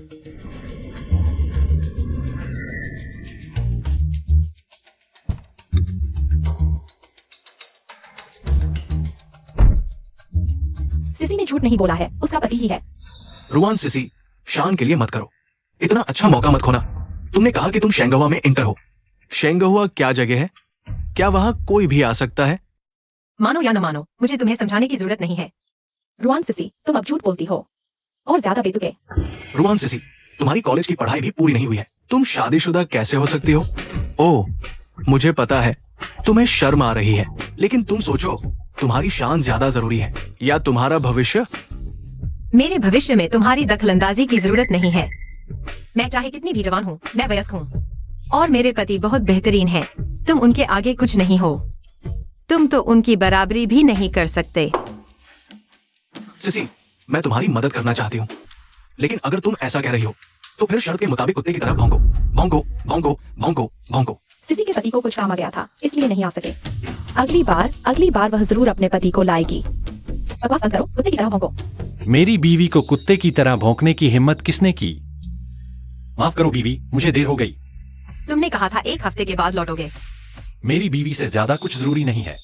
सीसी ने झूठ नहीं बोला है, उसका पति ही है। रुआन सीसी, शान के लिए मत करो। इतना अच्छा मौका मत खोना। तुमने कहा कि तुम शेंगहुआ में इंटर हो। शेंगहुआ क्या जगह है? क्या वहां कोई भी आ सकता है? मानो या न मानो, मुझे तुम्हें समझाने की जरूरत नहीं है। रुआन सीसी, तुम अब झूठ बोलती हो और ज्यादा बेतुके। रुआन सीसी, तुम्हारी कॉलेज की पढ़ाई भी पूरी नहीं हुई है। तुम शादीशुदा कैसे हो सकती हो? ओह, मुझे पता है तुम्हें शर्म आ रही है, लेकिन तुम सोचो, तुम्हारी शान ज्यादा जरूरी है या तुम्हारा भविष्य? मेरे भविष्य में तुम्हारी दखलंदाजी की जरूरत नहीं है। मैं चाहे कितनी भी जवान हूँ, मैं वयस्क हूँ और मेरे पति बहुत बेहतरीन हैं। तुम उनके आगे कुछ नहीं हो। तुम तो उनकी बराबरी भी नहीं कर सकते। सीसी, मैं तुम्हारी मदद करना चाहती हूँ, लेकिन अगर तुम ऐसा कह रही हो तो फिर शर्त के मुताबिक कुत्ते की तरह भौंको भौंको भौंको भौंको भौंको। सिसी के पति को कुछ काम आ गया था, इसलिए नहीं आ सके। अगली बार वह जरूर अपने पति को लाएगी। बकवास बंद करो, कुत्ते की तरह भौंको। मेरी बीवी को कुत्ते की तरह भौंकने की हिम्मत किसने की? माफ करो बीवी, मुझे देर हो गई। तुमने कहा था 1 हफ्ते के बाद लौटोगे। मेरी बीवी से ज्यादा कुछ जरूरी नहीं है।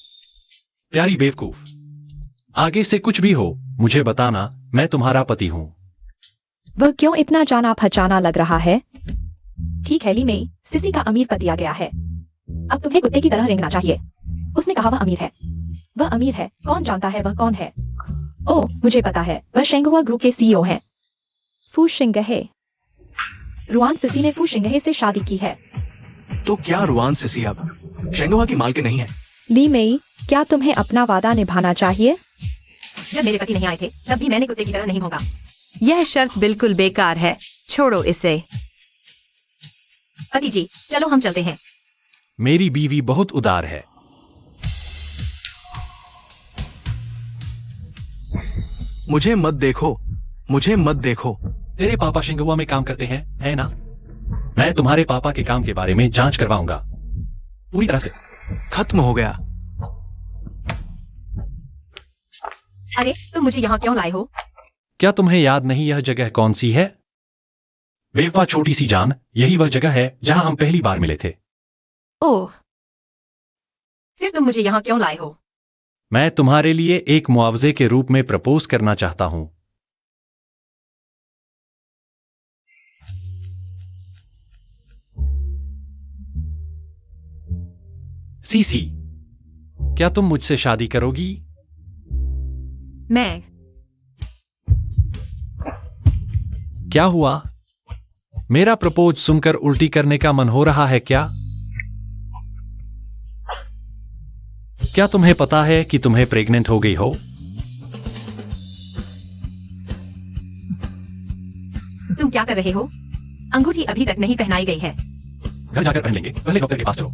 प्यारी बेवकूफ, आगे से कुछ भी हो मुझे बताना, मैं तुम्हारा पति हूँ। वह क्यों इतना जाना पहचाना लग रहा है? ठीक है ली मेई, सिसी का अमीर पति आ गया है। अब तुम्हें कुत्ते की तरह रेंगना चाहिए। उसने कहा वह अमीर है। वह अमीर है, कौन जानता है वह कौन है? ओह, मुझे पता है, वह शेंगहुआ ग्रुप के सीईओ हैं, फू शिंगहे। रुआन सिसी ने फू शिंगहे से शादी की है। तो क्या रुआन सिसी अब शेंगहुआ की मालकिन नहीं है? ली मेई, क्या तुम्हें अपना वादा निभाना चाहिए? जब मेरे पति नहीं आए थे तब भी मैंने कुत्ते की तरह नहीं भौंका। यह शर्त बिल्कुल बेकार है, छोड़ो इसे। पति जी, चलो हम चलते हैं। मेरी बीवी बहुत उदार है। मुझे मत देखो, मुझे मत देखो। तेरे पापा शिंगहुआ में काम करते हैं, है ना? मैं तुम्हारे पापा के काम के बारे में जांच करवाऊंगा, पूरी तरह से। खत्म हो गया। अरे तुम मुझे यहाँ क्यों लाए हो? क्या तुम्हें याद नहीं यह जगह कौन सी है? बेवफा छोटी सी जान, यही वह जगह है जहां हम पहली बार मिले थे। ओह, फिर तुम मुझे यहाँ क्यों लाए हो? मैं तुम्हारे लिए एक मुआवजे के रूप में प्रपोज करना चाहता हूं। सीसी, क्या तुम मुझसे शादी करोगी? मैं। क्या हुआ? मेरा प्रपोज सुनकर उल्टी करने का मन हो रहा है क्या? क्या तुम्हें पता है कि तुम्हें प्रेग्नेंट हो गई हो? तुम क्या कर रहे हो? अंगूठी अभी तक नहीं पहनाई गई है। घर जाकर पहन लेंगे, पहले डॉक्टर के पास चलो।